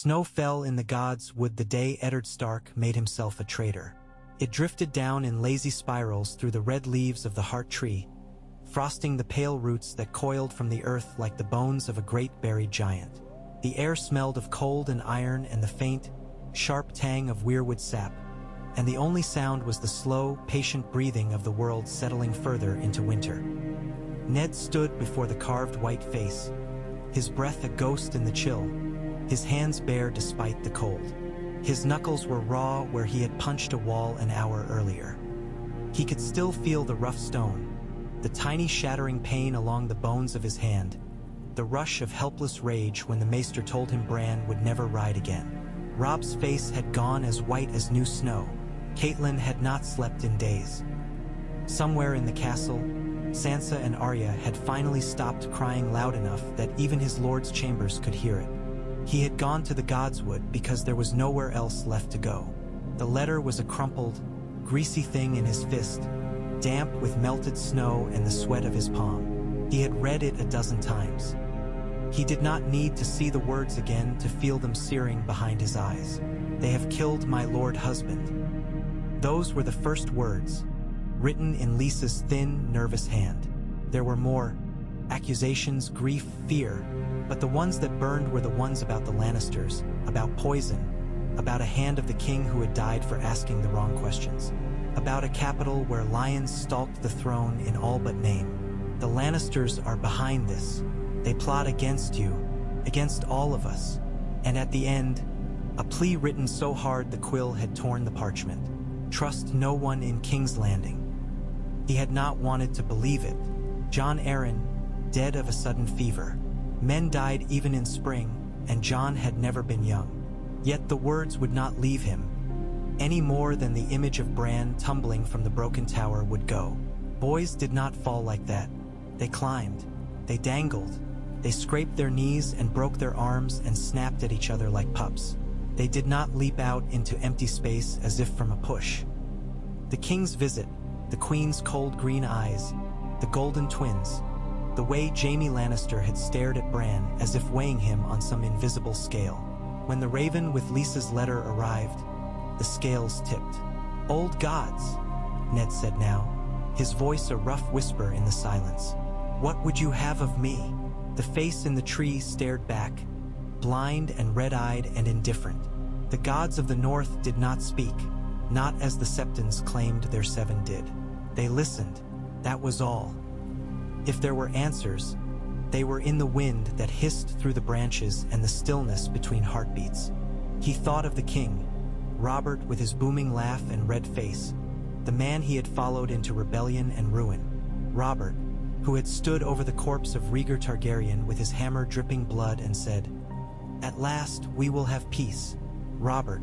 Snow fell in the gods' wood the day Eddard Stark made himself a traitor. It drifted down in lazy spirals through the red leaves of the heart tree, frosting the pale roots that coiled from the earth like the bones of a great buried giant. The air smelled of cold and iron and the faint, sharp tang of weirwood sap, and the only sound was the slow, patient breathing of the world settling further into winter. Ned stood before the carved white face, his breath a ghost in the chill, his hands bare despite the cold. His knuckles were raw where he had punched a wall an hour earlier. He could still feel the rough stone, the tiny shattering pain along the bones of his hand, the rush of helpless rage when the maester told him Bran would never ride again. Robb's face had gone as white as new snow. Catelyn had not slept in days. Somewhere in the castle, Sansa and Arya had finally stopped crying loud enough that even his lord's chambers could hear it. He had gone to the Godswood because there was nowhere else left to go. The letter was a crumpled, greasy thing in his fist, damp with melted snow and the sweat of his palm. He had read it a dozen times. He did not need to see the words again to feel them searing behind his eyes. "They have killed my lord husband." Those were the first words, written in Lisa's thin, nervous hand. There were more: accusations, grief, fear, but the ones that burned were the ones about the Lannisters, about poison, about a hand of the king who had died for asking the wrong questions, about a capital where lions stalked the throne in all but name. The Lannisters are behind this. They plot against you, against all of us. And at the end, a plea written so hard the quill had torn the parchment. Trust no one in King's Landing. He had not wanted to believe it. Jon Arryn, dead of a sudden fever. Men died even in spring, and Jon had never been young. Yet the words would not leave him, any more than the image of Bran tumbling from the broken tower would go. Boys did not fall like that. They climbed. They dangled. They scraped their knees and broke their arms and snapped at each other like pups. They did not leap out into empty space as if from a push. The king's visit, the queen's cold green eyes, the golden twins, the way Jaime Lannister had stared at Bran as if weighing him on some invisible scale. When the raven with Lisa's letter arrived, the scales tipped. "Old gods," Ned said now, his voice a rough whisper in the silence. "What would you have of me?" The face in the tree stared back, blind and red-eyed and indifferent. The gods of the north did not speak, not as the Septons claimed their seven did. They listened, that was all. If there were answers, they were in the wind that hissed through the branches and the stillness between heartbeats. He thought of the king, Robert with his booming laugh and red face, the man he had followed into rebellion and ruin. Robert, who had stood over the corpse of Rhaegar Targaryen with his hammer dripping blood and said, "At last we will have peace." Robert,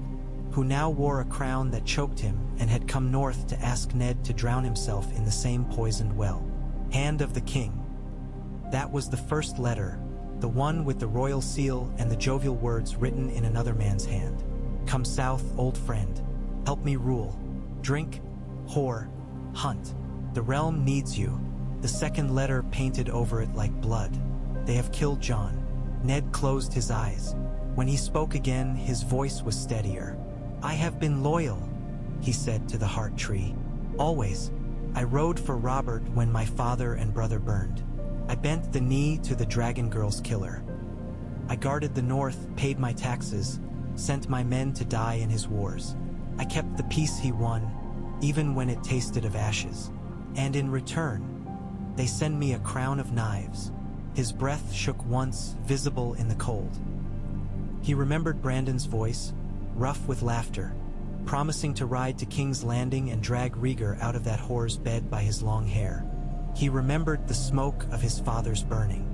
who now wore a crown that choked him and had come north to ask Ned to drown himself in the same poisoned well. Hand of the king. That was the first letter, the one with the royal seal and the jovial words written in another man's hand. "Come south, old friend. Help me rule. Drink, whore, hunt. The realm needs you." The second letter painted over it like blood. "They have killed Jon." Ned closed his eyes. When he spoke again, his voice was steadier. "I have been loyal," he said to the heart tree. "Always. I rode for Robert when my father and brother burned. I bent the knee to the dragon girl's killer. I guarded the north, paid my taxes, sent my men to die in his wars. I kept the peace he won, even when it tasted of ashes. And in return, they send me a crown of knives." His breath shook once, visible in the cold. He remembered Brandon's voice, rough with laughter, promising to ride to King's Landing and drag Rhaegar out of that whore's bed by his long hair. He remembered the smoke of his father's burning.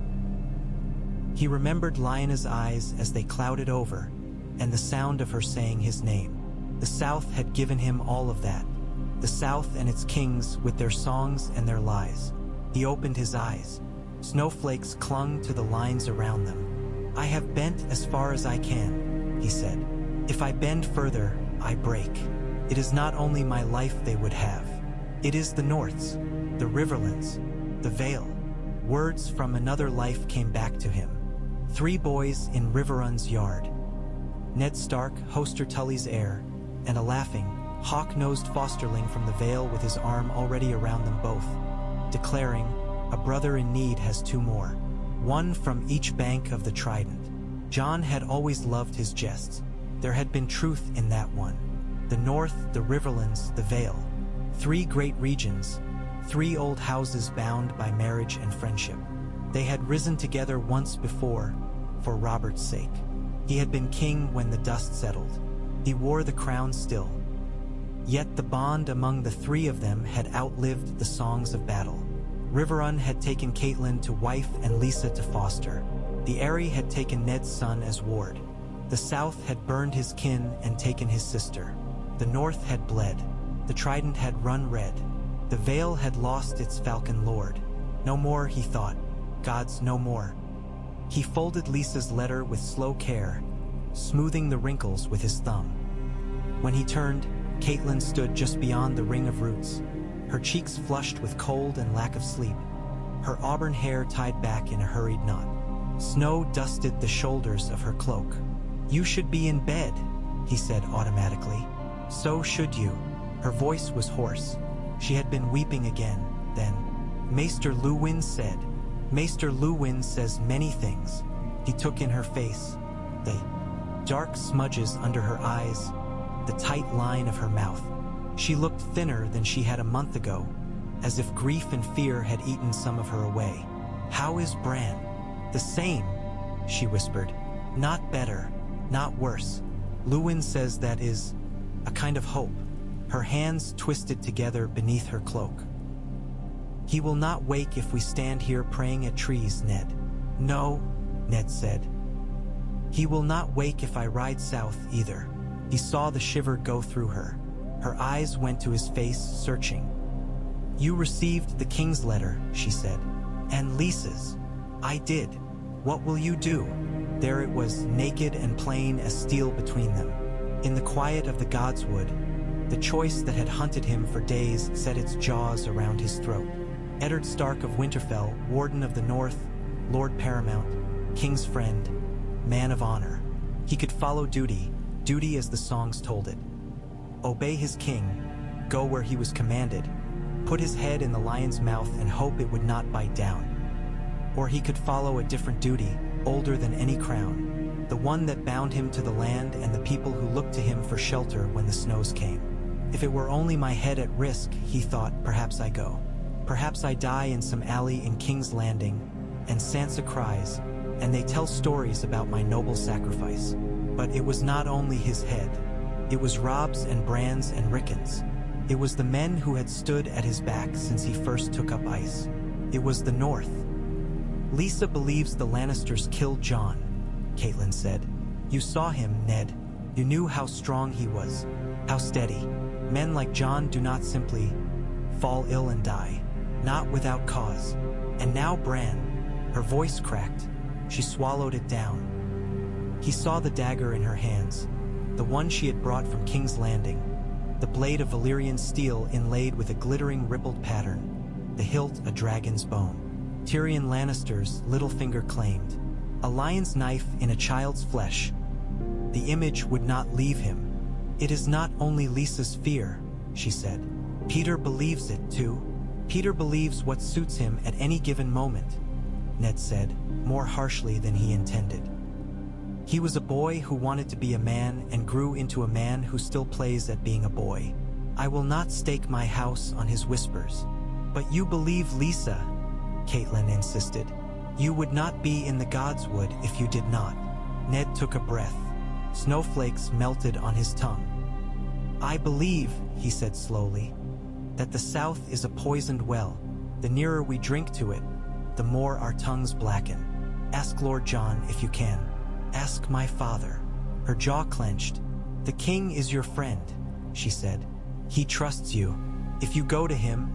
He remembered Lyanna's eyes as they clouded over, and the sound of her saying his name. The South had given him all of that. The South and its kings with their songs and their lies. He opened his eyes. Snowflakes clung to the lines around them. "I have bent as far as I can," he said. "If I bend further, I break. It is not only my life they would have. It is the North's, the Riverlands, the Vale." Words from another life came back to him. 3 boys in Riverrun's yard. Ned Stark, Hoster Tully's heir, and a laughing, hawk-nosed fosterling from the Vale with his arm already around them both, declaring, "A brother in need has two more, one from each bank of the Trident." Jon had always loved his jests. There had been truth in that one. The North, the Riverlands, the Vale. 3 great regions, 3 old houses bound by marriage and friendship. They had risen together once before, for Robert's sake. He had been king when the dust settled. He wore the crown still. Yet the bond among the 3 of them had outlived the songs of battle. Riverrun had taken Catelyn to wife and Lysa to foster. The Eyrie had taken Ned's son as ward. The South had burned his kin and taken his sister. The North had bled. The Trident had run red. The Vale had lost its Falcon Lord. No more, he thought. Gods, no more. He folded Lysa's letter with slow care, smoothing the wrinkles with his thumb. When he turned, Catelyn stood just beyond the ring of roots, her cheeks flushed with cold and lack of sleep, her auburn hair tied back in a hurried knot. Snow dusted the shoulders of her cloak. "You should be in bed," he said automatically. "So should you." Her voice was hoarse. She had been weeping again, then. "Maester Luwin said." "Maester Luwin says many things." He took in her face, the dark smudges under her eyes, the tight line of her mouth. She looked thinner than she had a month ago, as if grief and fear had eaten some of her away. "How is Bran?" "The same," she whispered. "Not better, not worse. Luwin says that is a kind of hope." Her hands twisted together beneath her cloak. "He will not wake if we stand here praying at trees, Ned." "No," Ned said. "He will not wake if I ride south either." He saw the shiver go through her. Her eyes went to his face, searching. "You received the king's letter," she said. "And Lysa's." "I did. What will you do?" There it was, naked and plain as steel between them. In the quiet of the Godswood, the choice that had hunted him for days set its jaws around his throat. Eddard Stark of Winterfell, Warden of the North, Lord Paramount, King's friend, man of honor. He could follow duty, duty as the songs told it. Obey his king, go where he was commanded, put his head in the lion's mouth and hope it would not bite down. Or he could follow a different duty, older than any crown, the one that bound him to the land and the people who looked to him for shelter when the snows came. If it were only my head at risk, he thought, perhaps I go. Perhaps I die in some alley in King's Landing, and Sansa cries, and they tell stories about my noble sacrifice. But it was not only his head. It was Robb's and Bran's and Rickon's. It was the men who had stood at his back since he first took up ice. It was the North. "Lysa believes the Lannisters killed Jon," Catelyn said. "You saw him, Ned. You knew how strong he was, how steady. Men like Jon do not simply fall ill and die, not without cause. And now Bran." Her voice cracked. She swallowed it down. He saw the dagger in her hands, the one she had brought from King's Landing, the blade of Valyrian steel inlaid with a glittering rippled pattern, the hilt a dragon's bone. Tyrion Lannister's Littlefinger claimed, a lion's knife in a child's flesh. The image would not leave him. "It is not only Lysa's fear," she said. "Peter believes it too. Peter believes what suits him at any given moment," Ned said, more harshly than he intended. "He was a boy who wanted to be a man and grew into a man who still plays at being a boy. I will not stake my house on his whispers." "But you believe Lysa," Catelyn insisted. "You would not be in the Godswood if you did not." Ned took a breath. Snowflakes melted on his tongue. "I believe," he said slowly, "that the South is a poisoned well. The nearer we drink to it, the more our tongues blacken. Ask Lord Jon if you can. Ask my father." Her jaw clenched. "The king is your friend," she said. "He trusts you. If you go to him,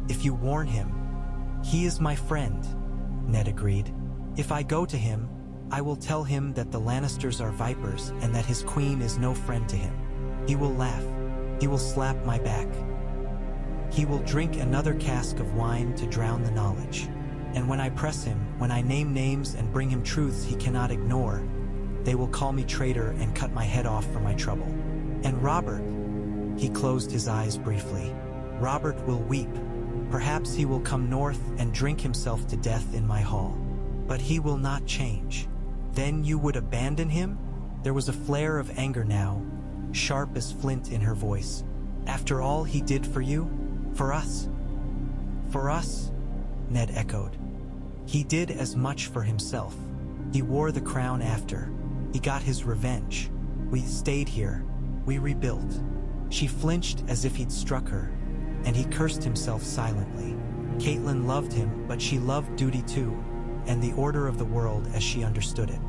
if you warn him." "He is my friend," Ned agreed. "If I go to him, I will tell him that the Lannisters are vipers and that his queen is no friend to him. He will laugh. He will slap my back. He will drink another cask of wine to drown the knowledge. And when I press him, when I name names and bring him truths he cannot ignore, They will call me traitor and cut my head off for my trouble. And Robert, he closed his eyes briefly. Robert will weep. Perhaps he will come north and drink himself to death in my hall. But he will not change. Then you would abandon him? There was a flare of anger now, sharp as flint in her voice. After all he did for you? For us? For us? Ned echoed. He did as much for himself. He wore the crown after. He got his revenge. We stayed here. We rebuilt. She flinched as if he'd struck her, and he cursed himself silently. Caitlin loved him, but she loved duty too, and the order of the world as she understood it.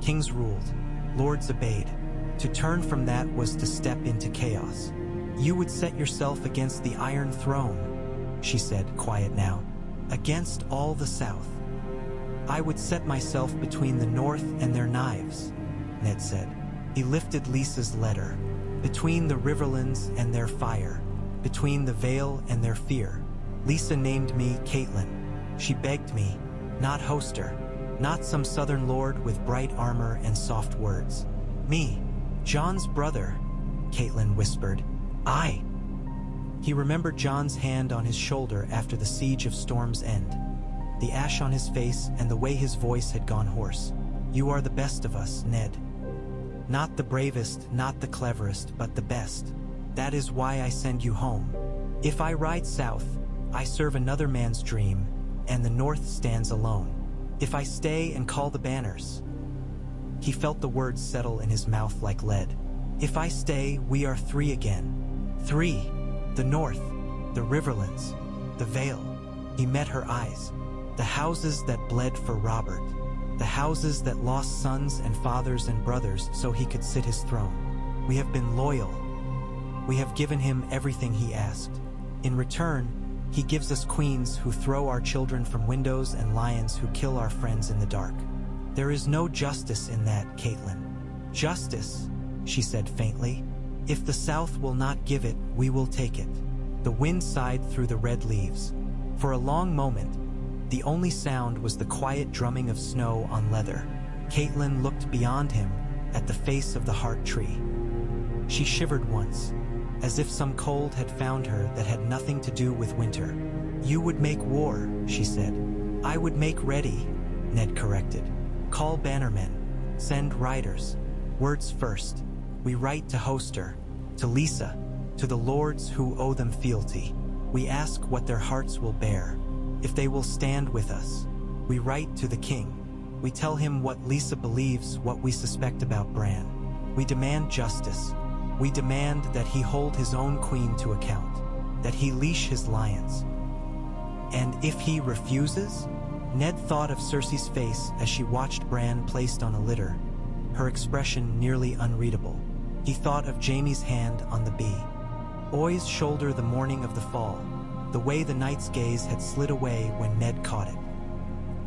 Kings ruled. Lords obeyed. To turn from that was to step into chaos. You would set yourself against the Iron Throne, she said, quiet now. Against all the South. I would set myself between the North and their knives, Ned said. He lifted Lisa's letter. Between the Riverlands and their fire. Between the Vale and their fear. Lisa named me Caitlin. She begged me, not Hoster, not some southern lord with bright armor and soft words. Me, John's brother, Caitlin whispered. I. He remembered John's hand on his shoulder after the siege of Storm's End. The ash on his face and the way his voice had gone hoarse. You are the best of us, Ned. Not the bravest, not the cleverest, but the best. That is why I send you home. If I ride south, I serve another man's dream, and the North stands alone. If I stay and call the banners. He felt the words settle in his mouth like lead. If I stay, we are three again. Three. The North, the Riverlands, the Vale. He met her eyes. The houses that bled for Robert. The houses that lost sons and fathers and brothers so he could sit his throne. We have been loyal. We have given him everything he asked. In return, he gives us queens who throw our children from windows and lions who kill our friends in the dark. There is no justice in that, Caitlin. Justice, she said faintly. If the South will not give it, we will take it. The wind sighed through the red leaves. For a long moment, the only sound was the quiet drumming of snow on leather. Caitlin looked beyond him at the face of the heart tree. She shivered once, as if some cold had found her that had nothing to do with winter. You would make war, she said. I would make ready, Ned corrected. Call bannermen. Send riders. Words first. We write to Hoster, to Lisa, to the lords who owe them fealty. We ask what their hearts will bear, if they will stand with us. We write to the king. We tell him what Lisa believes, what we suspect about Bran. We demand justice. We demand that he hold his own queen to account, that he leash his lions. And if he refuses? Ned thought of Cersei's face as she watched Bran placed on a litter, her expression nearly unreadable. He thought of Jaime's hand on the bee, Oi's shoulder the morning of the fall, the way the knight's gaze had slid away when Ned caught it.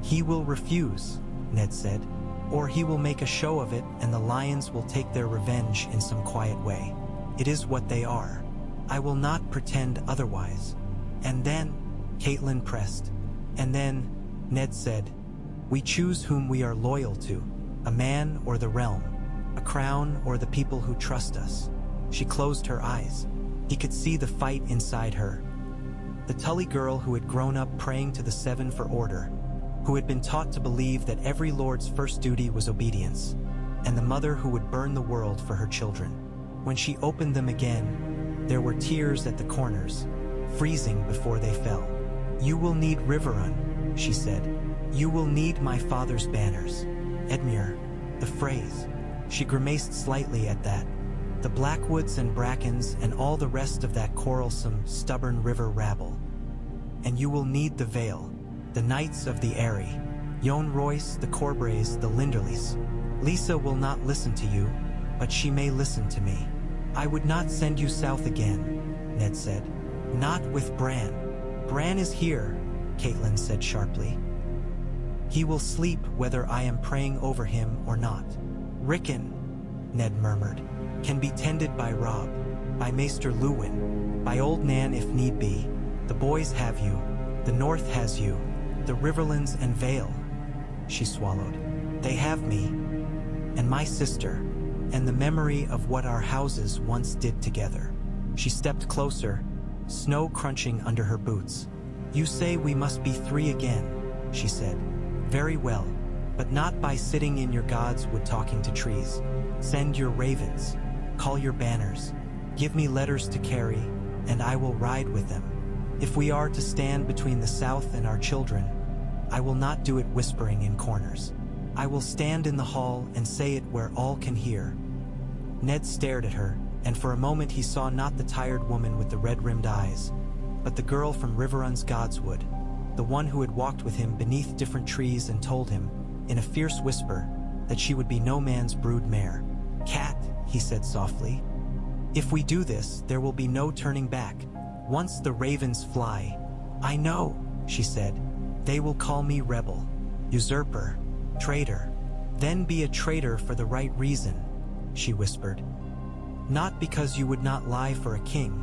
He will refuse, Ned said, or he will make a show of it and the lions will take their revenge in some quiet way. It is what they are. I will not pretend otherwise. And then, Caitlin pressed. And then, Ned said, we choose whom we are loyal to, a man or the realm, a crown or the people who trust us. She closed her eyes. He could see the fight inside her. The Tully girl who had grown up praying to the Seven for order, who had been taught to believe that every lord's first duty was obedience, and the mother who would burn the world for her children. When she opened them again, there were tears at the corners, freezing before they fell. You will need Riverrun, she said. You will need my father's banners. Edmure, the phrase. She grimaced slightly at that. The Blackwoods and Brackens and all the rest of that quarrelsome, stubborn river rabble. And you will need the Vale, the Knights of the Eyrie, Jon Royce, the Corbrays, the Linderleys. Lisa will not listen to you, but she may listen to me. I would not send you south again, Ned said. Not with Bran. Bran is here, Caitlin said sharply. He will sleep whether I am praying over him or not. Rickon, Ned murmured, can be tended by Robb, by Maester Luwin, by Old Nan if need be. The boys have you. The North has you. The Riverlands and Vale. She swallowed. They have me. and my sister, and the memory of what our houses once did together. She stepped closer, snow crunching under her boots. You say we must be 3 again, she said. Very well, but not by sitting in your god's wood talking to trees. Send your ravens, call your banners, give me letters to carry, and I will ride with them. If we are to stand between the south and our children, I will not do it whispering in corners. I will stand in the hall and say it where all can hear. Ned stared at her, and for a moment he saw not the tired woman with the red-rimmed eyes, but the girl from Riverlands Godswood, the one who had walked with him beneath different trees and told him, in a fierce whisper, that she would be no man's brood mare. Cat, he said softly. If we do this, there will be no turning back. Once the ravens fly. I know, she said. They will call me rebel, usurper, traitor. Then be a traitor for the right reason, she whispered. Not because you would not lie for a king,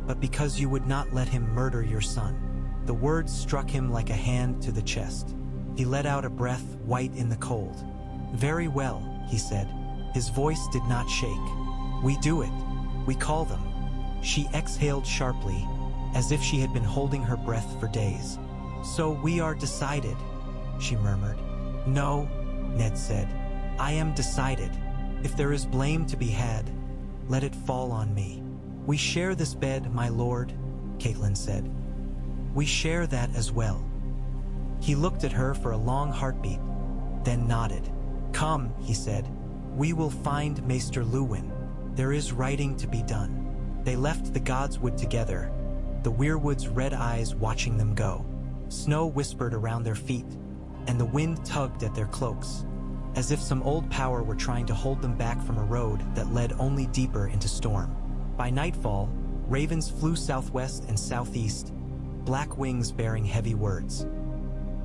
but because you would not let him murder your son. The words struck him like a hand to the chest. He let out a breath, white in the cold. Very well, he said. His voice did not shake. We do it. We call them. She exhaled sharply, as if she had been holding her breath for days. So we are decided, she murmured. No, Ned said. I am decided. If there is blame to be had, let it fall on me. We share this bed, my lord, Caitlin said. We share that as well. He looked at her for a long heartbeat, then nodded. Come, he said. We will find Maester Luwin. There is writing to be done. They left the Godswood together, the weirwood's red eyes watching them go. Snow whispered around their feet, and the wind tugged at their cloaks, as if some old power were trying to hold them back from a road that led only deeper into storm. By nightfall, ravens flew southwest and southeast, black wings bearing heavy words.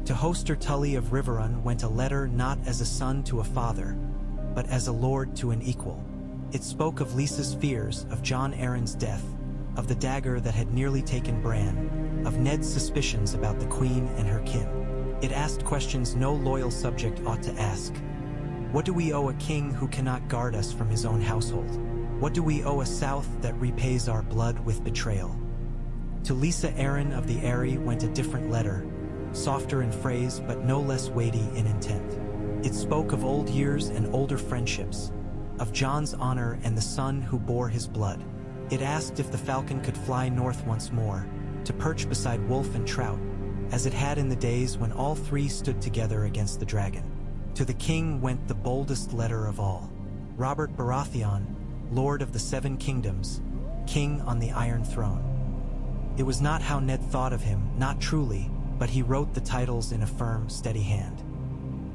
To Hoster Tully of Riverrun went a letter not as a son to a father, but as a lord to an equal. It spoke of Lisa's fears, of John Arryn's death, of the dagger that had nearly taken Bran, of Ned's suspicions about the Queen and her kin. It asked questions no loyal subject ought to ask. What do we owe a king who cannot guard us from his own household? What do we owe a South that repays our blood with betrayal? To Lisa Arryn of the Eyrie went a different letter, softer in phrase but no less weighty in intent. It spoke of old years and older friendships, of Jon's honor and the son who bore his blood. It asked if the falcon could fly north once more, to perch beside wolf and trout, as it had in the days when all 3 stood together against the dragon. To the king went the boldest letter of all. Robert Baratheon, Lord of the 7 Kingdoms, King on the Iron Throne. It was not how Ned thought of him, not truly, but he wrote the titles in a firm, steady hand.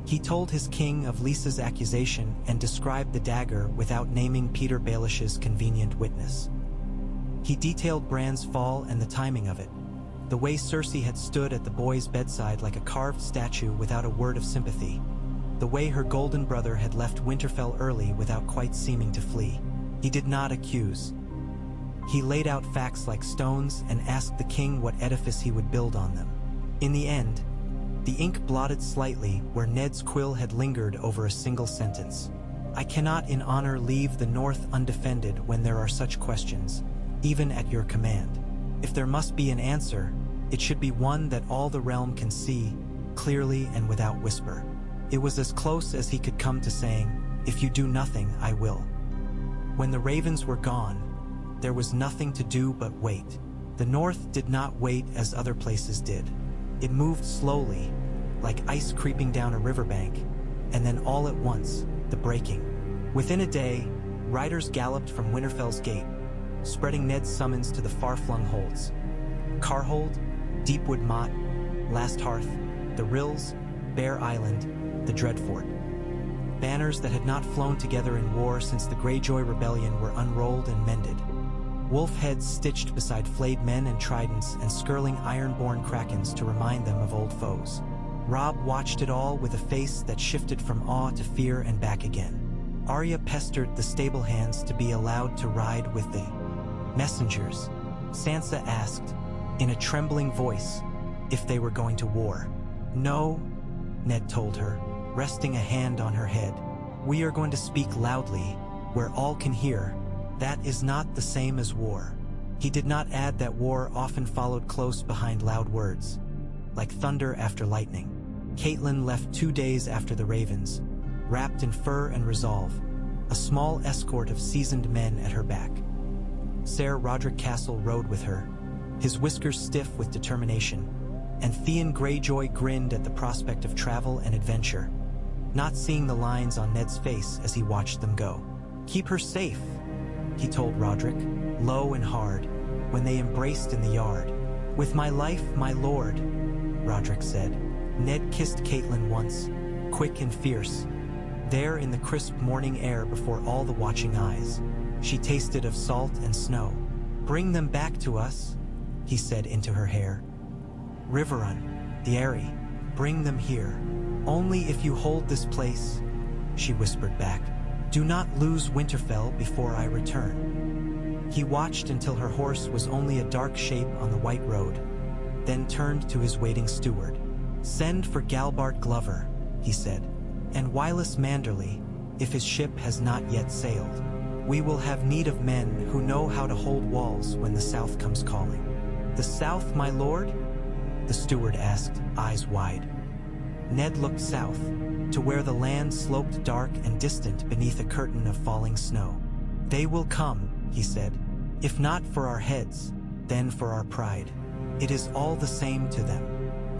He told his king of Lisa's accusation and described the dagger without naming Peter Baelish's convenient witness. He detailed Bran's fall and the timing of it, the way Cersei had stood at the boy's bedside like a carved statue without a word of sympathy, the way her golden brother had left Winterfell early without quite seeming to flee. He did not accuse. He laid out facts like stones and asked the king what edifice he would build on them. In the end, the ink blotted slightly where Ned's quill had lingered over a single sentence. I cannot in honor leave the North undefended when there are such questions, even at your command. If there must be an answer, it should be one that all the realm can see, clearly and without whisper. It was as close as he could come to saying, if you do nothing, I will. When the ravens were gone, there was nothing to do but wait. The North did not wait as other places did. It moved slowly, like ice creeping down a riverbank, and then all at once, the breaking. Within a day, riders galloped from Winterfell's gate, spreading Ned's summons to the far-flung holds. Carhold, Deepwood Motte, Last Hearth, the Rills, Bear Island, the Dreadfort. Banners that had not flown together in war since the Greyjoy Rebellion were unrolled and mended. Wolf heads stitched beside flayed men and tridents and skirling iron-born krakens to remind them of old foes. Robb watched it all with a face that shifted from awe to fear and back again. Arya pestered the stable hands to be allowed to ride with the messengers. Sansa asked, in a trembling voice, if they were going to war. No, Ned told her, resting a hand on her head. We are going to speak loudly, where all can hear. That is not the same as war. He did not add that war often followed close behind loud words, like thunder after lightning. Caitlin left 2 days after the ravens, wrapped in fur and resolve, a small escort of seasoned men at her back. Ser Roderick Castle rode with her, his whiskers stiff with determination, and Theon Greyjoy grinned at the prospect of travel and adventure, not seeing the lines on Ned's face as he watched them go. "Keep her safe," he told Roderick, low and hard, when they embraced in the yard. "With my life, my lord," Roderick said. Ned kissed Caitlin once, quick and fierce, there in the crisp morning air before all the watching eyes. She tasted of salt and snow. "Bring them back to us," he said into her hair. "Riverrun, the Eyrie, bring them here. Only if you hold this place," she whispered back. "Do not lose Winterfell before I return." He watched until her horse was only a dark shape on the white road, then turned to his waiting steward. "Send for Galbart Glover," he said, "and Wylus Manderley, if his ship has not yet sailed. We will have need of men who know how to hold walls when the South comes calling." "The South, my lord?" the steward asked, eyes wide. Ned looked south, to where the land sloped dark and distant beneath a curtain of falling snow. "They will come," he said. "If not for our heads, then for our pride. It is all the same to them."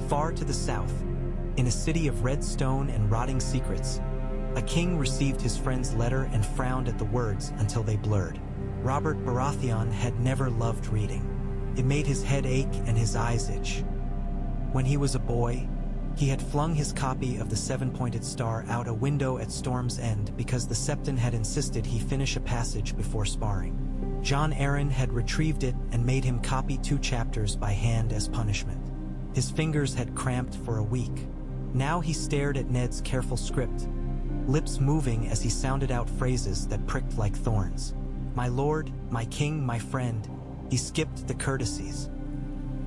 Far to the south, in a city of red stone and rotting secrets, a king received his friend's letter and frowned at the words until they blurred. Robert Baratheon had never loved reading. It made his head ache and his eyes itch. When he was a boy, he had flung his copy of the Seven-Pointed Star out a window at Storm's End because the Septon had insisted he finish a passage before sparring. Jon Arryn had retrieved it and made him copy 2 chapters by hand as punishment. His fingers had cramped for a week. Now he stared at Ned's careful script, lips moving as he sounded out phrases that pricked like thorns. "My lord, my king, my friend." He skipped the courtesies.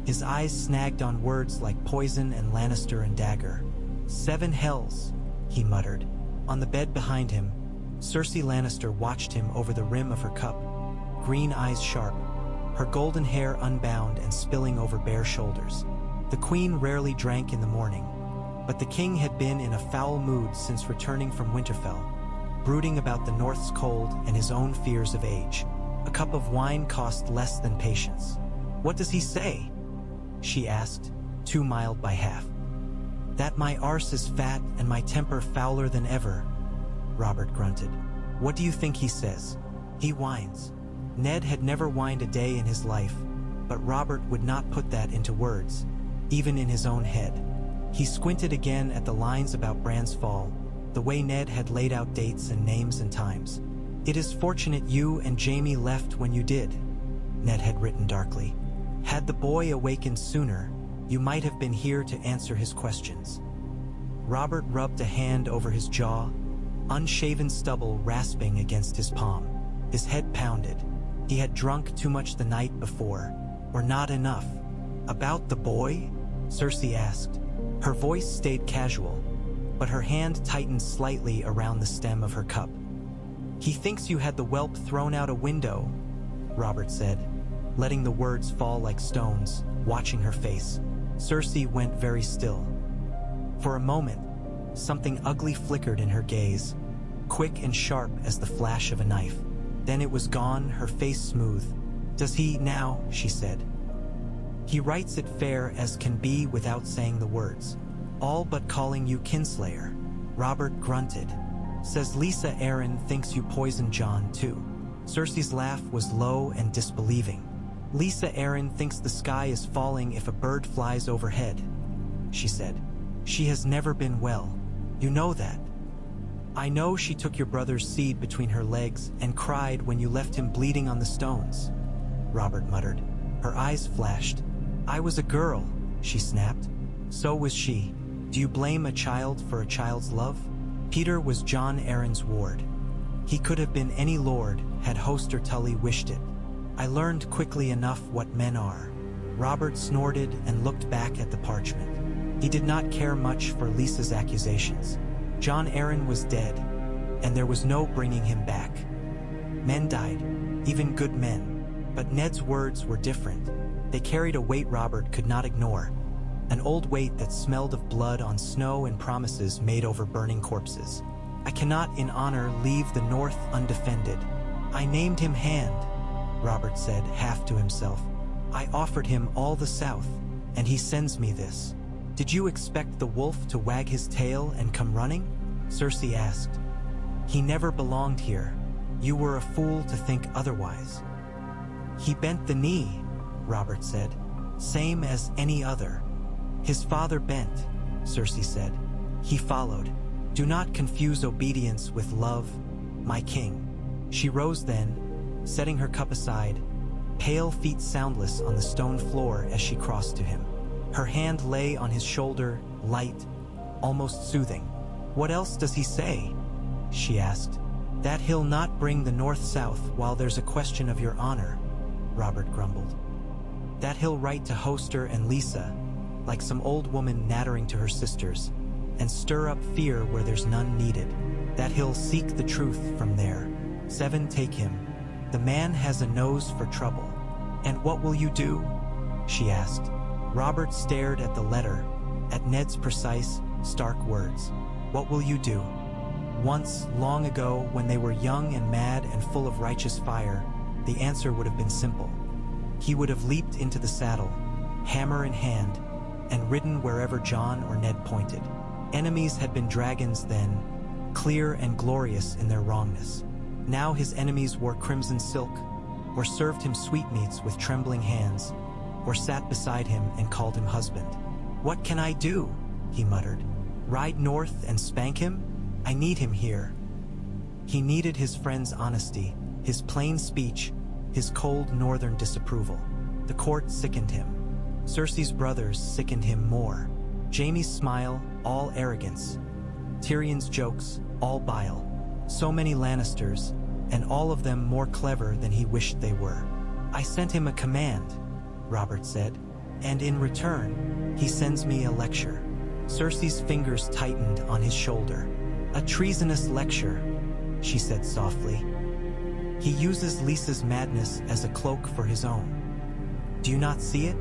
His eyes snagged on words like poison and Lannister and dagger. "7 hells," he muttered. On the bed behind him, Cersei Lannister watched him over the rim of her cup, green eyes sharp, her golden hair unbound and spilling over bare shoulders. The queen rarely drank in the morning, but the king had been in a foul mood since returning from Winterfell, brooding about the North's cold and his own fears of age. A cup of wine cost less than patience. "What does he say?" she asked, too mild by half. "That my arse is fat and my temper fouler than ever," Robert grunted. "What do you think he says? He whines." Ned had never whined a day in his life, but Robert would not put that into words, even in his own head. He squinted again at the lines about Bran's fall, the way Ned had laid out dates and names and times. "It is fortunate you and Jaime left when you did," Ned had written darkly. "Had the boy awakened sooner, you might have been here to answer his questions." Robert rubbed a hand over his jaw, unshaven stubble rasping against his palm. His head pounded. He had drunk too much the night before, or not enough. "About the boy?" Cersei asked. Her voice stayed casual, but her hand tightened slightly around the stem of her cup. "He thinks you had the whelp thrown out a window," Robert said, letting the words fall like stones, watching her face. Cersei went very still. For a moment, something ugly flickered in her gaze, quick and sharp as the flash of a knife. Then it was gone, her face smooth. "Does he now?" she said. "He writes it fair as can be without saying the words. All but calling you kinslayer." Robert grunted. "Says Lisa Arryn thinks you poisoned Jon too." Cersei's laugh was low and disbelieving. "Lisa Arryn thinks the sky is falling if a bird flies overhead," she said. "She has never been well. You know that." "I know she took your brother's seed between her legs and cried when you left him bleeding on the stones," Robert muttered. Her eyes flashed. "I was a girl," she snapped. "So was she. Do you blame a child for a child's love?" Peter was Jon Arryn's ward. He could have been any lord had Hoster Tully wished it. "I learned quickly enough what men are." Robert snorted and looked back at the parchment. He did not care much for Lisa's accusations. Jon Arryn was dead, and there was no bringing him back. Men died, even good men, but Ned's words were different. They carried a weight Robert could not ignore, an old weight that smelled of blood on snow and promises made over burning corpses. I cannot in honor leave the North undefended. I named him Hand, Robert said, half to himself. I offered him all the South, and he sends me this. Did you expect the wolf to wag his tail and come running? Cersei asked. He never belonged here. You were a fool to think otherwise. He bent the knee, Robert said, same as any other. His father bent, Cersei said. He followed. Do not confuse obedience with love, my king. She rose then, setting her cup aside, pale feet soundless on the stone floor as she crossed to him. Her hand lay on his shoulder, light, almost soothing. What else does he say? She asked. That he'll not bring the North-South while there's a question of your honor, Robert grumbled. That he'll write to Hoster and Lisa, like some old woman nattering to her sisters, and stir up fear where there's none needed. That he'll seek the truth from there. 7 Take him. The man has a nose for trouble. And what will you do? She asked. Robert stared at the letter, at Ned's precise, stark words. What will you do? Once, long ago, when they were young and mad and full of righteous fire, the answer would have been simple. He would have leaped into the saddle, hammer in hand, and ridden wherever Jon or Ned pointed. Enemies had been dragons then, clear and glorious in their wrongness. Now his enemies wore crimson silk, or served him sweetmeats with trembling hands, or sat beside him and called him husband. What can I do? He muttered. Ride north and spank him? I need him here. He needed his friend's honesty, his plain speech, his cold northern disapproval. The court sickened him. Cersei's brothers sickened him more. Jaime's smile, all arrogance. Tyrion's jokes, all bile. So many Lannisters, and all of them more clever than he wished they were. I sent him a command, Robert said, and in return, he sends me a lecture. Cersei's fingers tightened on his shoulder. A treasonous lecture, she said softly. He uses Lisa's madness as a cloak for his own. Do you not see it?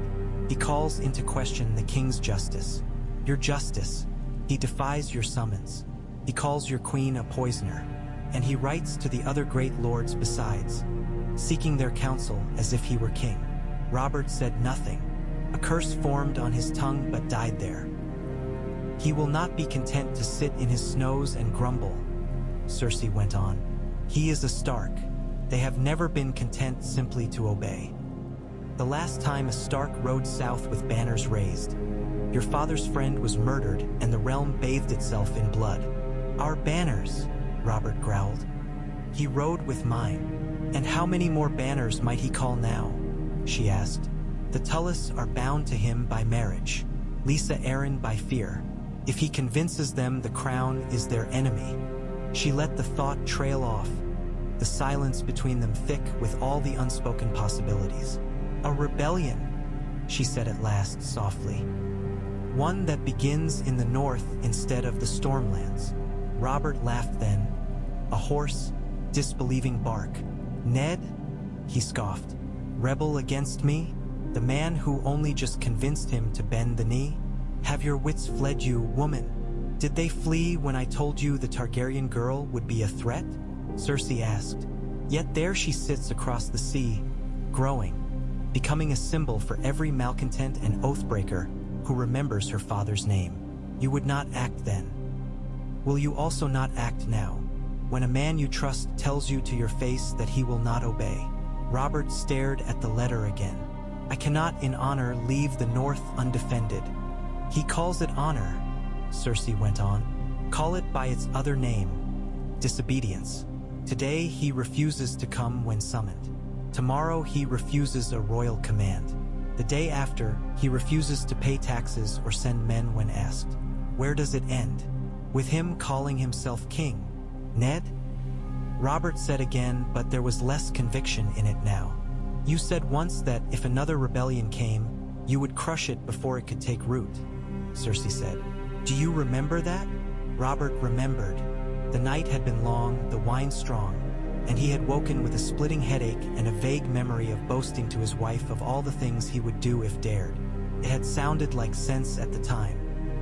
He calls into question the king's justice. Your justice. He defies your summons. He calls your queen a poisoner. And he writes to the other great lords besides, seeking their counsel as if he were king. Robert said nothing. A curse formed on his tongue but died there. He will not be content to sit in his snows and grumble, Cersei went on. He is a Stark. They have never been content simply to obey. The last time a Stark rode south with banners raised, your father's friend was murdered and the realm bathed itself in blood. Our banners, Robert growled. He rode with mine. And how many more banners might he call now? She asked. The Tullys are bound to him by marriage, Lisa Arryn by fear. If he convinces them the crown is their enemy. She let the thought trail off, the silence between them thick with all the unspoken possibilities. A rebellion, she said at last softly. One that begins in the north instead of the Stormlands. Robert laughed then, a hoarse, disbelieving bark. Ned? He scoffed. Rebel against me? The man who only just convinced him to bend the knee? Have your wits fled you, woman? Did they flee when I told you the Targaryen girl would be a threat? Cersei asked. Yet there she sits across the sea, growing, becoming a symbol for every malcontent and oathbreaker who remembers her father's name. You would not act then. Will you also not act now, when a man you trust tells you to your face that he will not obey? Robert stared at the letter again. I cannot in honor leave the north undefended. He calls it honor, Cersei went on. Call it by its other name, disobedience. Today he refuses to come when summoned. Tomorrow he refuses a royal command. The day after, he refuses to pay taxes or send men when asked. Where does it end? With him calling himself king? Ned? Robert said again, but there was less conviction in it now. You said once that if another rebellion came, you would crush it before it could take root, Cersei said. Do you remember that? Robert remembered. The night had been long, the wine strong, and he had woken with a splitting headache and a vague memory of boasting to his wife of all the things he would do if dared. It had sounded like sense at the time.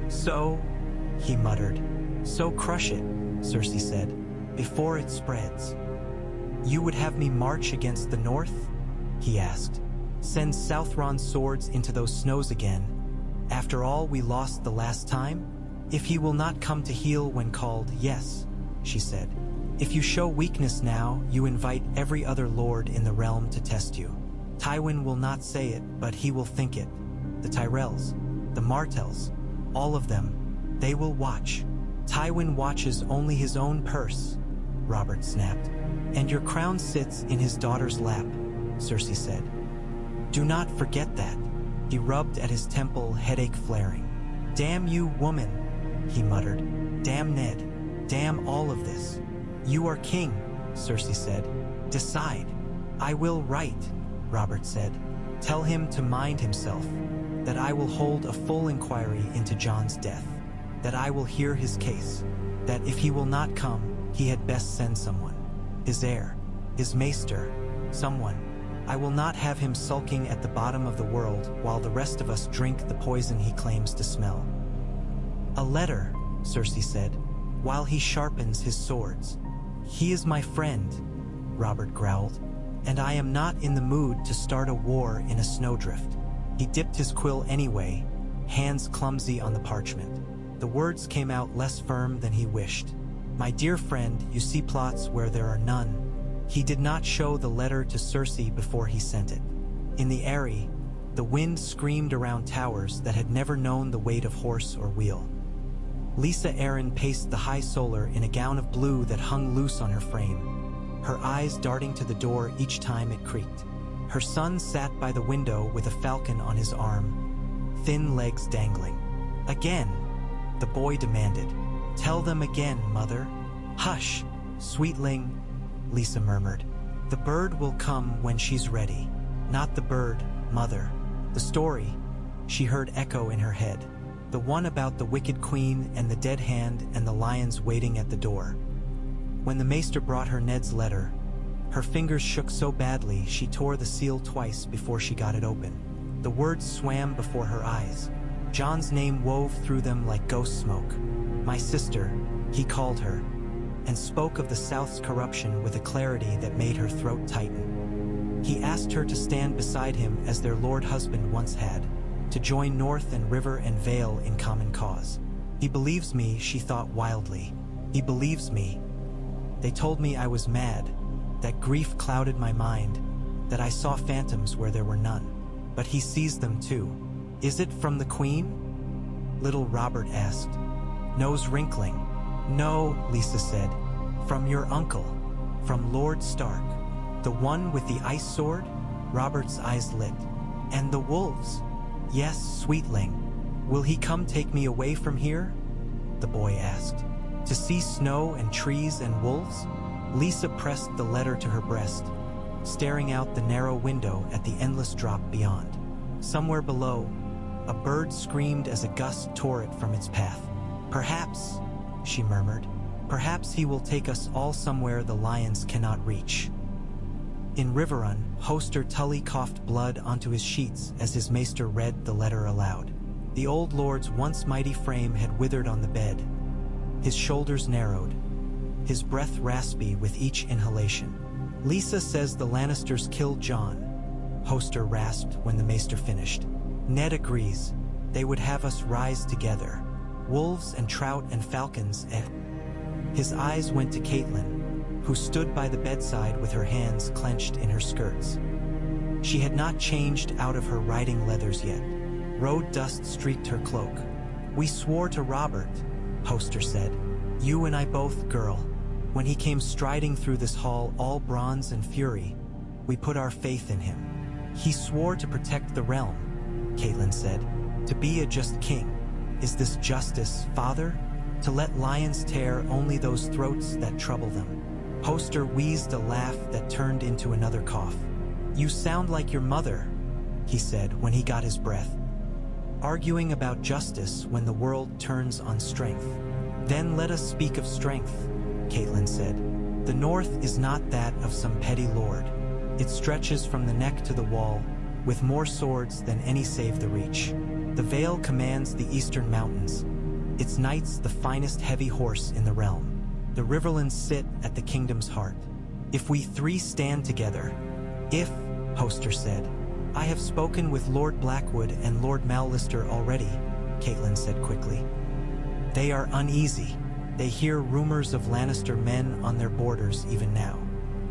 "So," he muttered. "So crush it," Cersei said, "before it spreads." "You would have me march against the north?" he asked. "Send Southron's swords into those snows again, after all we lost the last time? If he will not come to heel when called, yes," she said. "If you show weakness now, you invite every other lord in the realm to test you. Tywin will not say it, but he will think it. The Tyrells, the Martells, all of them, they will watch." "Tywin watches only his own purse," Robert snapped. "And your crown sits in his daughter's lap," Cersei said. "Do not forget that." He rubbed at his temple, headache flaring. "Damn you, woman," he muttered. "Damn Ned. Damn all of this." "You are king," Cersei said. "Decide." "I will write," Robert said. "Tell him to mind himself, that I will hold a full inquiry into Jon's death, that I will hear his case, that if he will not come, he had best send someone. His heir, his maester, someone. I will not have him sulking at the bottom of the world while the rest of us drink the poison he claims to smell." "A letter," Cersei said, "while he sharpens his swords." "He is my friend," Robert growled, "and I am not in the mood to start a war in a snowdrift." He dipped his quill anyway, hands clumsy on the parchment. The words came out less firm than he wished. "My dear friend, you see plots where there are none." He did not show the letter to Cersei before he sent it. In the Eyrie, the wind screamed around towers that had never known the weight of horse or wheel. Lisa Arryn paced the high solar in a gown of blue that hung loose on her frame, her eyes darting to the door each time it creaked. Her son sat by the window with a falcon on his arm, thin legs dangling. "Again," the boy demanded. "Tell them again, mother." "Hush, sweetling," Lisa murmured. "The bird will come when she's ready." "Not the bird, mother. The story," she heard echo in her head. "The one about the wicked queen and the dead hand and the lions waiting at the door." When the maester brought her Ned's letter, her fingers shook so badly she tore the seal twice before she got it open. The words swam before her eyes. Jon's name wove through them like ghost smoke. "My sister," he called her, and spoke of the South's corruption with a clarity that made her throat tighten. He asked her to stand beside him as their lord husband once had, to join North and River and Vale in common cause. "He believes me," she thought wildly. "He believes me. They told me I was mad, that grief clouded my mind, that I saw phantoms where there were none. But he sees them too." "Is it from the queen?" little Robert asked, nose wrinkling. "No," Lisa said. "From your uncle, from Lord Stark." "The one with the ice sword?" Robert's eyes lit. "And the wolves?" "Yes, sweetling. Will he come take me away from here?" the boy asked. "To see snow and trees and wolves?" Lisa pressed the letter to her breast, staring out the narrow window at the endless drop beyond. Somewhere below, a bird screamed as a gust tore it from its path. "Perhaps," she murmured, "perhaps he will take us all somewhere the lions cannot reach." In Riverrun, Hoster Tully coughed blood onto his sheets as his maester read the letter aloud. The old lord's once mighty frame had withered on the bed. His shoulders narrowed, his breath raspy with each inhalation. "Lisa says the Lannisters killed Jon," Hoster rasped when the maester finished. "Ned agrees. They would have us rise together. Wolves and trout and falcons, eh?" His eyes went to Catelyn, who stood by the bedside with her hands clenched in her skirts. She had not changed out of her riding leathers yet. Road dust streaked her cloak. "We swore to Robert," Hoster said. "You and I both, girl. When he came striding through this hall all bronze and fury, we put our faith in him. He swore to protect the realm," Catelyn said. "To be a just king. Is this justice, father? To let lions tear only those throats that trouble them?" Hoster wheezed a laugh that turned into another cough. "You sound like your mother," he said when he got his breath. "Arguing about justice when the world turns on strength." "Then let us speak of strength," Caitlin said. The north is not that of some petty lord. It stretches from the neck to the wall, with more swords than any save the reach. The Vale commands the eastern mountains, its knights the finest heavy horse in the realm. The Riverlands sit at the kingdom's heart. If we three stand together, if, Hoster said. I have spoken with Lord Blackwood and Lord Mallister already, Caitlin said quickly. They are uneasy. They hear rumors of Lannister men on their borders even now.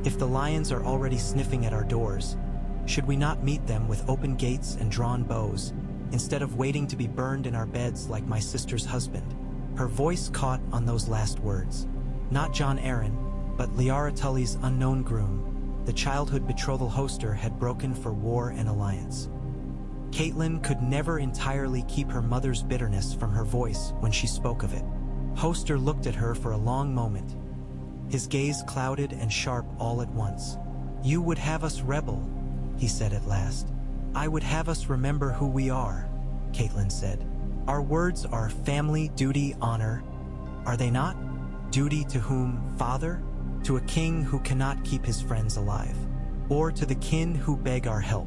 If the lions are already sniffing at our doors, should we not meet them with open gates and drawn bows, instead of waiting to be burned in our beds like my sister's husband? Her voice caught on those last words. Not John Arryn, but Liara Tully's unknown groom, the childhood betrothal Hoster had broken for war and alliance. Caitlin could never entirely keep her mother's bitterness from her voice when she spoke of it. Hoster looked at her for a long moment, his gaze clouded and sharp all at once. You would have us rebel, he said at last. I would have us remember who we are, Caitlin said. Our words are family, duty, honor. Are they not? Duty to whom, father? To a king who cannot keep his friends alive, or to the kin who beg our help.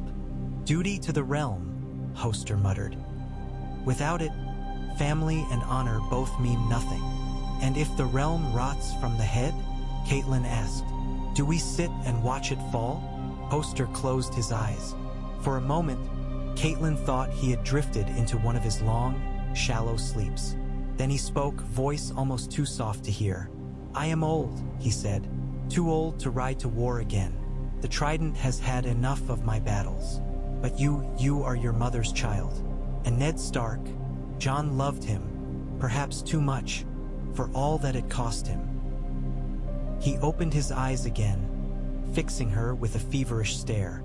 Duty to the realm, Hoster muttered. Without it, family and honor both mean nothing. And if the realm rots from the head? Caitlin asked. Do we sit and watch it fall? Hoster closed his eyes. For a moment, Caitlin thought he had drifted into one of his long, shallow sleeps. Then he spoke, voice almost too soft to hear. I am old, he said, too old to ride to war again. The Trident has had enough of my battles. But you are your mother's child. And Ned Stark, Jon loved him, perhaps too much, for all that it cost him. He opened his eyes again, fixing her with a feverish stare.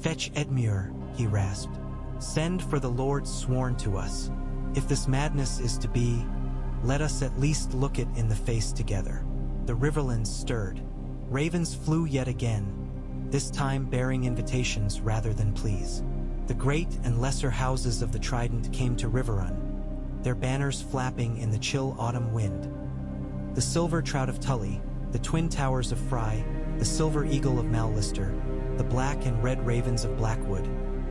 Fetch Edmure, he rasped. Send for the lords sworn to us. If this madness is to be, let us at least look it in the face together. The Riverlands stirred. Ravens flew yet again, this time bearing invitations rather than pleas. The great and lesser houses of the Trident came to Riverrun, their banners flapping in the chill autumn wind. The silver trout of Tully, the twin towers of Fry, the silver eagle of Mallister, the black and red ravens of Blackwood,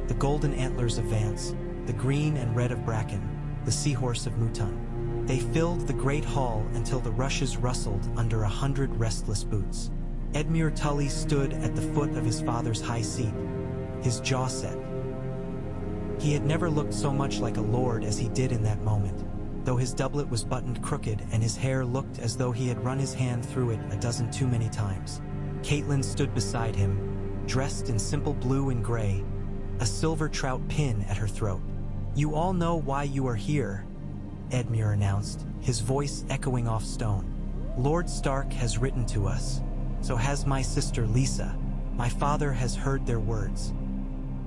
the golden antlers of Vance, the green and red of Bracken, the seahorse of Mutton. They filled the great hall until the rushes rustled under 100 restless boots. Edmure Tully stood at the foot of his father's high seat, his jaw set. He had never looked so much like a lord as he did in that moment, though his doublet was buttoned crooked and his hair looked as though he had run his hand through it a dozen too many times. Caitlin stood beside him, dressed in simple blue and gray, a silver trout pin at her throat. You all know why you are here, Edmure announced, his voice echoing off stone. Lord Stark has written to us. So has my sister Lisa. My father has heard their words.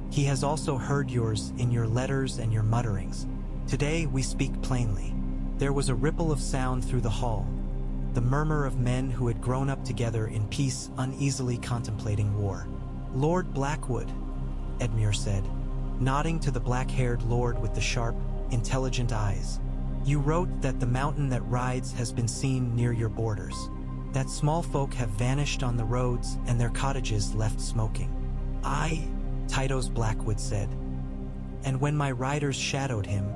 He has also heard yours in your letters and your mutterings. Today we speak plainly. There was a ripple of sound through the hall, the murmur of men who had grown up together in peace, uneasily contemplating war. Lord Blackwood, Edmure said, nodding to the black-haired lord with the sharp, intelligent eyes. You wrote that the mountain that rides has been seen near your borders, that small folk have vanished on the roads and their cottages left smoking. Aye, Tytos Blackwood said. And when my riders shadowed him,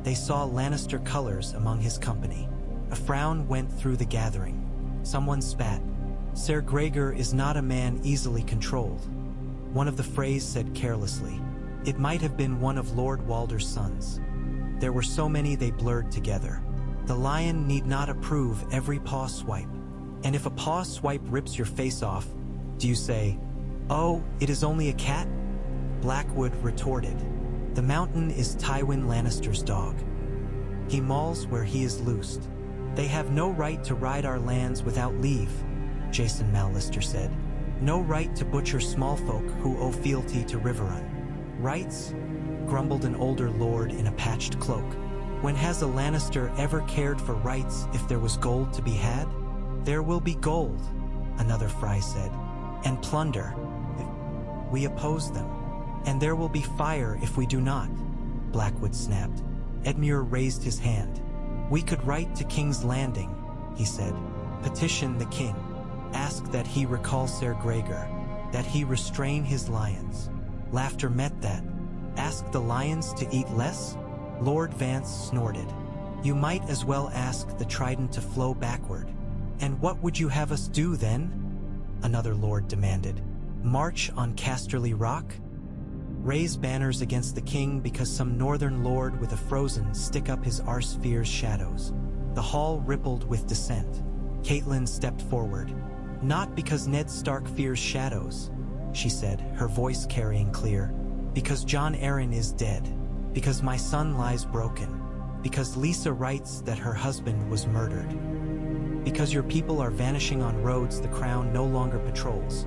they saw Lannister colors among his company. A frown went through the gathering. Someone spat. Ser Gregor is not a man easily controlled. One of the Freys said carelessly. It might have been one of Lord Walder's sons. There were so many they blurred together. The lion need not approve every paw swipe. And if a paw swipe rips your face off, do you say, "Oh, it is only a cat"? Blackwood retorted. The mountain is Tywin Lannister's dog. He mauls where he is loosed. They have no right to ride our lands without leave, Jason Mallister said. No right to butcher small folk who owe fealty to Riverrun. Rights? Grumbled an older lord in a patched cloak. When has a Lannister ever cared for rights if there was gold to be had? There will be gold, another Fry said, and plunder if we oppose them. And there will be fire if we do not, Blackwood snapped. Edmure raised his hand. We could write to King's Landing, he said. Petition the king. Ask that he recall Ser Gregor, that he restrain his lions. Laughter met that. Ask the lions to eat less? Lord Vance snorted. You might as well ask the trident to flow backward. And what would you have us do then? Another lord demanded. March on Casterly Rock? Raise banners against the king because some northern lord with a frozen stick up his arse fears shadows. The hall rippled with dissent. Caitlin stepped forward. Not because Ned Stark fears shadows, she said, her voice carrying clear. Because Jon Arryn is dead. Because my son lies broken. Because Lisa writes that her husband was murdered. Because your people are vanishing on roads the crown no longer patrols,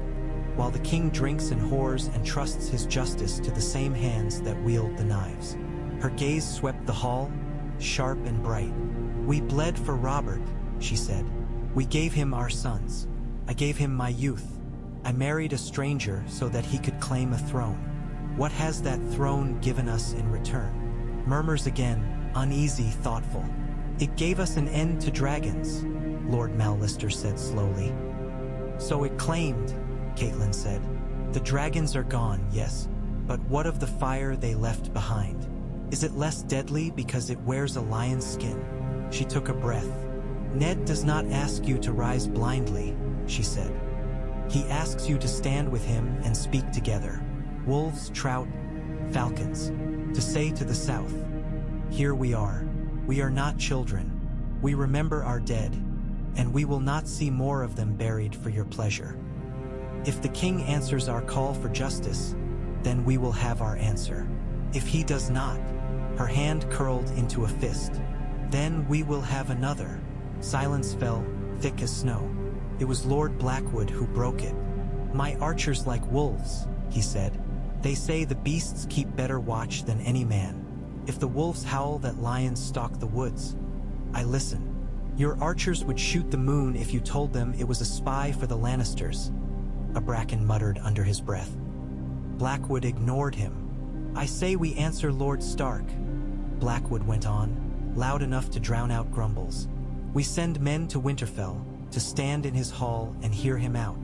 while the king drinks and whores and trusts his justice to the same hands that wield the knives. Her gaze swept the hall, sharp and bright. We bled for Robert, she said. We gave him our sons. I gave him my youth. I married a stranger so that he could claim a throne. What has that throne given us in return? Murmurs again, uneasy, thoughtful. It gave us an end to dragons, Lord Mallister said slowly. So it claimed, Caitlin said. The dragons are gone, yes, but what of the fire they left behind? Is it less deadly because it wears a lion's skin? She took a breath. Ned does not ask you to rise blindly, she said. He asks you to stand with him and speak together. Wolves, trout, falcons. To say to the south, here we are. We are not children. We remember our dead, and we will not see more of them buried for your pleasure. If the king answers our call for justice, then we will have our answer. If he does not, her hand curled into a fist, then we will have another. Silence fell, thick as snow. It was Lord Blackwood who broke it. My archers like wolves, he said. They say the beasts keep better watch than any man. If the wolves howl that lions stalk the woods, I listen. Your archers would shoot the moon if you told them it was a spy for the Lannisters, a Bracken muttered under his breath. Blackwood ignored him. I say we answer Lord Stark, Blackwood went on, loud enough to drown out grumbles. We send men to Winterfell to stand in his hall and hear him out.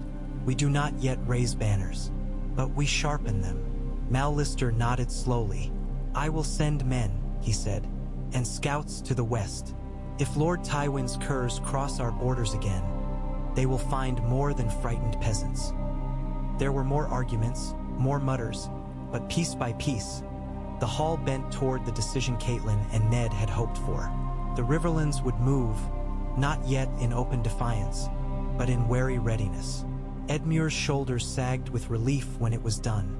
We do not yet raise banners, but we sharpen them. Mallister nodded slowly. I will send men, he said, and scouts to the west. If Lord Tywin's curs cross our borders again, they will find more than frightened peasants. There were more arguments, more mutters, but piece by piece, the hall bent toward the decision Caitlin and Ned had hoped for. The Riverlands would move, not yet in open defiance, but in wary readiness. Edmure's shoulders sagged with relief when it was done,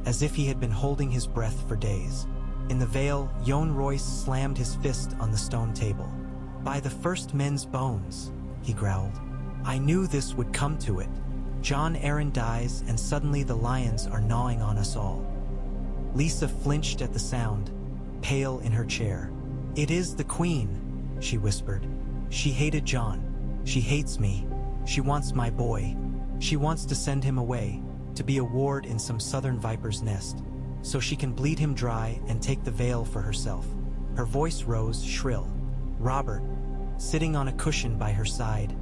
as if he had been holding his breath for days. In the Vale, Yohn Royce slammed his fist on the stone table. By the first men's bones, he growled. I knew this would come to it. Jon Arryn dies, and suddenly the lions are gnawing on us all. Lisa flinched at the sound, pale in her chair. It is the Queen, she whispered. She hated Jon. She hates me. She wants my boy. She wants to send him away, to be a ward in some southern viper's nest, so she can bleed him dry and take the Vale for herself. Her voice rose shrill. Robert, sitting on a cushion by her side,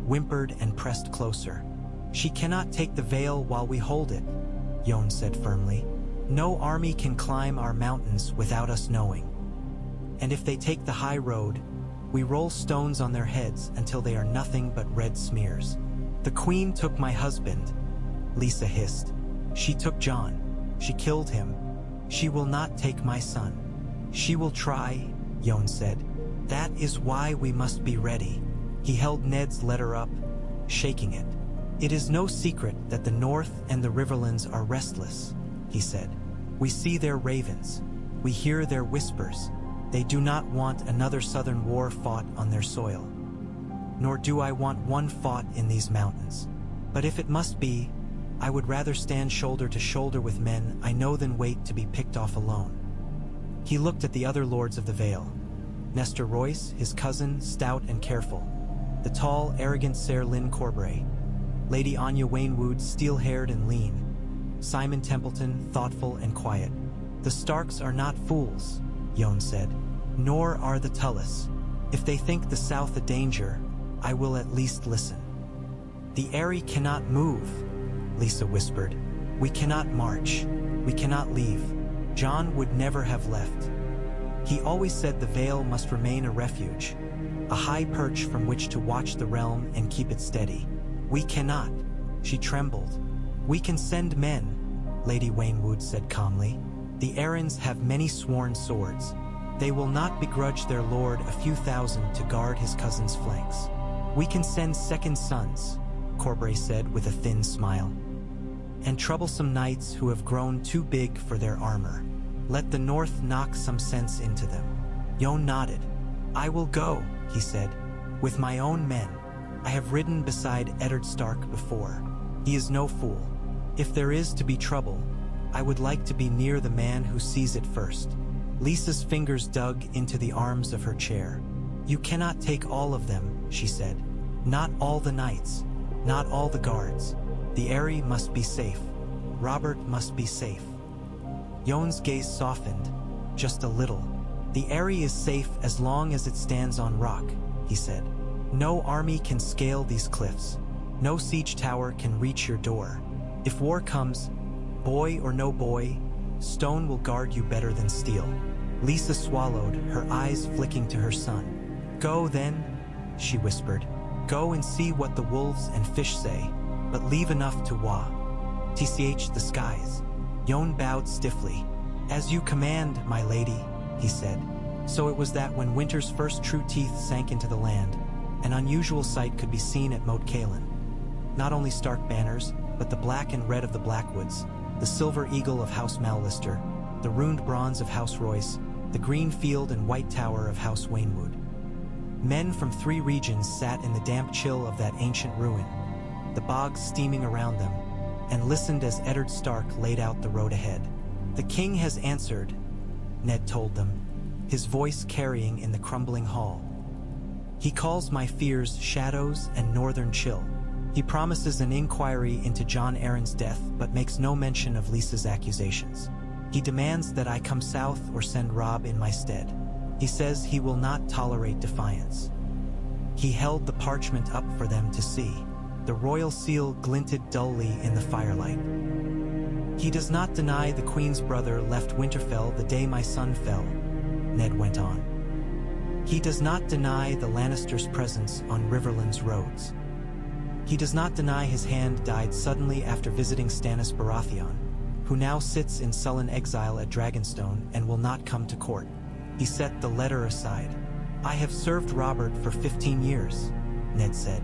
whimpered and pressed closer. She cannot take the Vale while we hold it, Yohn said firmly. No army can climb our mountains without us knowing. And if they take the high road, we roll stones on their heads until they are nothing but red smears. The Queen took my husband, Lisa hissed. She took Jon. She killed him. She will not take my son. She will try, Yohn said. That is why we must be ready. He held Ned's letter up, shaking it. It is no secret that the North and the Riverlands are restless, he said. We see their ravens. We hear their whispers. They do not want another southern war fought on their soil. Nor do I want one fought in these mountains. But if it must be, I would rather stand shoulder to shoulder with men I know than wait to be picked off alone. He looked at the other lords of the Vale. Nestor Royce, his cousin, stout and careful. The tall, arrogant Ser Lyn Corbray. Lady Anya Waynwood, steel-haired and lean. Simon Templeton, thoughtful and quiet. The Starks are not fools, Yohn said. Nor are the Tullis. If they think the South a danger, I will at least listen." "The Eyrie cannot move," Lisa whispered. "We cannot march. We cannot leave. John would never have left. He always said the Vale must remain a refuge, a high perch from which to watch the realm and keep it steady. We cannot." She trembled. "We can send men," Lady Waynwood said calmly. "The Arryns have many sworn swords. They will not begrudge their lord a few thousand to guard his cousin's flanks. We can send second sons," Corbray said with a thin smile, "and troublesome knights who have grown too big for their armor. Let the North knock some sense into them." Jon nodded. "I will go," he said, "with my own men. I have ridden beside Eddard Stark before. He is no fool. If there is to be trouble, I would like to be near the man who sees it first." Lisa's fingers dug into the arms of her chair. "You cannot take all of them," she said. "Not all the knights, not all the guards. The Eyrie must be safe. Robert must be safe." Jon's gaze softened, just a little. "The Eyrie is safe as long as it stands on rock," he said. "No army can scale these cliffs. No siege tower can reach your door. If war comes, boy or no boy, stone will guard you better than steel." Lisa swallowed, her eyes flicking to her son. "Go then," she whispered. "Go and see what the wolves and fish say, but leave enough to tch the skies." Jon bowed stiffly. "As you command, my lady," he said. So it was that when winter's first true teeth sank into the land, an unusual sight could be seen at Moat Cailin. Not only Stark banners, but the black and red of the Blackwoods, the silver eagle of House Mallister, the ruined bronze of House Royce, the green field and white tower of House Waynwood. Men from 3 regions sat in the damp chill of that ancient ruin, the bogs steaming around them, and listened as Eddard Stark laid out the road ahead. "The king has answered," Ned told them, his voice carrying in the crumbling hall. "He calls my fears shadows and northern chill. He promises an inquiry into Jon Arryn's death but makes no mention of Lisa's accusations. He demands that I come south or send Robb in my stead. He says he will not tolerate defiance." He held the parchment up for them to see. The royal seal glinted dully in the firelight. "He does not deny the Queen's brother left Winterfell the day my son fell," Ned went on. "He does not deny the Lannisters' presence on Riverlands roads. He does not deny his hand died suddenly after visiting Stannis Baratheon, who now sits in sullen exile at Dragonstone and will not come to court." He set the letter aside. "I have served Robert for 15 years, Ned said.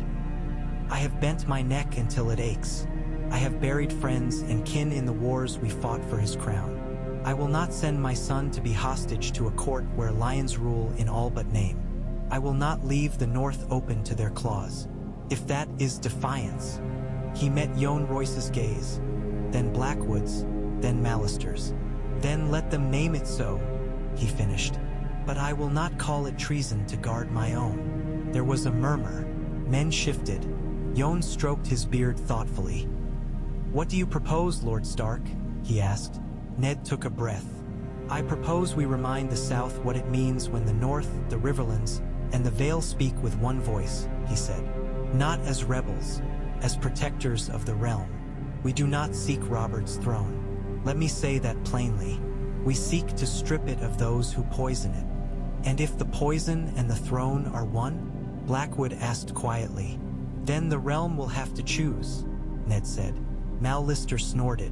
"I have bent my neck until it aches. I have buried friends and kin in the wars we fought for his crown. I will not send my son to be hostage to a court where lions rule in all but name. I will not leave the North open to their claws. If that is defiance." He met Jon Royce's gaze, then Blackwood's, then Mallister's. "Then let them name it so," he finished. "But I will not call it treason to guard my own." There was a murmur. Men shifted. Jon stroked his beard thoughtfully. "What do you propose, Lord Stark?" he asked. Ned took a breath. "I propose we remind the South what it means when the North, the Riverlands, and the Vale speak with one voice," he said. "Not as rebels, as protectors of the realm. We do not seek Robert's throne. Let me say that plainly. We seek to strip it of those who poison it." "And if the poison and the throne are one?" Blackwood asked quietly. "Then the realm will have to choose," Ned said. Mallister snorted.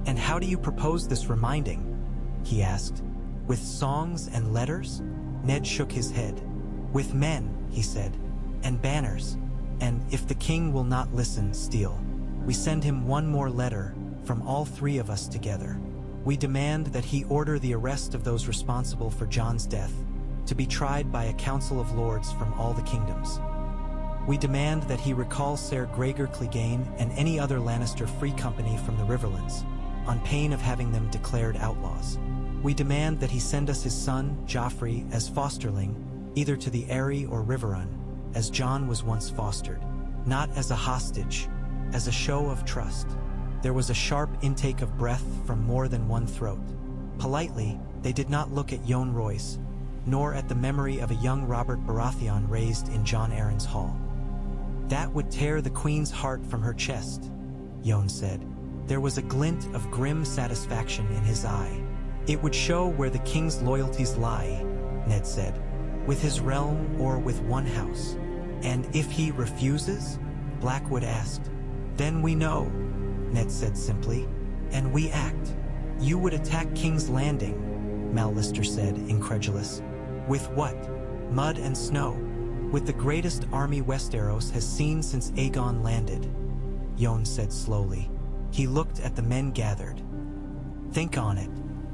"And how do you propose this reminding?" he asked. "With songs and letters?" Ned shook his head. "With men," he said, "and banners. And if the king will not listen, Steel, we send him one more letter from all 3 of us together. We demand that he order the arrest of those responsible for Jon's death, to be tried by a council of lords from all the kingdoms. We demand that he recall Ser Gregor Clegane and any other Lannister free company from the Riverlands, on pain of having them declared outlaws. We demand that he send us his son, Joffrey, as fosterling, either to the Eyrie or Riverrun, as Jon was once fostered, not as a hostage, as a show of trust." There was a sharp intake of breath from more than one throat. Politely, they did not look at Jon Royce, nor at the memory of a young Robert Baratheon raised in Jon Arryn's hall. That would tear the queen's heart from her chest, Jon said. There was a glint of grim satisfaction in his eye. It would show where the king's loyalties lie, Ned said, with his realm or with one house. And if he refuses? Blackwood asked. Then we know, Ned said simply, and we act. You would attack King's Landing, Mal Lister said, incredulous. With what? Mud and snow. With the greatest army Westeros has seen since Aegon landed, Jon said slowly. He looked at the men gathered. Think on it.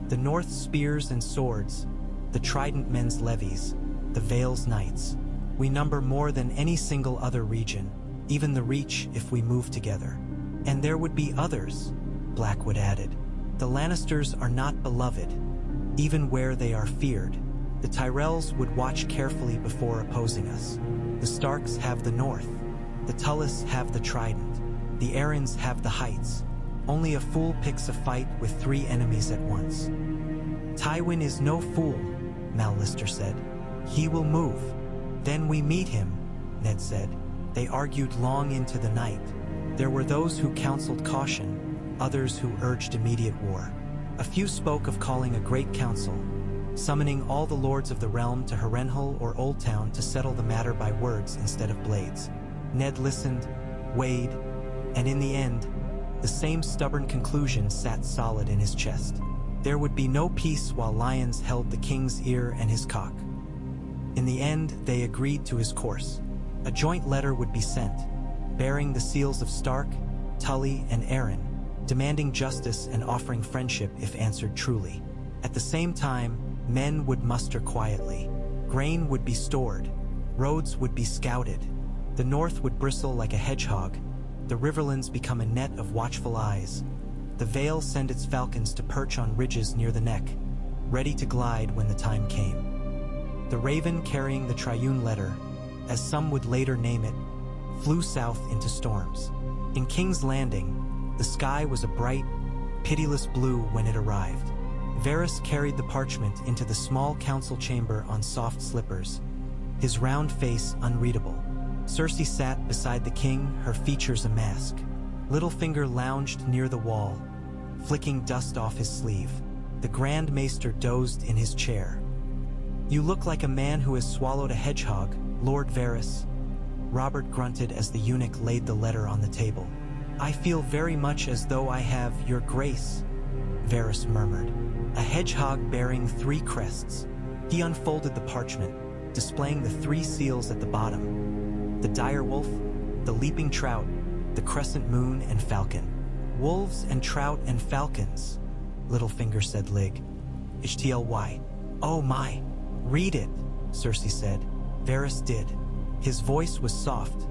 The North's spears and swords, the Trident men's levies, the Vale's knights. We number more than any single other region, even the Reach if we move together. And there would be others, Blackwood added. The Lannisters are not beloved, even where they are feared. The Tyrells would watch carefully before opposing us. The Starks have the North. The Tullys have the Trident. The Arryns have the Heights. Only a fool picks a fight with 3 enemies at once. Tywin is no fool, Mal Lister said. He will move. Then we meet him, Ned said. They argued long into the night. There were those who counseled caution, others who urged immediate war. A few spoke of calling a great council, summoning all the lords of the realm to Harrenhal or Old Town to settle the matter by words instead of blades. Ned listened, weighed, and in the end, the same stubborn conclusion sat solid in his chest. There would be no peace while lions held the king's ear and his cock. In the end, they agreed to his course. A joint letter would be sent, bearing the seals of Stark, Tully, and Arryn, demanding justice and offering friendship if answered truly. At the same time, men would muster quietly. Grain would be stored. Roads would be scouted. The North would bristle like a hedgehog. The Riverlands become a net of watchful eyes. The Vale send its falcons to perch on ridges near the neck, ready to glide when the time came. The Raven carrying the Triune letter, as some would later name it, flew south into storms. In King's Landing, the sky was a bright, pitiless blue when it arrived. Varys carried the parchment into the small council chamber on soft slippers, his round face unreadable. Cersei sat beside the king, her features a mask. Littlefinger lounged near the wall, flicking dust off his sleeve. The Grand Maester dozed in his chair. You look like a man who has swallowed a hedgehog, Lord Varys. Robert grunted as the eunuch laid the letter on the table. I feel very much as though I have your grace, Varys murmured. A hedgehog bearing 3 crests. He unfolded the parchment, displaying the 3 seals at the bottom. The direwolf, the leaping trout, the crescent moon and falcon. Wolves and trout and falcons, Littlefinger said Lig. HTLY. Oh my. Read it, Cersei said. Varys did. His voice was soft,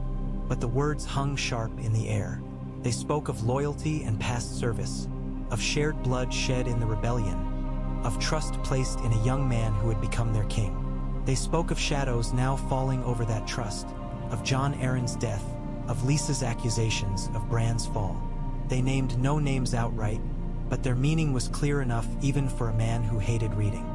but the words hung sharp in the air. They spoke of loyalty and past service, of shared blood shed in the rebellion, of trust placed in a young man who had become their king. They spoke of shadows now falling over that trust, of Jon Arryn's death, of Lysa's accusations, of Bran's fall. They named no names outright, but their meaning was clear enough even for a man who hated reading.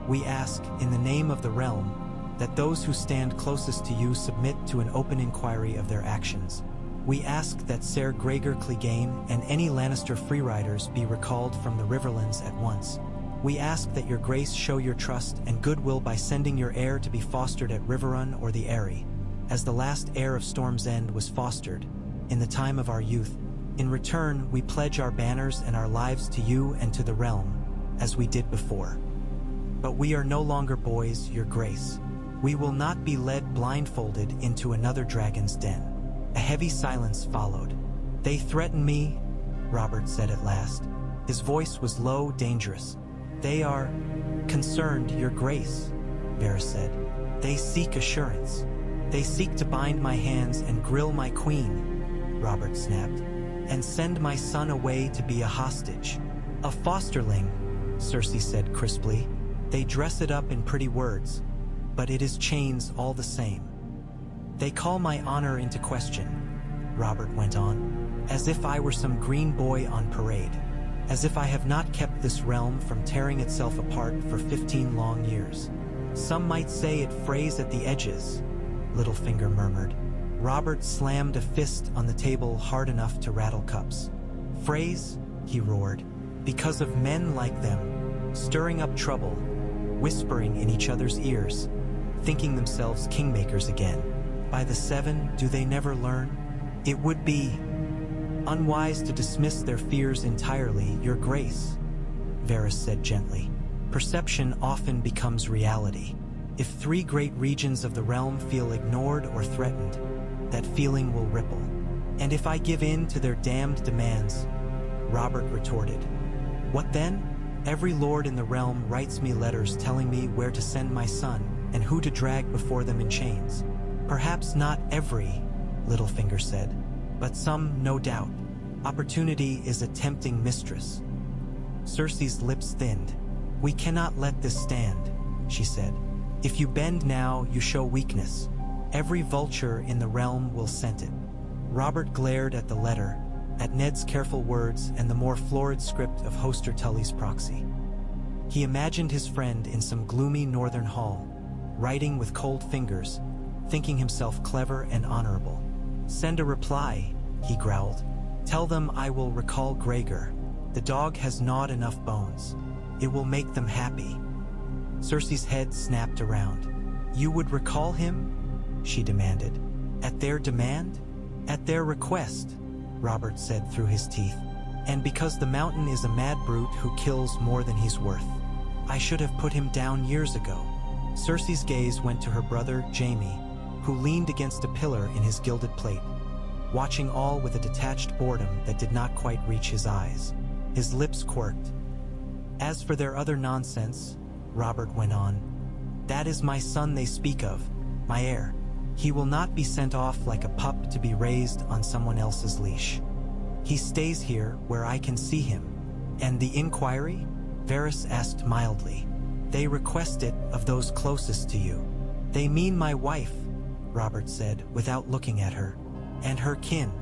We ask, in the name of the realm, that those who stand closest to you submit to an open inquiry of their actions. We ask that Ser Gregor Clegane and any Lannister freeriders be recalled from the Riverlands at once. We ask that your grace show your trust and goodwill by sending your heir to be fostered at Riverrun or the Eyrie, as the last heir of Storm's End was fostered, in the time of our youth. In return, we pledge our banners and our lives to you and to the realm, as we did before. But we are no longer boys, your grace. We will not be led blindfolded into another dragon's den. A heavy silence followed. They threaten me, Robert said at last. His voice was low, dangerous. They are concerned, your grace, Varys said. They seek assurance. They seek to bind my hands and grill my queen, Robert snapped, and send my son away to be a hostage. A fosterling, Cersei said crisply. They dress it up in pretty words, but it is chains all the same. They call my honor into question, Robert went on, as if I were some green boy on parade, as if I have not kept this realm from tearing itself apart for 15 long years. Some might say it frays at the edges, Littlefinger murmured. Robert slammed a fist on the table hard enough to rattle cups. Frays, he roared, because of men like them, stirring up trouble, whispering in each other's ears, thinking themselves kingmakers again. By the seven, do they never learn? It would be unwise to dismiss their fears entirely, Your Grace, Varys said gently. Perception often becomes reality. If 3 great regions of the realm feel ignored or threatened, that feeling will ripple. And if I give in to their damned demands, Robert retorted. What then? Every lord in the realm writes me letters telling me where to send my son and who to drag before them in chains. Perhaps not every, Littlefinger said, but some, no doubt. Opportunity is a tempting mistress. Cersei's lips thinned. We cannot let this stand, she said. If you bend now, you show weakness. Every vulture in the realm will scent it. Robert glared at the letter, at Ned's careful words and the more florid script of Hoster Tully's proxy. He imagined his friend in some gloomy northern hall, writing with cold fingers, thinking himself clever and honorable. Send a reply, he growled. Tell them I will recall Gregor. The dog has gnawed enough bones. It will make them happy. Cersei's head snapped around. You would recall him? She demanded. At their demand? At their request, Robert said through his teeth. And because the mountain is a mad brute who kills more than he's worth. I should have put him down years ago. Cersei's gaze went to her brother, Jaime, who leaned against a pillar in his gilded plate, watching all with a detached boredom that did not quite reach his eyes. His lips quirked. As for their other nonsense, Robert went on, that is my son they speak of, my heir. He will not be sent off like a pup to be raised on someone else's leash. He stays here where I can see him. And the inquiry? Varys asked mildly. They request it of those closest to you. They mean my wife, Robert said without looking at her. And her kin.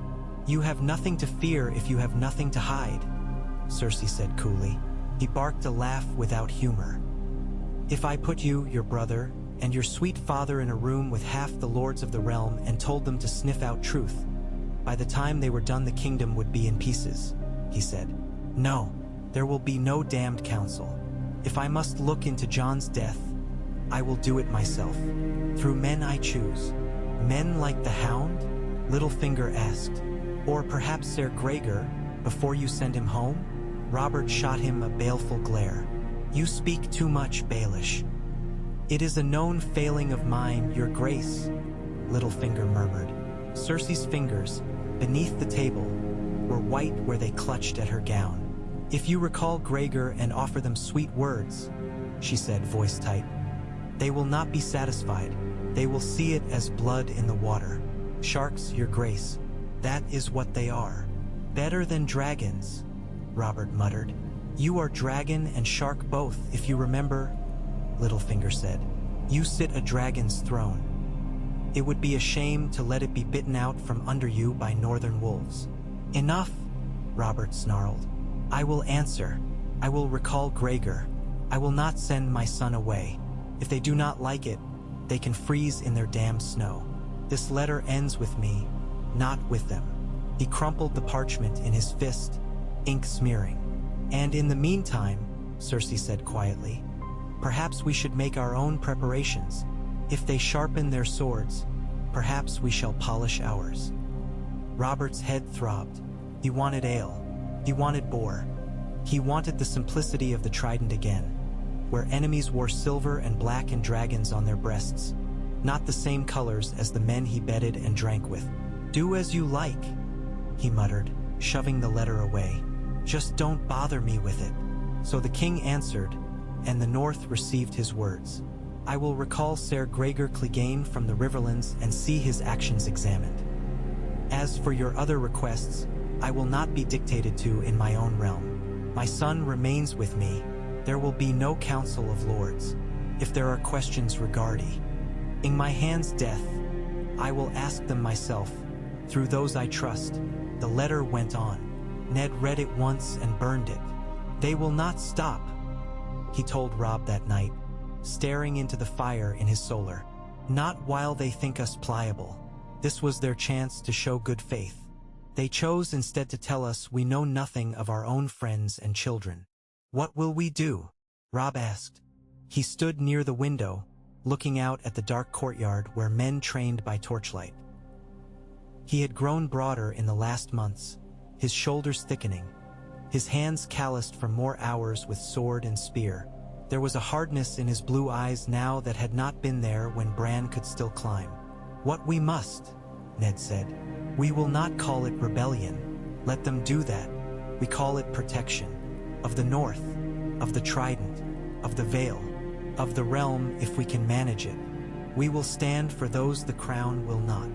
You have nothing to fear if you have nothing to hide, Cersei said coolly. He barked a laugh without humor. If I put you, your brother, and your sweet father in a room with half the lords of the realm and told them to sniff out truth, by the time they were done the kingdom would be in pieces, he said. No, there will be no damned council. If I must look into Jon's death, I will do it myself. Through men I choose. Men like the Hound? Littlefinger asked. Or perhaps Ser Gregor, before you send him home? Robert shot him a baleful glare. You speak too much, Baelish. It is a known failing of mine, Your Grace, Littlefinger murmured. Cersei's fingers, beneath the table, were white where they clutched at her gown. If you recall Gregor and offer them sweet words, she said, voice tight, they will not be satisfied. They will see it as blood in the water. Sharks, Your Grace, that is what they are. Better than dragons, Robert muttered. You are dragon and shark both, if you remember, Littlefinger said. You sit a dragon's throne. It would be a shame to let it be bitten out from under you by northern wolves. Enough, Robert snarled. I will answer. I will recall Gregor. I will not send my son away. If they do not like it, they can freeze in their damn snow. This letter ends with me, not with them. He crumpled the parchment in his fist, ink smearing. And in the meantime, Cersei said quietly, perhaps we should make our own preparations. If they sharpen their swords, perhaps we shall polish ours. Robert's head throbbed. He wanted ale. He wanted boar. He wanted the simplicity of the trident again, where enemies wore silver and black and dragons on their breasts, not the same colors as the men he bedded and drank with. Do as you like, he muttered, shoving the letter away. Just don't bother me with it. So the king answered, and the North received his words. I will recall Ser Gregor Clegane from the Riverlands and see his actions examined. As for your other requests, I will not be dictated to in my own realm. My son remains with me. There will be no council of lords. If there are questions regarding in my hand's death, I will ask them myself, through those I trust. The letter went on. Ned read it once and burned it. They will not stop, he told Robb that night. staring into the fire in his solar. Not while they think us pliable. This was their chance to show good faith. They chose instead to tell us we know nothing of our own friends and children. What will we do? Rob asked. He stood near the window, looking out at the dark courtyard where men trained by torchlight. He had grown broader in the last months, his shoulders thickening, his hands calloused from more hours with sword and spear. There was a hardness in his blue eyes now that had not been there when Bran could still climb. What we must, Ned said. We will not call it rebellion. Let them do that. We call it protection. Of the North, of the Trident, of the Vale, of the realm if we can manage it. We will stand for those the crown will not.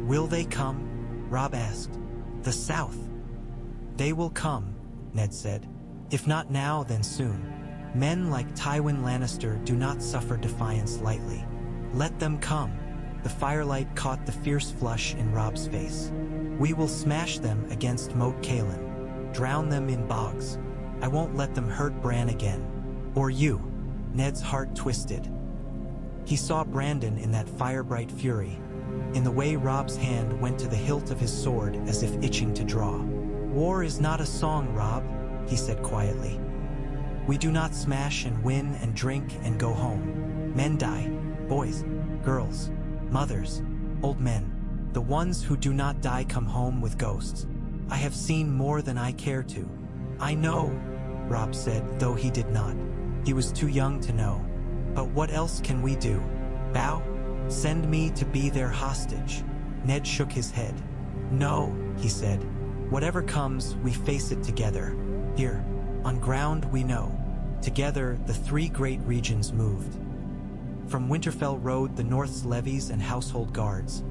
Will they come? Rob asked. The South. They will come, Ned said. If not now, then soon. Men like Tywin Lannister do not suffer defiance lightly. Let them come. The firelight caught the fierce flush in Rob's face. We will smash them against Moat Cailin. Drown them in bogs. I won't let them hurt Bran again. Or you. Ned's heart twisted. He saw Brandon in that fire-bright fury, in the way Rob's hand went to the hilt of his sword as if itching to draw. War is not a song, Rob, he said quietly. We do not smash and win and drink and go home. Men die. Boys, girls, mothers, old men. The ones who do not die come home with ghosts. I have seen more than I care to. I know, Rob said, though he did not. He was too young to know. But what else can we do? Bow? Send me to be their hostage. Ned shook his head. No, he said. Whatever comes, we face it together. Here, on ground we know. Together, the three great regions moved. From Winterfell rode the North's levies and household guards,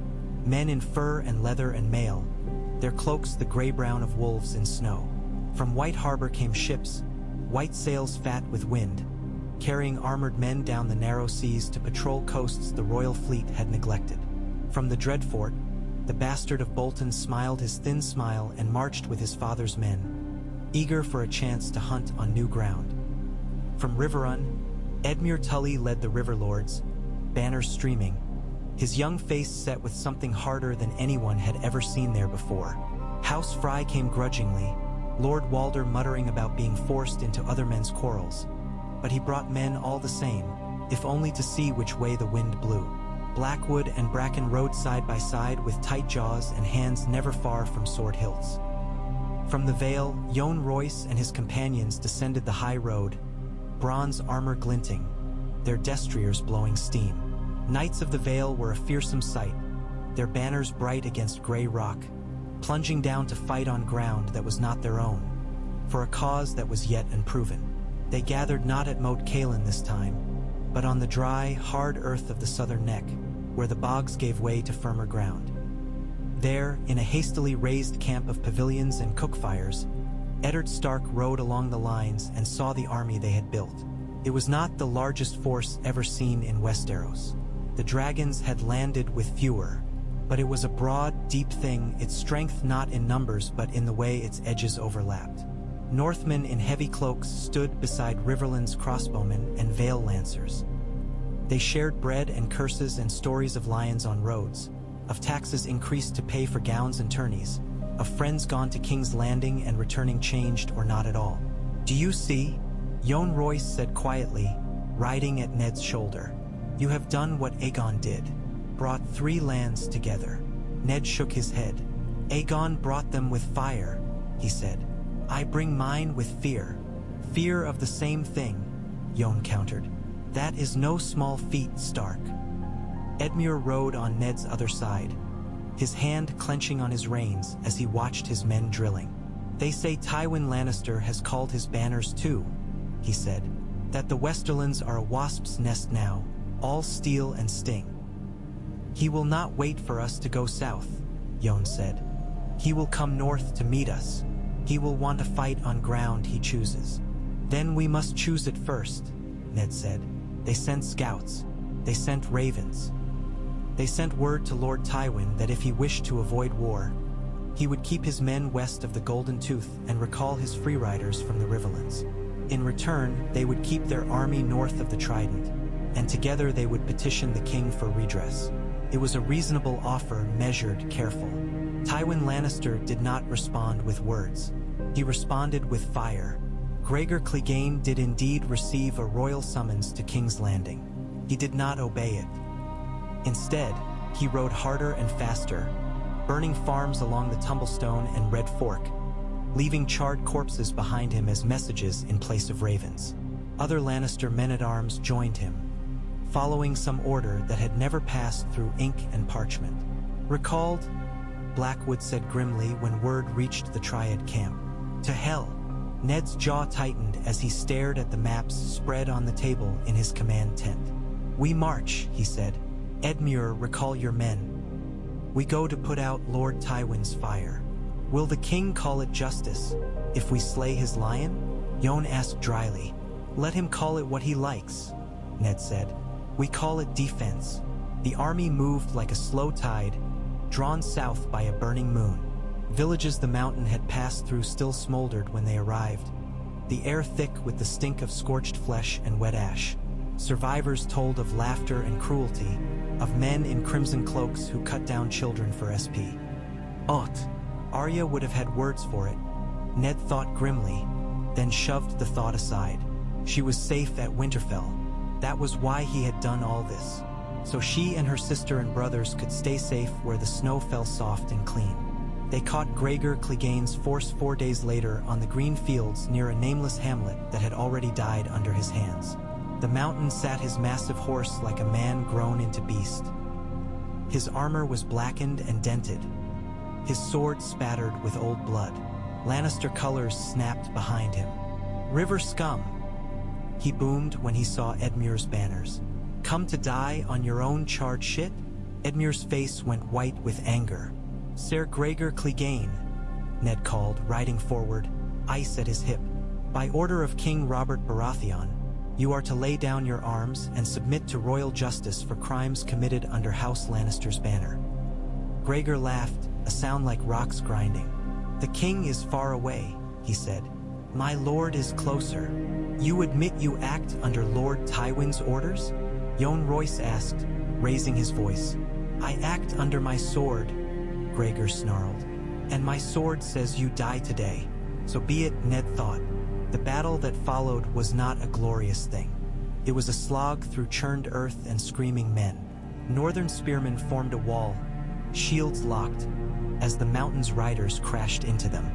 men in fur and leather and mail, their cloaks the gray-brown of wolves in snow. From White Harbor came ships, white sails fat with wind, carrying armored men down the narrow seas to patrol coasts the royal fleet had neglected. From the Dreadfort, the bastard of Bolton smiled his thin smile and marched with his father's men, eager for a chance to hunt on new ground. From Riverrun, Edmure Tully led the River Lords, banners streaming, his young face set with something harder than anyone had ever seen there before. House Fry came grudgingly, Lord Walder muttering about being forced into other men's quarrels. But he brought men all the same, if only to see which way the wind blew. Blackwood and Bracken rode side by side with tight jaws and hands never far from sword hilts. From the Vale, Jon Royce and his companions descended the high road, bronze armor glinting, their destriers blowing steam. Knights of the Vale were a fearsome sight, their banners bright against gray rock, plunging down to fight on ground that was not their own, for a cause that was yet unproven. They gathered not at Moat Cailin this time, but on the dry, hard earth of the southern neck, where the bogs gave way to firmer ground. There, in a hastily raised camp of pavilions and cook fires, Eddard Stark rode along the lines and saw the army they had built. It was not the largest force ever seen in Westeros. The dragons had landed with fewer, but it was a broad, deep thing, its strength not in numbers but in the way its edges overlapped. Northmen in heavy cloaks stood beside Riverlands crossbowmen and Vale lancers. They shared bread and curses and stories of lions on roads, of taxes increased to pay for gowns and tourneys, of friends gone to King's Landing and returning changed or not at all. Do you see? Jon Royce said quietly, riding at Ned's shoulder. You have done what Aegon did, brought three lands together. Ned shook his head. Aegon brought them with fire, he said. I bring mine with fear. Fear of the same thing, Jon countered. That is no small feat, Stark. Edmure rode on Ned's other side, his hand clenching on his reins as he watched his men drilling. They say Tywin Lannister has called his banners too, he said, that the Westerlands are a wasp's nest now, all steel and sting. He will not wait for us to go south, Jon said. He will come north to meet us. He will want to fight on ground he chooses. Then we must choose it first, Ned said. They sent scouts. They sent ravens. They sent word to Lord Tywin that if he wished to avoid war, he would keep his men west of the Golden Tooth and recall his free riders from the Riverlands. In return, they would keep their army north of the Trident, and together they would petition the king for redress. It was a reasonable offer, measured, careful. Tywin Lannister did not respond with words. He responded with fire. Gregor Clegane did indeed receive a royal summons to King's Landing. He did not obey it. Instead, he rode harder and faster, burning farms along the Tumblestone and Red Fork, leaving charred corpses behind him as messages in place of ravens. Other Lannister men-at-arms joined him, following some order that had never passed through ink and parchment. "Recalled?" Blackwood said grimly when word reached the Triad camp. "To hell!" Ned's jaw tightened as he stared at the maps spread on the table in his command tent. "We march," he said. "Edmure, recall your men. We go to put out Lord Tywin's fire. Will the king call it justice if we slay his lion?" Jon asked dryly. "Let him call it what he likes," Ned said. "We call it defense." The army moved like a slow tide, drawn south by a burning moon. Villages the mountain had passed through still smoldered when they arrived, the air thick with the stink of scorched flesh and wet ash. Survivors told of laughter and cruelty, of men in crimson cloaks who cut down children for SP. Arya would have had words for it, Ned thought grimly, then shoved the thought aside. She was safe at Winterfell. That was why he had done all this. So she and her sister and brothers could stay safe where the snow fell soft and clean. They caught Gregor Clegane's force 4 days later on the green fields near a nameless hamlet that had already died under his hands. The mountain sat his massive horse like a man grown into beast. His armor was blackened and dented, his sword spattered with old blood. Lannister colors snapped behind him. "River scum," he boomed when he saw Edmure's banners. "Come to die on your own charred shit?" Edmure's face went white with anger. "Ser Gregor Clegane," Ned called, riding forward, ice at his hip. "By order of King Robert Baratheon, you are to lay down your arms and submit to royal justice for crimes committed under House Lannister's banner." Gregor laughed, a sound like rocks grinding. "The king is far away," he said. "My lord is closer. You admit you act under Lord Tywin's orders?" Jon Royce asked, raising his voice. "I act under my sword," Gregor snarled. "And my sword says you die today. So be it," Ned thought. The battle that followed was not a glorious thing. It was a slog through churned earth and screaming men. Northern spearmen formed a wall, shields locked, as the mountain's riders crashed into them.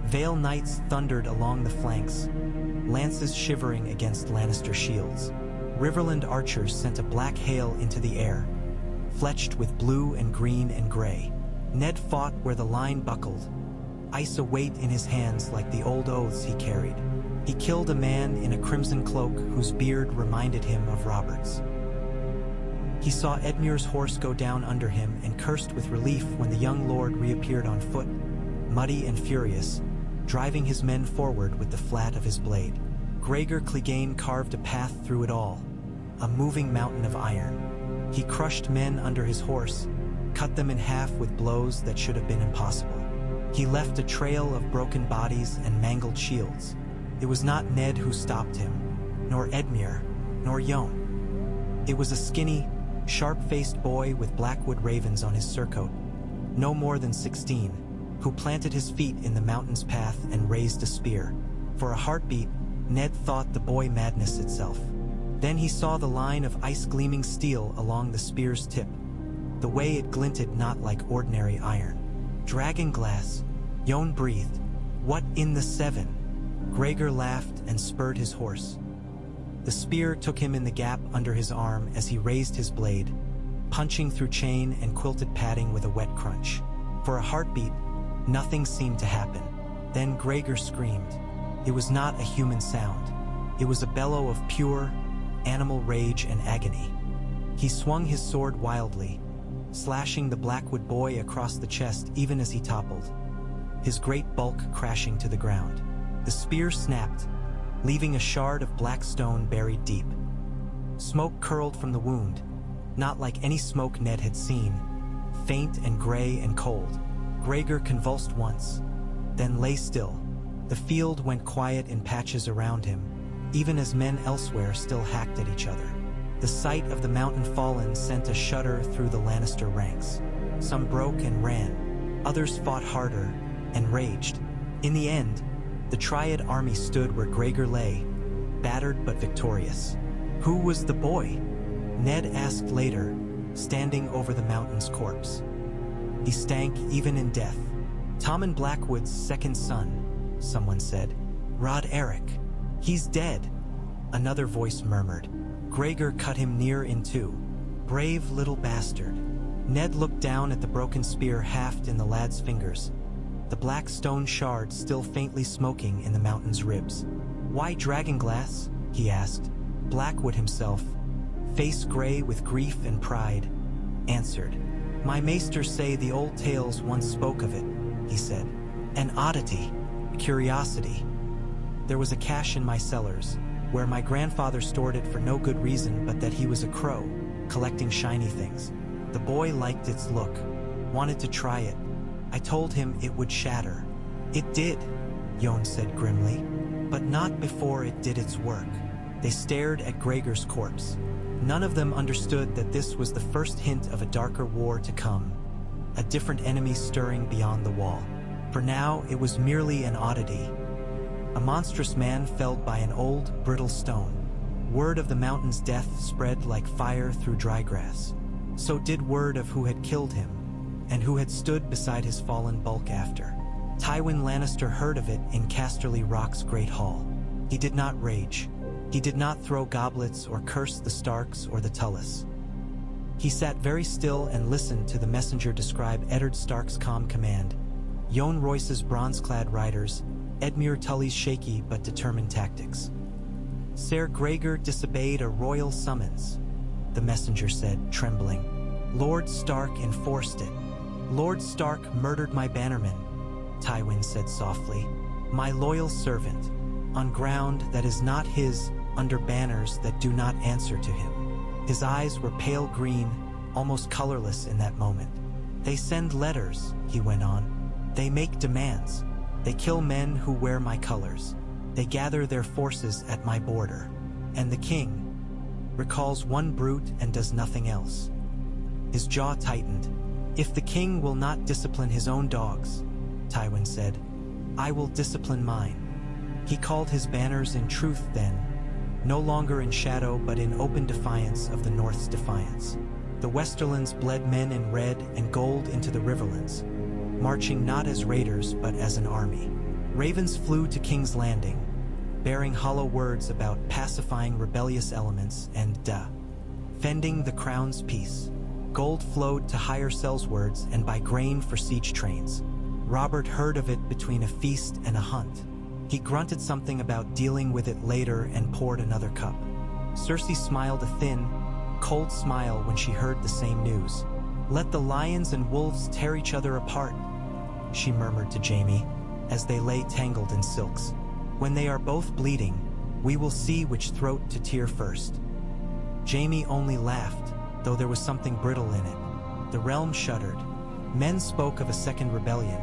Vale knights thundered along the flanks, lances shivering against Lannister shields. Riverland archers sent a black hail into the air, fletched with blue and green and gray. Ned fought where the line buckled, ice a weight in his hands like the old oaths he carried. He killed a man in a crimson cloak whose beard reminded him of Robert's. He saw Edmure's horse go down under him and cursed with relief when the young lord reappeared on foot, muddy and furious, driving his men forward with the flat of his blade. Gregor Clegane carved a path through it all, a moving mountain of iron. He crushed men under his horse, cut them in half with blows that should have been impossible. He left a trail of broken bodies and mangled shields. It was not Ned who stopped him, nor Edmure, nor Jon. It was a skinny, sharp-faced boy with blackwood ravens on his surcoat, no more than 16, who planted his feet in the mountain's path and raised a spear. For a heartbeat, Ned thought the boy madness itself. Then he saw the line of ice-gleaming steel along the spear's tip, the way it glinted not like ordinary iron. "Dragon glass," Jon breathed. "What in the seven?" Gregor laughed and spurred his horse. The spear took him in the gap under his arm as he raised his blade, punching through chain and quilted padding with a wet crunch. For a heartbeat, nothing seemed to happen. Then Gregor screamed. It was not a human sound. It was a bellow of pure, animal rage and agony. He swung his sword wildly, slashing the Blackwood boy across the chest even as he toppled, his great bulk crashing to the ground. The spear snapped, leaving a shard of black stone buried deep. Smoke curled from the wound, not like any smoke Ned had seen, faint and gray and cold. Gregor convulsed once, then lay still. The field went quiet in patches around him, even as men elsewhere still hacked at each other. The sight of the mountain fallen sent a shudder through the Lannister ranks. Some broke and ran, others fought harder and raged. In the end, the Triad army stood where Gregor lay, battered but victorious. Who was the boy? Ned asked later, standing over the mountain's corpse. He stank even in death. Tommen Blackwood's second son, someone said. Rod Eric. He's dead, another voice murmured. Gregor cut him near in two. Brave little bastard. Ned looked down at the broken spear haft in the lad's fingers, the black stone shard still faintly smoking in the mountain's ribs. Why dragonglass? He asked. Blackwood himself, face gray with grief and pride, answered. My maesters say the old tales once spoke of it, he said. An oddity, a curiosity. There was a cache in my cellars, where my grandfather stored it for no good reason but that he was a crow, collecting shiny things. The boy liked its look, wanted to try it. I told him it would shatter. It did, Jon said grimly, but not before it did its work. They stared at Gregor's corpse. None of them understood that this was the first hint of a darker war to come, a different enemy stirring beyond the wall. For now, it was merely an oddity. A monstrous man felled by an old, brittle stone. Word of the mountain's death spread like fire through dry grass. So did word of who had killed him, and who had stood beside his fallen bulk after. Tywin Lannister heard of it in Casterly Rock's great hall. He did not rage. He did not throw goblets or curse the Starks or the Tullis. He sat very still and listened to the messenger describe Eddard Stark's calm command, Jon Royce's bronze-clad riders, Edmure Tully's shaky but determined tactics. Ser Gregor disobeyed a royal summons, the messenger said, trembling. Lord Stark enforced it. Lord Stark murdered my bannerman, Tywin said softly. My loyal servant, on ground that is not his, under banners that do not answer to him. His eyes were pale green, almost colorless in that moment. They send letters, he went on. They make demands. They kill men who wear my colors. They gather their forces at my border. And the king recalls one brute and does nothing else. His jaw tightened. If the king will not discipline his own dogs, Tywin said, I will discipline mine. He called his banners in truth then, no longer in shadow but in open defiance of the North's defiance. The Westerlands bled men in red and gold into the Riverlands, marching not as raiders but as an army. Ravens flew to King's Landing, bearing hollow words about pacifying rebellious elements and fending the crown's peace. Gold flowed to higher sellswards and by grain for siege trains. Robert heard of it between a feast and a hunt. He grunted something about dealing with it later and poured another cup. Cersei smiled a thin, cold smile when she heard the same news. Let the lions and wolves tear each other apart, she murmured to Jaime, as they lay tangled in silks. When they are both bleeding, we will see which throat to tear first. Jaime only laughed, though there was something brittle in it. The realm shuddered. Men spoke of a second rebellion,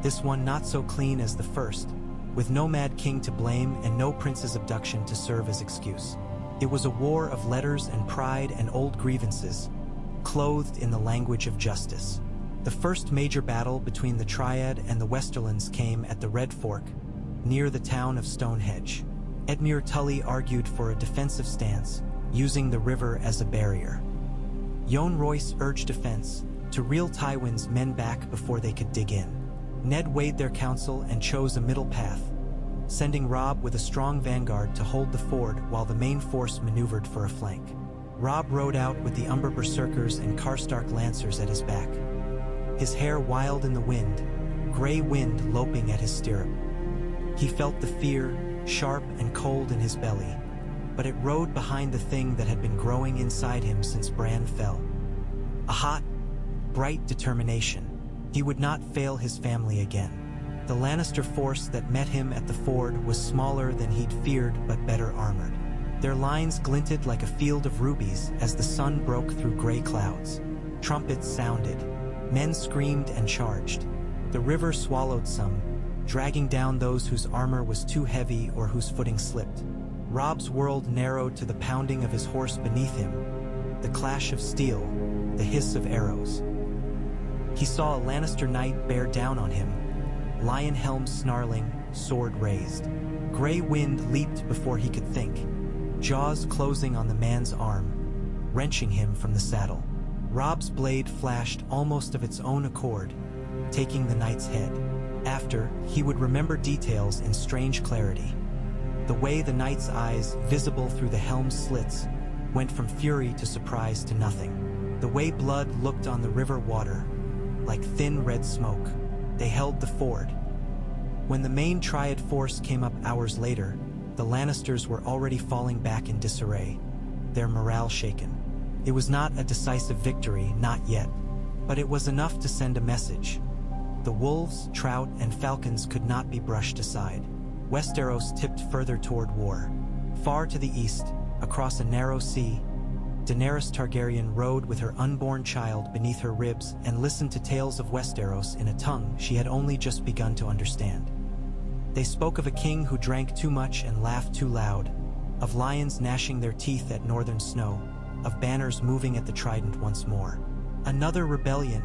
this one not so clean as the first, with no mad king to blame and no prince's abduction to serve as excuse. It was a war of letters and pride and old grievances, clothed in the language of justice. The first major battle between the Triad and the Westerlands came at the Red Fork, near the town of Stonehenge. Edmure Tully argued for a defensive stance, using the river as a barrier. Jon Royce urged defense, to reel Tywin's men back before they could dig in. Ned weighed their counsel and chose a middle path, sending Robb with a strong vanguard to hold the ford while the main force maneuvered for a flank. Robb rode out with the Umber Berserkers and Karstark Lancers at his back. His hair wild in the wind, gray wind loping at his stirrup. He felt the fear, sharp and cold in his belly, but it rode behind the thing that had been growing inside him since Bran fell. A hot, bright determination. He would not fail his family again. The Lannister force that met him at the ford was smaller than he'd feared but better armored. Their lines glinted like a field of rubies as the sun broke through gray clouds. Trumpets sounded. Men screamed and charged. The river swallowed some, dragging down those whose armor was too heavy or whose footing slipped. Robb's world narrowed to the pounding of his horse beneath him, the clash of steel, the hiss of arrows. He saw a Lannister knight bear down on him, lion helm snarling, sword raised. Gray wind leaped before he could think, jaws closing on the man's arm, wrenching him from the saddle. Robb's blade flashed almost of its own accord, taking the knight's head. After, he would remember details in strange clarity. The way the knight's eyes, visible through the helm's slits, went from fury to surprise to nothing. The way blood looked on the river water, like thin red smoke. They held the ford. When the main Triad force came up hours later, the Lannisters were already falling back in disarray, their morale shaken. It was not a decisive victory, not yet, but it was enough to send a message. The wolves, trout, and falcons could not be brushed aside. Westeros tipped further toward war. Far to the east, across a narrow sea, Daenerys Targaryen rode with her unborn child beneath her ribs and listened to tales of Westeros in a tongue she had only just begun to understand. They spoke of a king who drank too much and laughed too loud, of lions gnashing their teeth at northern snow, of banners moving at the trident once more. Another rebellion,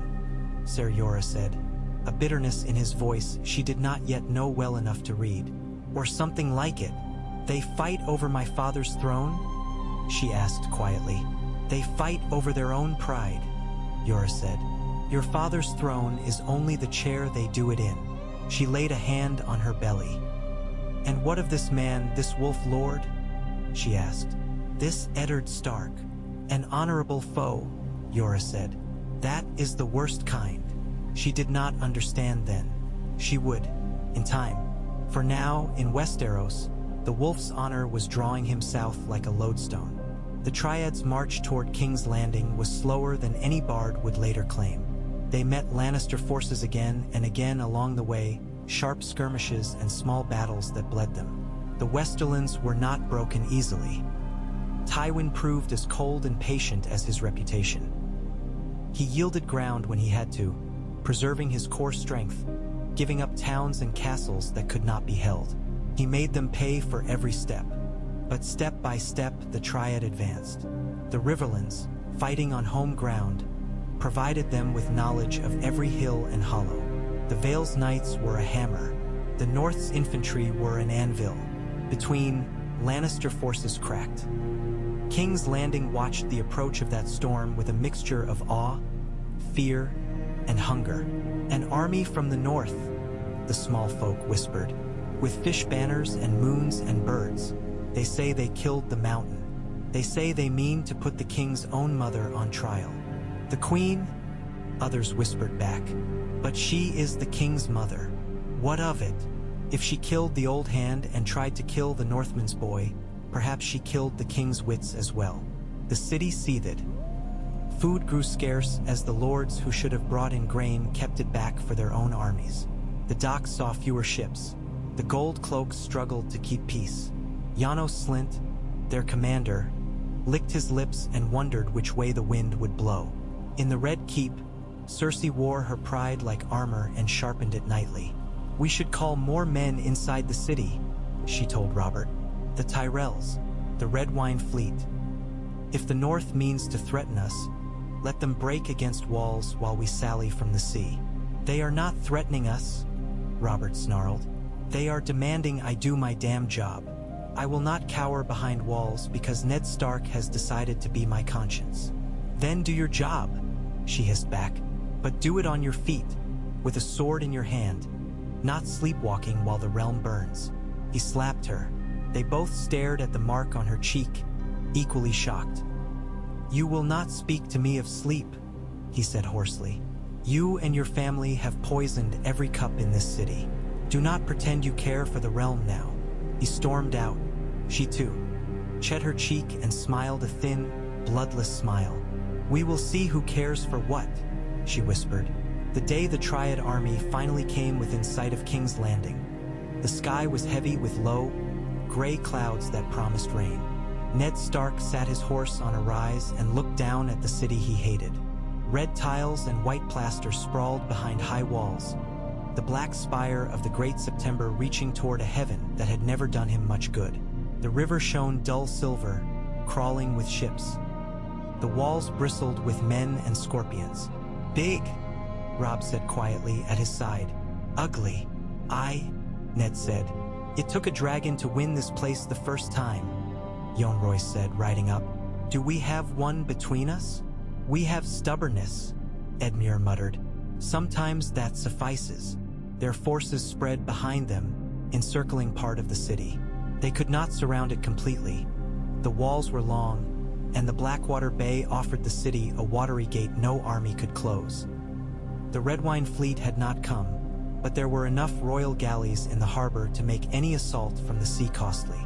Ser Jorah said, a bitterness in his voice she did not yet know well enough to read. Or something like it. They fight over my father's throne? She asked quietly. They fight over their own pride, Jorah said. Your father's throne is only the chair they do it in. She laid a hand on her belly. And what of this man, this wolf lord? She asked. This Eddard Stark, an honorable foe, Jorah said. That is the worst kind. She did not understand then. She would, in time. For now, in Westeros, the wolf's honor was drawing him south like a lodestone. The Triad's march toward King's Landing was slower than any bard would later claim. They met Lannister forces again and again along the way, sharp skirmishes and small battles that bled them. The Westerlands were not broken easily. Tywin proved as cold and patient as his reputation. He yielded ground when he had to, preserving his core strength, giving up towns and castles that could not be held. He made them pay for every step. But step by step, the Triad advanced. The Riverlands, fighting on home ground, provided them with knowledge of every hill and hollow. The Vale's knights were a hammer. The North's infantry were an anvil. Between, Lannister forces cracked. King's Landing watched the approach of that storm with a mixture of awe, fear, and hunger. An army from the north, the small folk whispered, with fish banners and moons and birds. They say they killed the mountain. They say they mean to put the king's own mother on trial. The queen, others whispered back, but she is the king's mother. What of it? If she killed the old hand and tried to kill the Northman's boy, perhaps she killed the king's wits as well. The city seethed. Food grew scarce as the lords who should have brought in grain kept it back for their own armies. The docks saw fewer ships. The gold cloaks struggled to keep peace. Janos Slynt, their commander, licked his lips and wondered which way the wind would blow. In the Red Keep, Cersei wore her pride like armor and sharpened it nightly. We should call more men inside the city, she told Robert. The Tyrells, the Red Wine Fleet. If the North means to threaten us, let them break against walls while we sally from the sea. They are not threatening us, Robert snarled. They are demanding I do my damn job. I will not cower behind walls because Ned Stark has decided to be my conscience. Then do your job, she hissed back, but do it on your feet, with a sword in your hand, not sleepwalking while the realm burns. He slapped her. They both stared at the mark on her cheek, equally shocked. You will not speak to me of sleep, he said hoarsely. You and your family have poisoned every cup in this city. Do not pretend you care for the realm now. He stormed out. She too shed her cheek and smiled a thin, bloodless smile. We will see who cares for what, she whispered. The day the Triad army finally came within sight of King's Landing, the sky was heavy with low, gray clouds that promised rain. Ned Stark sat his horse on a rise and looked down at the city he hated. Red tiles and white plaster sprawled behind high walls, the black spire of the Great September reaching toward a heaven that had never done him much good. The river shone dull silver, crawling with ships. The walls bristled with men and scorpions. "Big," Rob said quietly at his side. "Ugly." Ned said. "It took a dragon to win this place the first time," Yohnroy said, riding up. "Do we have one between us?" "We have stubbornness," Edmure muttered. "Sometimes that suffices." Their forces spread behind them, encircling part of the city. They could not surround it completely. The walls were long, and the Blackwater Bay offered the city a watery gate no army could close. The Red Wine fleet had not come, but there were enough royal galleys in the harbor to make any assault from the sea costly.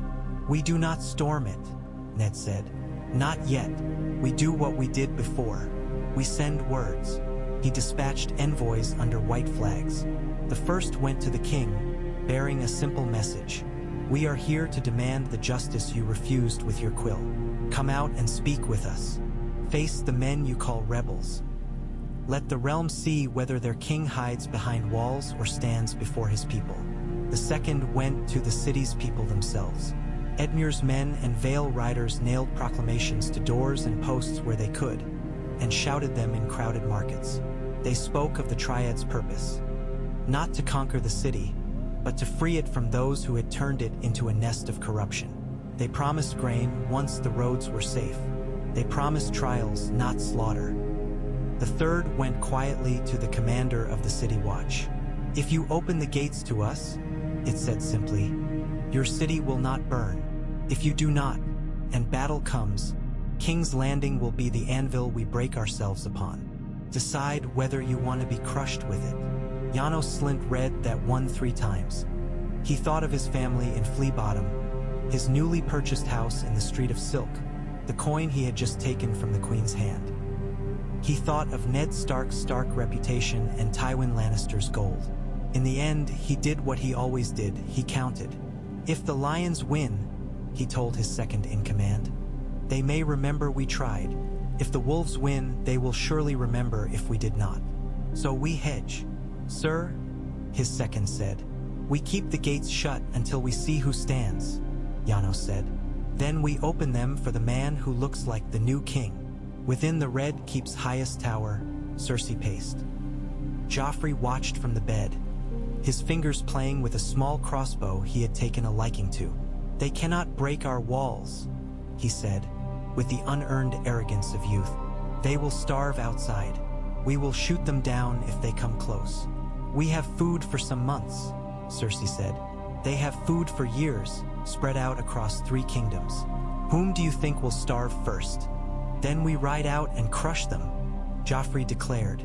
"We do not storm it," Ned said. "Not yet. We do what we did before. We send words." He dispatched envoys under white flags. The first went to the king, bearing a simple message. "We are here to demand the justice you refused with your quill. Come out and speak with us. Face the men you call rebels. Let the realm see whether their king hides behind walls or stands before his people." The second went to the city's people themselves. Edmure's men and Vale riders nailed proclamations to doors and posts where they could, and shouted them in crowded markets. They spoke of the Triad's purpose, not to conquer the city, but to free it from those who had turned it into a nest of corruption. They promised grain once the roads were safe. They promised trials, not slaughter. The third went quietly to the commander of the city watch. "If you open the gates to us," it said simply, "your city will not burn. If you do not, and battle comes, King's Landing will be the anvil we break ourselves upon. Decide whether you want to be crushed with it." Janos Slint read that one 3 times. He thought of his family in Flea Bottom, his newly purchased house in the Street of Silk, the coin he had just taken from the Queen's hand. He thought of Ned Stark's Stark reputation and Tywin Lannister's gold. In the end, he did what he always did. He counted. "If the Lions win," he told his second-in-command, "they may remember we tried. If the Wolves win, they will surely remember if we did not. So we hedge." "Sir," his second said, "we keep the gates shut until we see who stands," Janos said. "Then we open them for the man who looks like the new king. Within the red keeps highest tower," Cersei paced. Joffrey watched from the bed, his fingers playing with a small crossbow he had taken a liking to. "They cannot break our walls," he said, with the unearned arrogance of youth. "They will starve outside. We will shoot them down if they come close." "We have food for some months," Cersei said. "They have food for years, spread out across 3 kingdoms. Whom do you think will starve first? Then we ride out and crush them," Joffrey declared.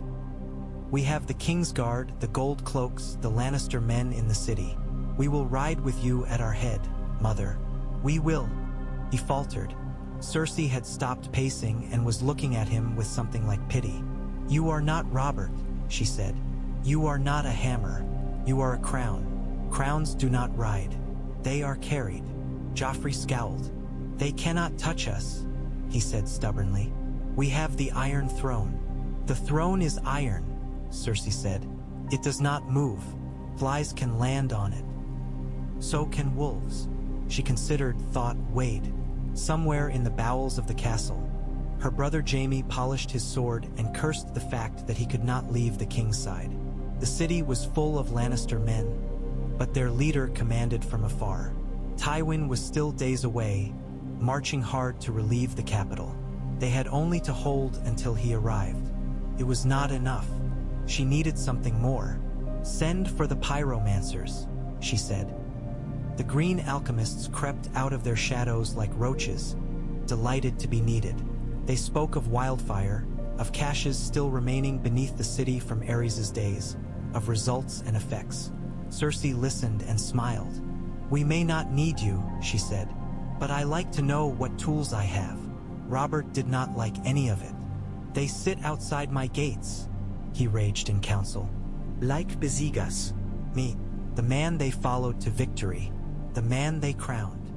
"We have the King's Guard, the gold cloaks, the Lannister men in the city. We will ride with you at our head, mother. We will," he faltered. Cersei had stopped pacing and was looking at him with something like pity. "You are not Robert," she said. "You are not a hammer. You are a crown. Crowns do not ride. They are carried." Joffrey scowled. "They cannot touch us," he said stubbornly. "We have the Iron Throne." "The throne is iron," Cersei said. "It does not move. Flies can land on it. So can wolves." She considered, thought, weighed. Somewhere in the bowels of the castle, her brother Jaime polished his sword and cursed the fact that he could not leave the king's side. The city was full of Lannister men, but their leader commanded from afar. Tywin was still days away, marching hard to relieve the capital. They had only to hold until he arrived. It was not enough. She needed something more. "Send for the pyromancers," she said. The green alchemists crept out of their shadows like roaches, delighted to be needed. They spoke of wildfire, of caches still remaining beneath the city from Aerys' days, of results and effects. Cersei listened and smiled. "We may not need you," she said, "but I like to know what tools I have." Robert did not like any of it. "They sit outside my gates," he raged in council. "Like Bezigas. Me, the man they followed to victory, the man they crowned."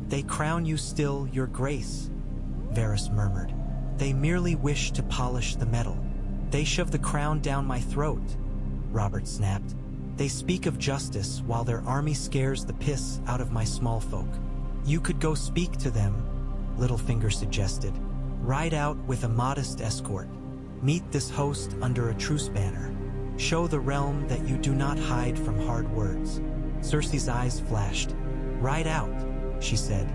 "They crown you still, your grace," Varys murmured. "They merely wish to polish the metal." "They shove the crown down my throat," Robert snapped. "They speak of justice while their army scares the piss out of my small folk." You could go speak to them, Littlefinger suggested. Ride out with a modest escort. Meet this host under a truce banner. Show the realm that you do not hide from hard words. Cersei's eyes flashed. Ride out, she said.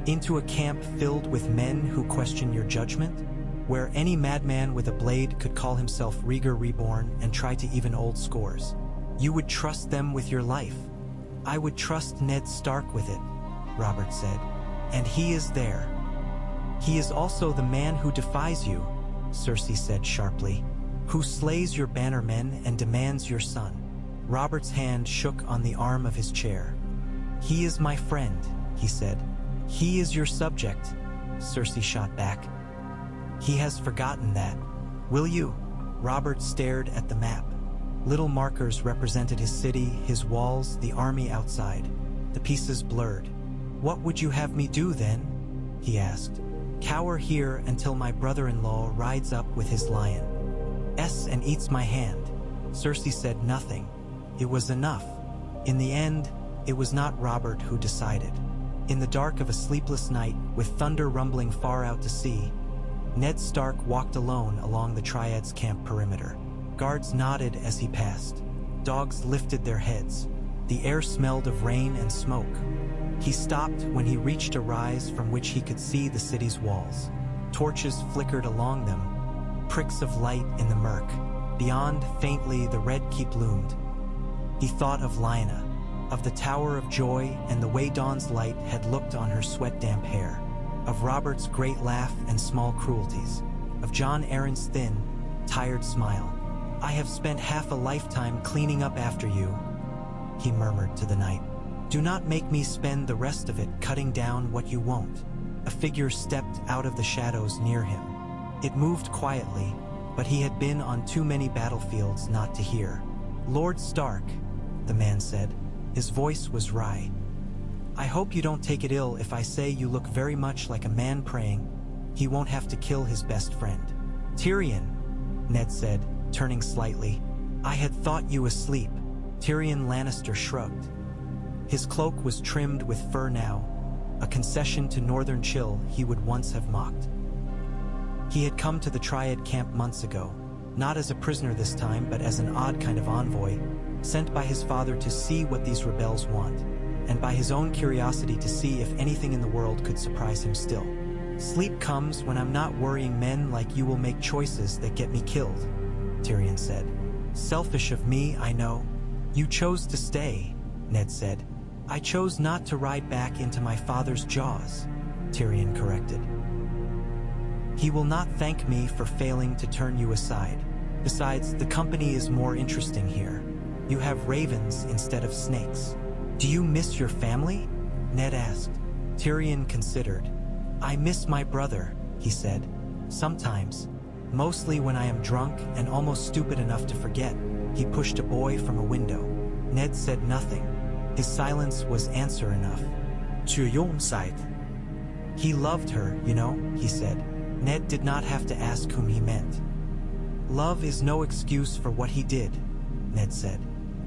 Into a camp filled with men who question your judgment? Where any madman with a blade could call himself Rhaegar Reborn and try to even old scores. You would trust them with your life. I would trust Ned Stark with it, Robert said. And he is there. He is also the man who defies you, Cersei said sharply. Who slays your bannermen and demands your son. Robert's hand shook on the arm of his chair. He is my friend, he said. He is your subject, Cersei shot back. He has forgotten that. Will you? Robert stared at the map. Little markers represented his city, his walls, the army outside. The pieces blurred. What would you have me do then? He asked. Cower here until my brother-in-law rides up with his lion. And eats my hand. Cersei said nothing. It was enough. In the end, it was not Robert who decided. In the dark of a sleepless night, with thunder rumbling far out to sea, Ned Stark walked alone along the Triad's camp perimeter. Guards nodded as he passed. Dogs lifted their heads. The air smelled of rain and smoke. He stopped when he reached a rise from which he could see the city's walls. Torches flickered along them, pricks of light in the murk. Beyond, faintly, the Red Keep loomed. He thought of Lyanna, of the Tower of Joy and the way Dawn's light had looked on her sweat-damp hair, of Robert's great laugh and small cruelties, of Jon Arryn's thin, tired smile. I have spent half a lifetime cleaning up after you, he murmured to the night. Do not make me spend the rest of it cutting down what you won't. A figure stepped out of the shadows near him. It moved quietly, but he had been on too many battlefields not to hear. Lord Stark, the man said. His voice was wry. I hope you don't take it ill if I say you look very much like a man praying he won't have to kill his best friend. Tyrion, Ned said, turning slightly. I had thought you asleep. Tyrion Lannister shrugged. His cloak was trimmed with fur now, a concession to northern chill he would once have mocked. He had come to the Triad camp months ago, not as a prisoner this time, but as an odd kind of envoy, sent by his father to see what these rebels want, and by his own curiosity to see if anything in the world could surprise him still. Sleep comes when I'm not worrying men like you will make choices that get me killed, Tyrion said. Selfish of me, I know. You chose to stay, Ned said. I chose not to ride back into my father's jaws, Tyrion corrected. He will not thank me for failing to turn you aside. Besides, the company is more interesting here. You have ravens instead of snakes. Do you miss your family? Ned asked. Tyrion considered. I miss my brother, he said. Sometimes. Mostly when I am drunk and almost stupid enough to forget. He pushed a boy from a window. Ned said nothing. His silence was answer enough. To your side. He loved her, you know, he said. Ned did not have to ask whom he meant. Love is no excuse for what he did, Ned said.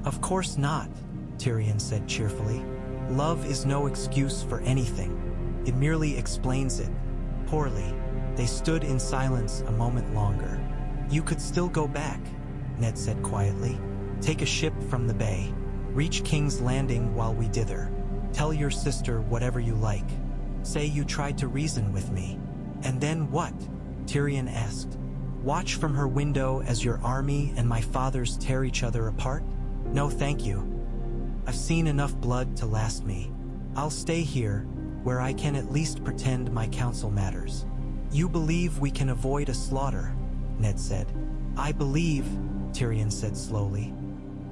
Of course not, Tyrion said cheerfully. Love is no excuse for anything. It merely explains it. Poorly. They stood in silence a moment longer. You could still go back, Ned said quietly. Take a ship from the bay. Reach King's Landing while we dither. Tell your sister whatever you like. Say you tried to reason with me. And then what? Tyrion asked. Watch from her window as your army and my father's tear each other apart? No, thank you. I've seen enough blood to last me. I'll stay here, where I can at least pretend my counsel matters. You believe we can avoid a slaughter, Ned said. I believe, Tyrion said slowly,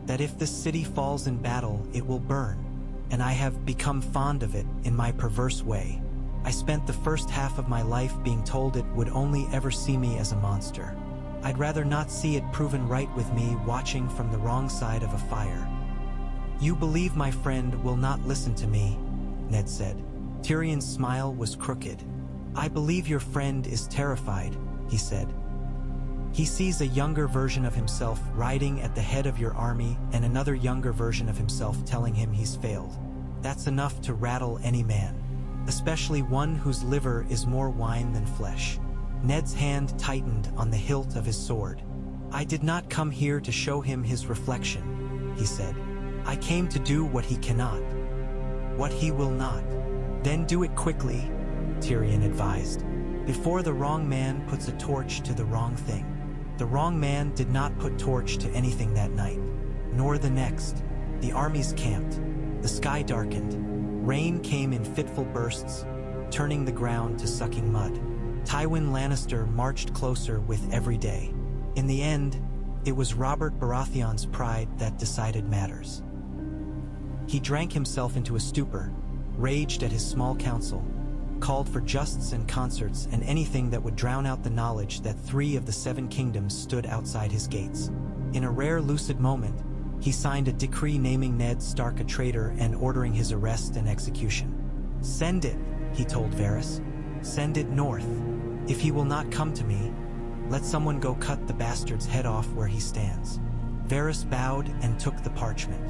that if this city falls in battle, it will burn, and I have become fond of it in my perverse way. I spent the first half of my life being told it would only ever see me as a monster. I'd rather not see it proven right with me watching from the wrong side of a fire. You believe my friend will not listen to me, Ned said. Tyrion's smile was crooked. I believe your friend is terrified, he said. He sees a younger version of himself riding at the head of your army and another younger version of himself telling him he's failed. That's enough to rattle any man. especially one whose liver is more wine than flesh. Ned's hand tightened on the hilt of his sword. I did not come here to show him his reflection, he said. I came to do what he cannot, what he will not. Then do it quickly, Tyrion advised, before the wrong man puts a torch to the wrong thing. The wrong man did not put torch to anything that night, nor the next. The armies camped. The sky darkened. Rain came in fitful bursts, turning the ground to sucking mud. Tywin Lannister marched closer with every day. In the end, it was Robert Baratheon's pride that decided matters. He drank himself into a stupor, raged at his small council, called for justs and concerts and anything that would drown out the knowledge that 3 of the 7 kingdoms stood outside his gates. In a rare lucid moment, he signed a decree naming Ned Stark a traitor and ordering his arrest and execution. Send it, he told Varys. Send it north. If he will not come to me, let someone go cut the bastard's head off where he stands. Varys bowed and took the parchment.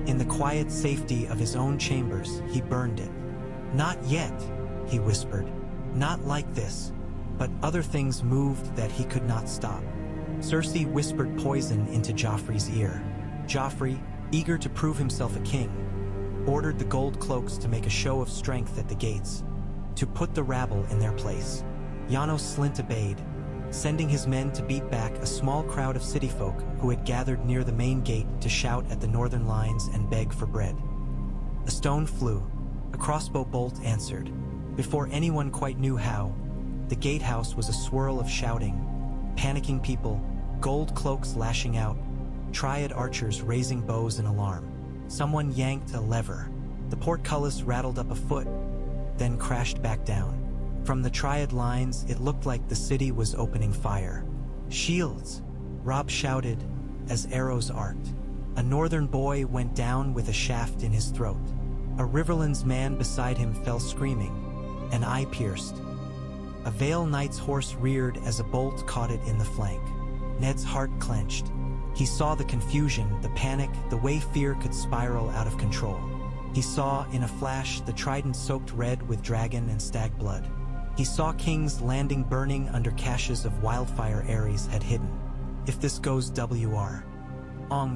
In the quiet safety of his own chambers, he burned it. Not yet, he whispered. Not like this. But other things moved that he could not stop. Cersei whispered poison into Joffrey's ear. Joffrey, eager to prove himself a king, ordered the gold cloaks to make a show of strength at the gates, to put the rabble in their place. Janos Slynt obeyed, sending his men to beat back a small crowd of city folk who had gathered near the main gate to shout at the northern lines and beg for bread. A stone flew. A crossbow bolt answered. Before anyone quite knew how, the gatehouse was a swirl of shouting, panicking people, gold cloaks lashing out, Triad archers raising bows in alarm. Someone yanked a lever. The portcullis rattled up a foot, then crashed back down. From the Triad lines, it looked like the city was opening fire. Shields, Robb shouted as arrows arced. A northern boy went down with a shaft in his throat. A Riverlands man beside him fell screaming, an eye pierced. A Vale knight's horse reared as a bolt caught it in the flank. Ned's heart clenched. He saw the confusion, the panic, the way fear could spiral out of control. He saw, in a flash, the trident soaked red with dragon and stag blood. He saw King's Landing burning under caches of wildfire Ares had hidden. If this goes WR.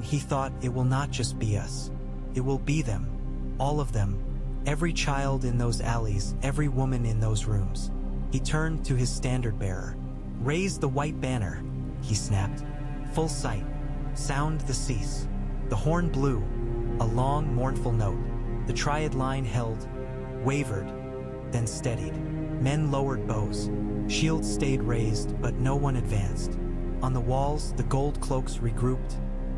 He thought, it will not just be us. It will be them. All of them. Every child in those alleys, every woman in those rooms. He turned to his standard bearer. Raise the white banner, he snapped. Full sight. Sound the cease. The horn blew, a long, mournful note. The Triad line held, wavered, then steadied. Men lowered bows. Shields stayed raised, but no one advanced. On the walls, the gold cloaks regrouped,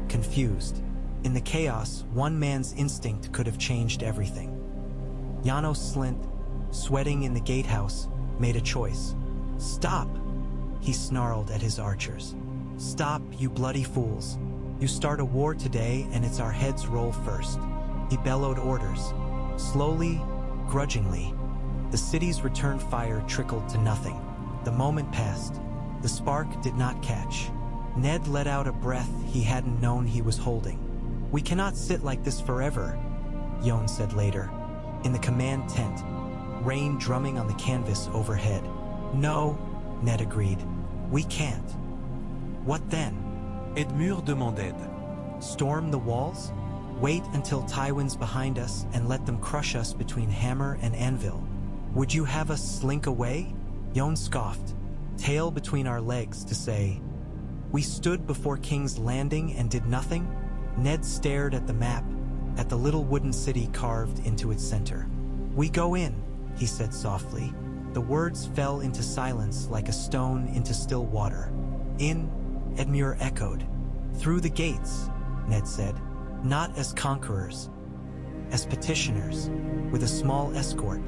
confused. In the chaos, one man's instinct could have changed everything. Janos Slynt, sweating in the gatehouse, made a choice. Stop, he snarled at his archers. Stop, you bloody fools. You start a war today and it's our heads roll first. He bellowed orders. Slowly, grudgingly, the city's return fire trickled to nothing. The moment passed. The spark did not catch. Ned let out a breath he hadn't known he was holding. We cannot sit like this forever, Jon said later, in the command tent, rain drumming on the canvas overhead. No, Ned agreed. We can't. What then? Edmure demanded. Storm the walls? Wait until Tywin's behind us and let them crush us between hammer and anvil. Would you have us slink away? Jon scoffed, tail between our legs, to say, we stood before King's Landing and did nothing? Ned stared at the map, at the little wooden city carved into its center. We go in, he said softly. The words fell into silence like a stone into still water. In, Edmure echoed. Through the gates, Ned said. Not as conquerors, as petitioners, with a small escort.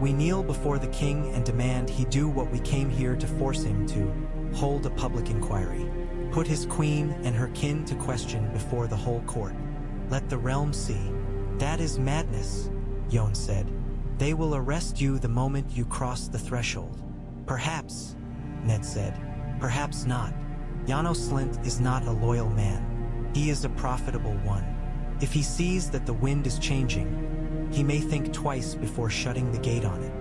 We kneel before the king and demand he do what we came here to force him to, hold a public inquiry. Put his queen and her kin to question before the whole court. Let the realm see. That is madness, Jon said. They will arrest you the moment you cross the threshold. Perhaps, Ned said. Perhaps not. Janos Slynt is not a loyal man. He is a profitable one. If he sees that the wind is changing, he may think twice before shutting the gate on it.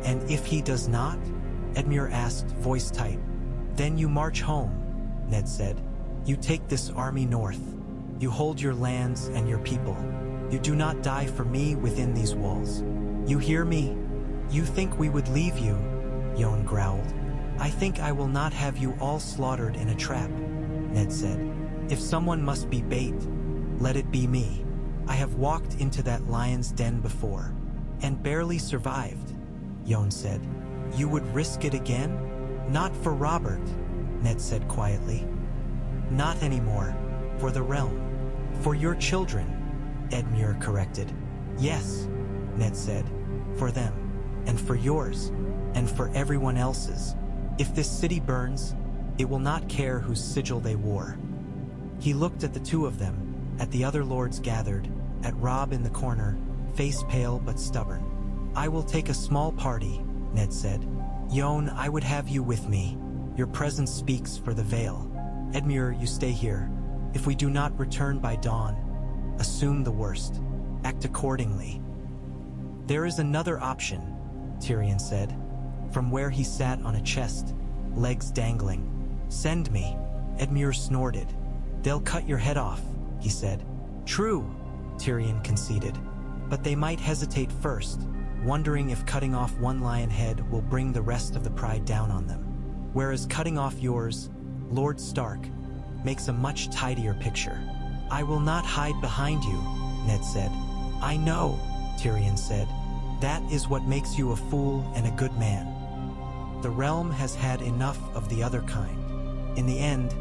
And if he does not? Edmure asked, voice tight. Then you march home, Ned said. You take this army north. You hold your lands and your people. You do not die for me within these walls. You hear me? You think we would leave you? Yon growled. I think I will not have you all slaughtered in a trap, Ned said. If someone must be bait, let it be me. I have walked into that lion's den before, and barely survived, Yon said. You would risk it again? Not for Robert, Ned said quietly. Not anymore. For the realm. For your children, Edmure corrected. Yes, Ned said. For them. And for yours. And for everyone else's. If this city burns, it will not care whose sigil they wore. He looked at the two of them, at the other lords gathered, at Rob in the corner, face pale but stubborn. I will take a small party, Ned said. Yon, I would have you with me. Your presence speaks for the Vale. Edmure, you stay here. If we do not return by dawn, assume the worst. Act accordingly. There is another option, Tyrion said, from where he sat on a chest, legs dangling. Send me. Edmure snorted. They'll cut your head off, he said. True, Tyrion conceded. But they might hesitate first, wondering if cutting off one lion head will bring the rest of the pride down on them. Whereas cutting off yours, Lord Stark, makes a much tidier picture. I will not hide behind you, Ned said. I know, Tyrion said. That is what makes you a fool and a good man. The realm has had enough of the other kind. In the end,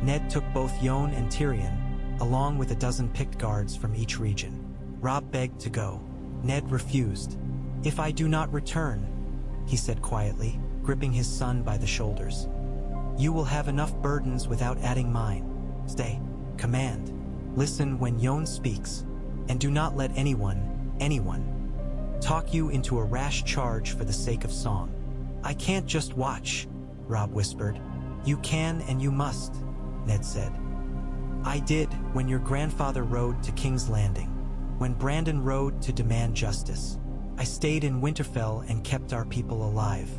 Ned took both Yon and Tyrion, along with a dozen picked guards from each region. Robb begged to go. Ned refused. If I do not return, he said quietly, gripping his son by the shoulders. You will have enough burdens without adding mine. Stay. Command. Listen when Yon speaks, and do not let anyone, talk you into a rash charge for the sake of song. I can't just watch, Robb whispered. You can and you must, Ned said. I did when your grandfather rode to King's Landing, when Brandon rode to demand justice. I stayed in Winterfell and kept our people alive.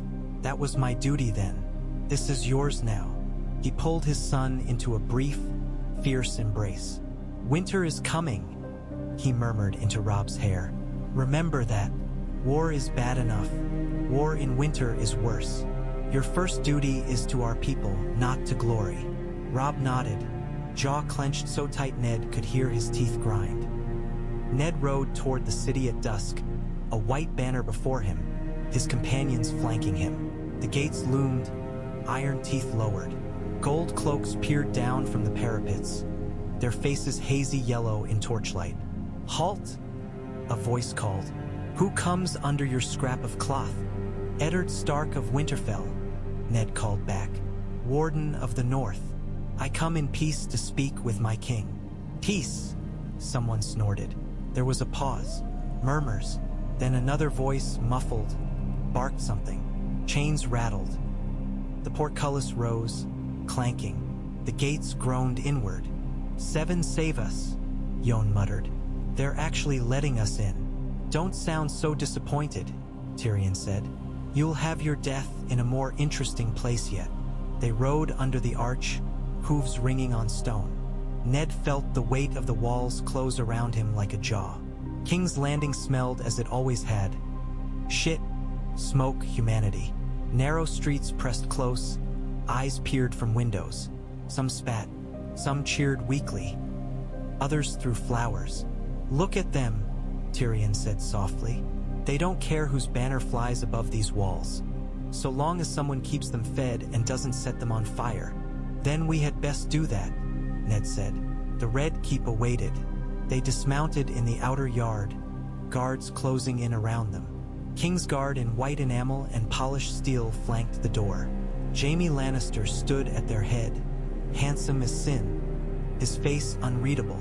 That was my duty then. This is yours now. He pulled his son into a brief, fierce embrace. Winter is coming, he murmured into Robb's hair. Remember that. War is bad enough. War in winter is worse. Your first duty is to our people, not to glory. Robb nodded, jaw clenched so tight Ned could hear his teeth grind. Ned rode toward the city at dusk, a white banner before him, his companions flanking him. The gates loomed, iron teeth lowered. Gold cloaks peered down from the parapets, their faces hazy yellow in torchlight. Halt! A voice called. Who comes under your scrap of cloth? Eddard Stark of Winterfell, Ned called back. Warden of the North. I come in peace to speak with my king. Peace, someone snorted. There was a pause, murmurs, then another voice, muffled, barked something. Chains rattled. The portcullis rose, clanking. The gates groaned inward. 7 save us, Yon muttered. They're actually letting us in. Don't sound so disappointed, Tyrion said. You'll have your death in a more interesting place yet. They rode under the arch, hooves ringing on stone. Ned felt the weight of the walls close around him like a jaw. King's Landing smelled as it always had. Shit, smoke, humanity. Narrow streets pressed close, eyes peered from windows. Some spat, some cheered weakly. Others threw flowers. Look at them, Tyrion said softly. They don't care whose banner flies above these walls. So long as someone keeps them fed and doesn't set them on fire. Then we had best do that, Ned said. The Red Keep awaited. They dismounted in the outer yard, guards closing in around them. Kingsguard in white enamel and polished steel flanked the door. Jaime Lannister stood at their head, handsome as sin, his face unreadable.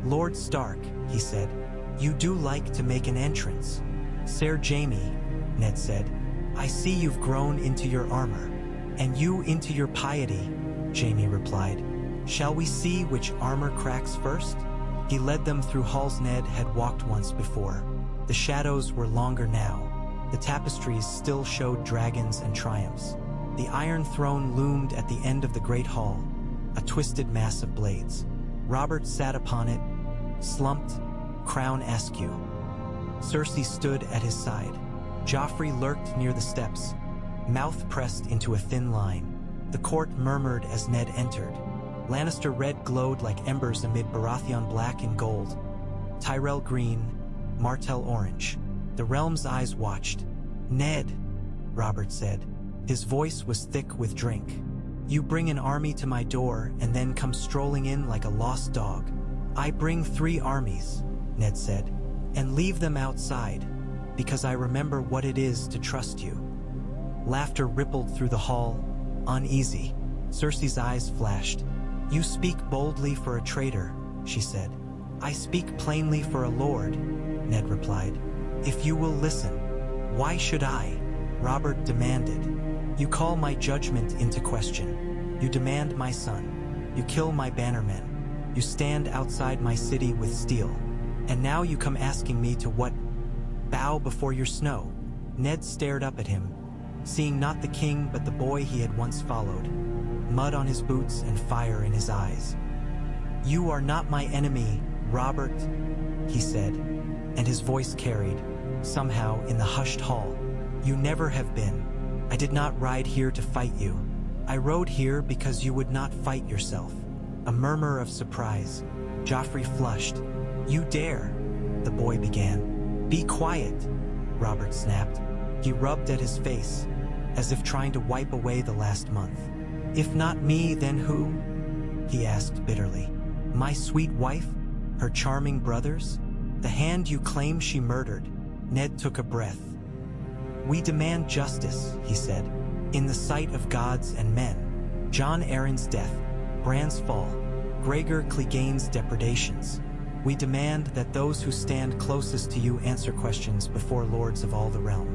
Lord Stark, he said, you do like to make an entrance. Ser Jaime, Ned said, I see you've grown into your armor, and you into your piety, Jaime replied. Shall we see which armor cracks first? He led them through halls Ned had walked once before, The shadows were longer now. The tapestries still showed dragons and triumphs. The Iron Throne loomed at the end of the great hall, a twisted mass of blades. Robert sat upon it, slumped, crown askew. Cersei stood at his side. Joffrey lurked near the steps, mouth pressed into a thin line. The court murmured as Ned entered. Lannister red glowed like embers amid Baratheon black and gold, Tyrell green, Martell orange. The realm's eyes watched. "Ned," Robert said. His voice was thick with drink. "You bring an army to my door and then come strolling in like a lost dog." "I bring 3 armies," Ned said, "and leave them outside, because I remember what it is to trust you." Laughter rippled through the hall, uneasy. Cersei's eyes flashed. "You speak boldly for a traitor," she said. "I speak plainly for a lord," Ned replied. "If you will listen." "Why should I?" Robert demanded. "You call my judgment into question. You demand my son. You kill my bannermen. You stand outside my city with steel. And now you come asking me to what? Bow before your snow." Ned stared up at him, seeing not the king but the boy he had once followed, mud on his boots and fire in his eyes. "You are not my enemy, Robert," he said, and his voice carried, somehow, in the hushed hall. "You never have been. I did not ride here to fight you. I rode here because you would not fight yourself." A murmur of surprise. Joffrey flushed. "You dare," the boy began. "Be quiet," Robert snapped. He rubbed at his face, as if trying to wipe away the last month. "If not me, then who?" he asked bitterly. "My sweet wife? Her charming brothers? The hand you claim she murdered?" Ned took a breath. "We demand justice," he said, "in the sight of gods and men. Jon Arryn's death, Bran's fall, Gregor Clegane's depredations. We demand that those who stand closest to you answer questions before lords of all the realm.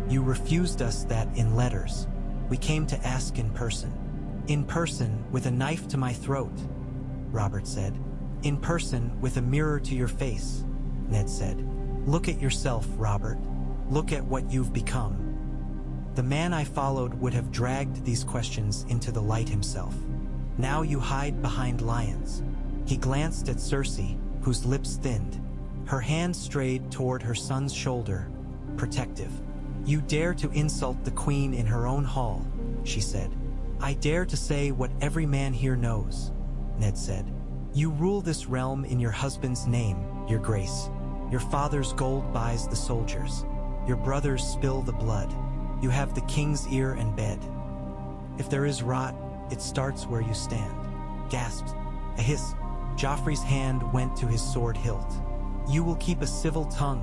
You refused us that in letters. We came to ask in person." "In person, with a knife to my throat," Robert said. "In person, with a mirror to your face," Ned said. "Look at yourself, Robert. Look at what you've become." The man I followed would have dragged these questions into the light himself. Now you hide behind lions. He glanced at Cersei, whose lips thinned. Her hand strayed toward her son's shoulder, protective. "You dare to insult the queen in her own hall," she said. "I dare to say what every man here knows," Ned said. "You rule this realm in your husband's name, your grace. Your father's gold buys the soldiers. Your brothers spill the blood. You have the king's ear and bed. If there is rot, it starts where you stand." Gasped. A hiss. Joffrey's hand went to his sword hilt. "You will keep a civil tongue,"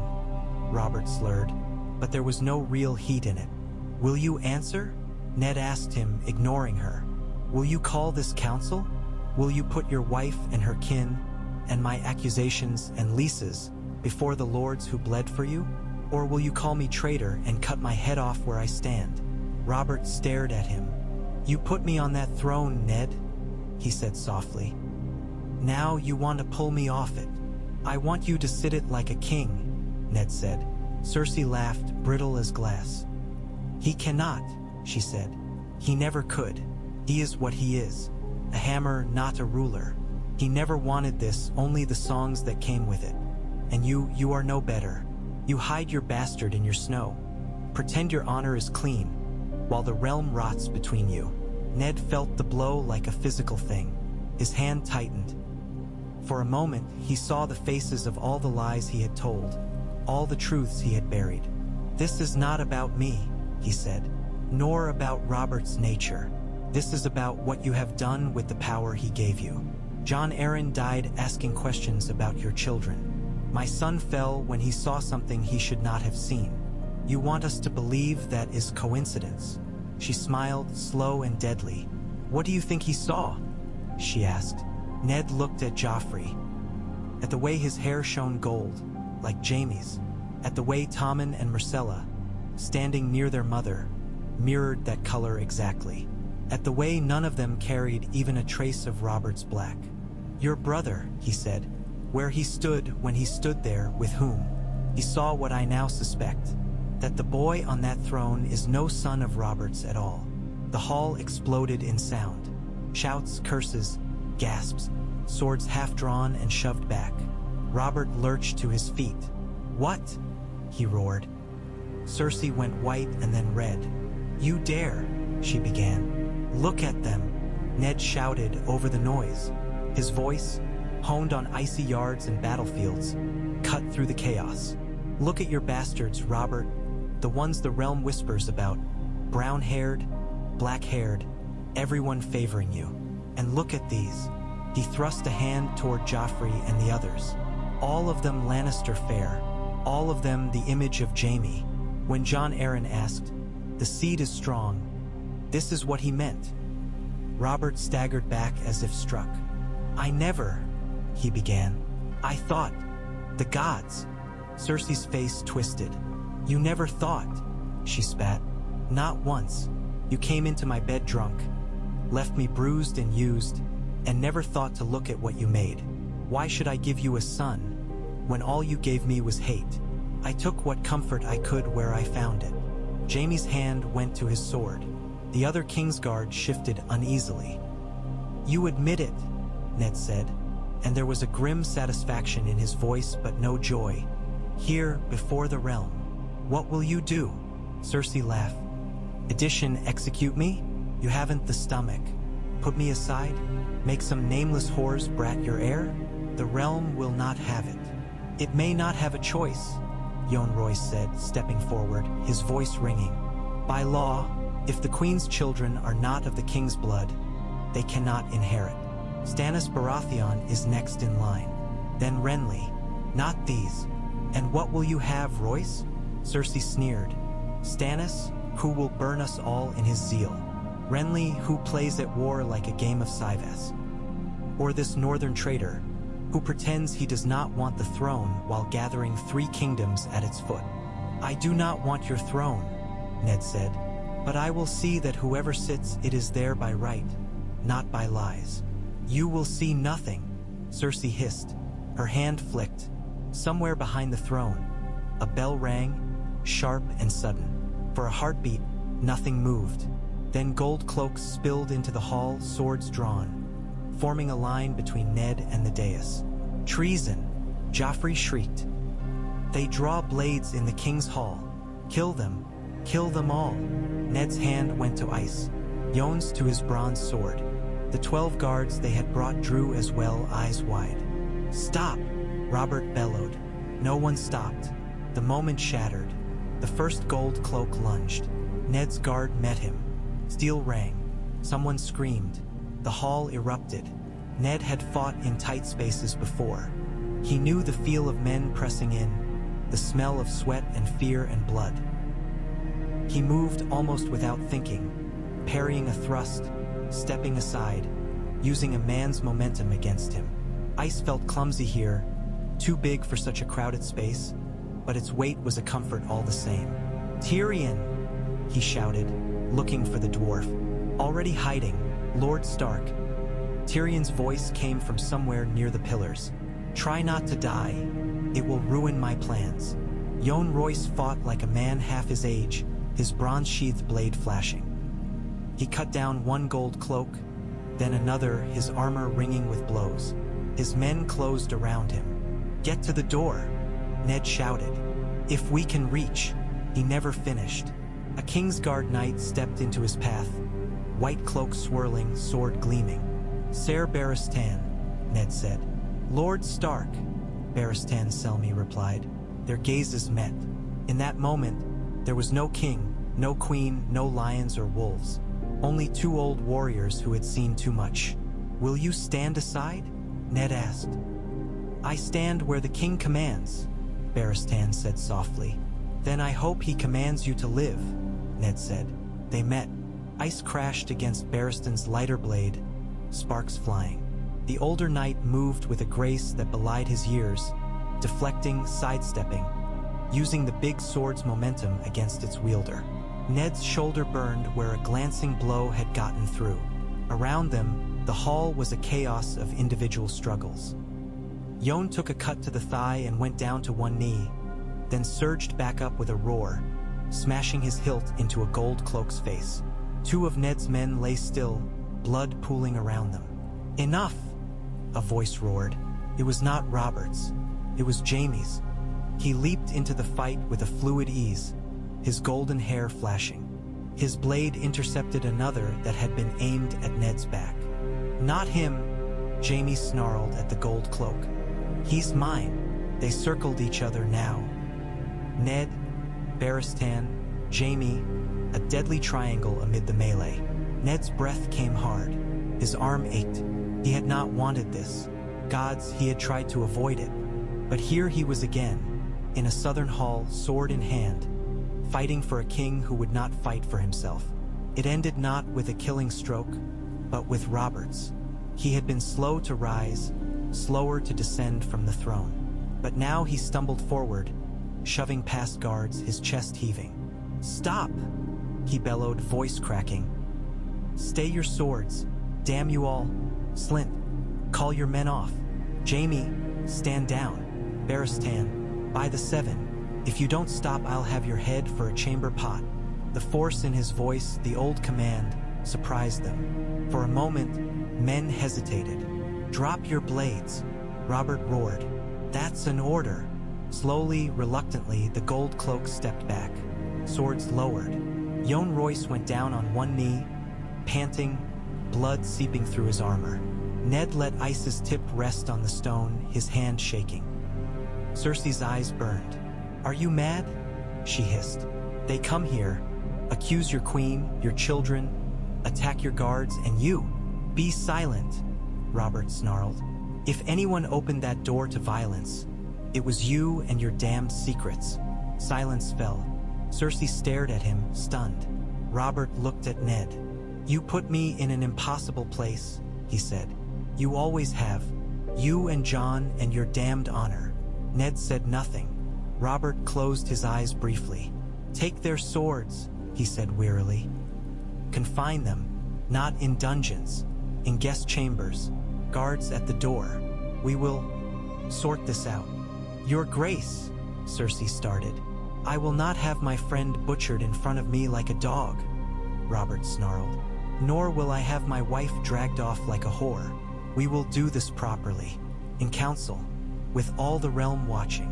Robert slurred, but there was no real heat in it. "Will you answer?" Ned asked him, ignoring her. "Will you call this council? Will you put your wife and her kin, and my accusations and leases, before the lords who bled for you? Or will you call me traitor and cut my head off where I stand?" Robert stared at him. "You put me on that throne, Ned," he said softly. "Now you want to pull me off it. I want you to sit it like a king," Ned said. Cersei laughed, brittle as glass. "He cannot," she said. "He never could. He is what he is. A hammer, not a ruler. He never wanted this, only the songs that came with it. And you are no better. You hide your bastard in your snow. Pretend your honor is clean, while the realm rots between you." Ned felt the blow like a physical thing. His hand tightened. For a moment, he saw the faces of all the lies he had told, all the truths he had buried. "This is not about me," he said, "nor about Robert's nature. This is about what you have done with the power he gave you. Jon Arryn died asking questions about your children. My son fell when he saw something he should not have seen. You want us to believe that is coincidence." She smiled, slow and deadly. "What do you think he saw?" she asked. Ned looked at Joffrey, at the way his hair shone gold, like Jaime's, at the way Tommen and Myrcella, standing near their mother, mirrored that color exactly, at the way none of them carried even a trace of Robert's black. "Your brother," he said, "where he stood when he stood there, with whom?" He saw what I now suspect, that the boy on that throne is no son of Robert's at all. The hall exploded in sound. Shouts, curses, gasps, swords half drawn and shoved back. Robert lurched to his feet. "What?" he roared. Cersei went white and then red. "You dare," she began. "Look at them," Ned shouted over the noise. His voice, honed on icy yards and battlefields, cut through the chaos. "Look at your bastards, Robert, the ones the realm whispers about. Brown-haired, black-haired, everyone favoring you. And look at these." He thrust a hand toward Joffrey and the others. "All of them Lannister fair, all of them the image of Jaime." When Jon Arryn asked, "The seed is strong," this is what he meant. Robert staggered back as if struck. "I never," he began. "I thought, the gods." Cersei's face twisted. "You never thought," she spat. "Not once. You came into my bed drunk, left me bruised and used, and never thought to look at what you made. Why should I give you a son, when all you gave me was hate? I took what comfort I could where I found it." Jaime's hand went to his sword. The other Kingsguard shifted uneasily. "You admit it," Ned said, and there was a grim satisfaction in his voice but no joy. "Here, before the realm. What will you do?" Cersei laughed. "Addition, execute me? You haven't the stomach. Put me aside? Make some nameless whore's brat your heir? The realm will not have it." "It may not have a choice," Yohn Royce said, stepping forward, his voice ringing. "By law, if the Queen's children are not of the King's blood, they cannot inherit. Stannis Baratheon is next in line. Then Renly. Not these. And what will you have, Royce?" Cersei sneered. "Stannis, who will burn us all in his zeal. Renly, who plays at war like a game of Cyvasse. Or this northern traitor, who pretends he does not want the throne while gathering 3 kingdoms at its foot." "I do not want your throne," Ned said, "but I will see that whoever sits it is there by right, not by lies." "You will see nothing," Cersei hissed. Her hand flicked. Somewhere behind the throne, a bell rang, sharp and sudden. For a heartbeat, nothing moved. Then gold cloaks spilled into the hall, swords drawn, forming a line between Ned and the dais. "Treason!" Joffrey shrieked. "They draw blades in the King's Hall. Kill them all." Ned's hand went to ice, Yohn's to his bronze sword. The 12 guards they had brought drew as well, eyes wide. "Stop!" Robert bellowed. No one stopped. The moment shattered. The first gold cloak lunged. Ned's guard met him. Steel rang. Someone screamed. The hall erupted. Ned had fought in tight spaces before. He knew the feel of men pressing in, the smell of sweat and fear and blood. He moved almost without thinking, parrying a thrust, stepping aside, using a man's momentum against him. Ice felt clumsy here, too big for such a crowded space, but its weight was a comfort all the same. "Tyrion!" he shouted, looking for the dwarf. Already hiding, Lord Stark. Tyrion's voice came from somewhere near the pillars. "Try not to die. It will ruin my plans." Yohn Royce fought like a man half his age, his bronze-sheathed blade flashing. He cut down one gold cloak, then another, his armor ringing with blows. His men closed around him. "Get to the door," Ned shouted. "If we can reach." He never finished. A Kingsguard knight stepped into his path, white cloak swirling, sword gleaming. "Ser Barristan," Ned said. "Lord Stark," Barristan Selmy replied. Their gazes met. In that moment, there was no king, no queen, no lions or wolves. Only 2 old warriors who had seen too much. "Will you stand aside?" Ned asked. "I stand where the king commands," Barristan said softly. "Then I hope he commands you to live," Ned said. They met. Ice crashed against Barristan's lighter blade, sparks flying. The older knight moved with a grace that belied his years, deflecting, sidestepping, using the big sword's momentum against its wielder. Ned's shoulder burned where a glancing blow had gotten through. Around them, the hall was a chaos of individual struggles. Yohn took a cut to the thigh and went down to one knee, then surged back up with a roar, smashing his hilt into a gold cloak's face. Two of Ned's men lay still, blood pooling around them. "Enough!" a voice roared. It was not Robert's. It was Jamie's. He leaped into the fight with a fluid ease, his golden hair flashing. His blade intercepted another that had been aimed at Ned's back. "Not him," Jamie snarled at the gold cloak. "He's mine." They circled each other now. Ned, Barristan, Jamie, a deadly triangle amid the melee. Ned's breath came hard. His arm ached. He had not wanted this. Gods, he had tried to avoid it. But here he was again, in a southern hall, sword in hand, fighting for a king who would not fight for himself. It ended not with a killing stroke, but with Robert's. He had been slow to rise, slower to descend from the throne. But now he stumbled forward, shoving past guards, his chest heaving. "Stop!" he bellowed, voice cracking. "Stay your swords, damn you all. Slint, call your men off. Jamie, stand down. Barristan, by the 7. If you don't stop, I'll have your head for a chamber pot." The force in his voice, the old command, surprised them. For a moment, men hesitated. "Drop your blades," Robert roared. "That's an order." Slowly, reluctantly, the gold cloak stepped back, swords lowered. Jon Royce went down on one knee, panting, blood seeping through his armor. Ned let Ice's tip rest on the stone, his hand shaking. Cersei's eyes burned. "Are you mad?" she hissed. "They come here, accuse your queen, your children, attack your guards, and you. Be silent," Robert snarled. "If anyone opened that door to violence, it was you and your damned secrets." Silence fell. Cersei stared at him, stunned. Robert looked at Ned. "You put me in an impossible place," he said. "You always have. You and Jon and your damned honor." Ned said nothing. Robert closed his eyes briefly. "Take their swords," he said wearily. "Confine them, not in dungeons, in guest chambers, guards at the door. We will sort this out." "Your Grace," Cersei started. "I will not have my friend butchered in front of me like a dog," Robert snarled. "Nor will I have my wife dragged off like a whore. We will do this properly, in council, with all the realm watching."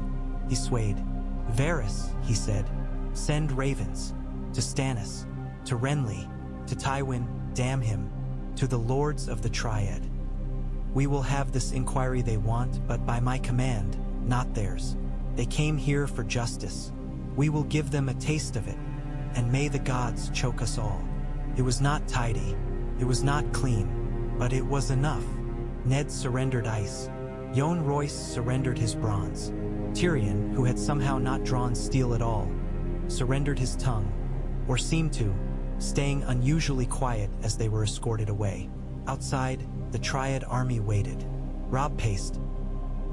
He swayed. "Varys," he said, "send ravens. To Stannis, to Renly, to Tywin, damn him, to the lords of the Triad. We will have this inquiry they want, but by my command, not theirs. They came here for justice. We will give them a taste of it, and may the gods choke us all." It was not tidy, it was not clean, but it was enough. Ned surrendered ice. Jon Royce surrendered his bronze. Tyrion, who had somehow not drawn steel at all, surrendered his tongue, or seemed to, staying unusually quiet as they were escorted away. Outside, the Triad army waited. Robb paced.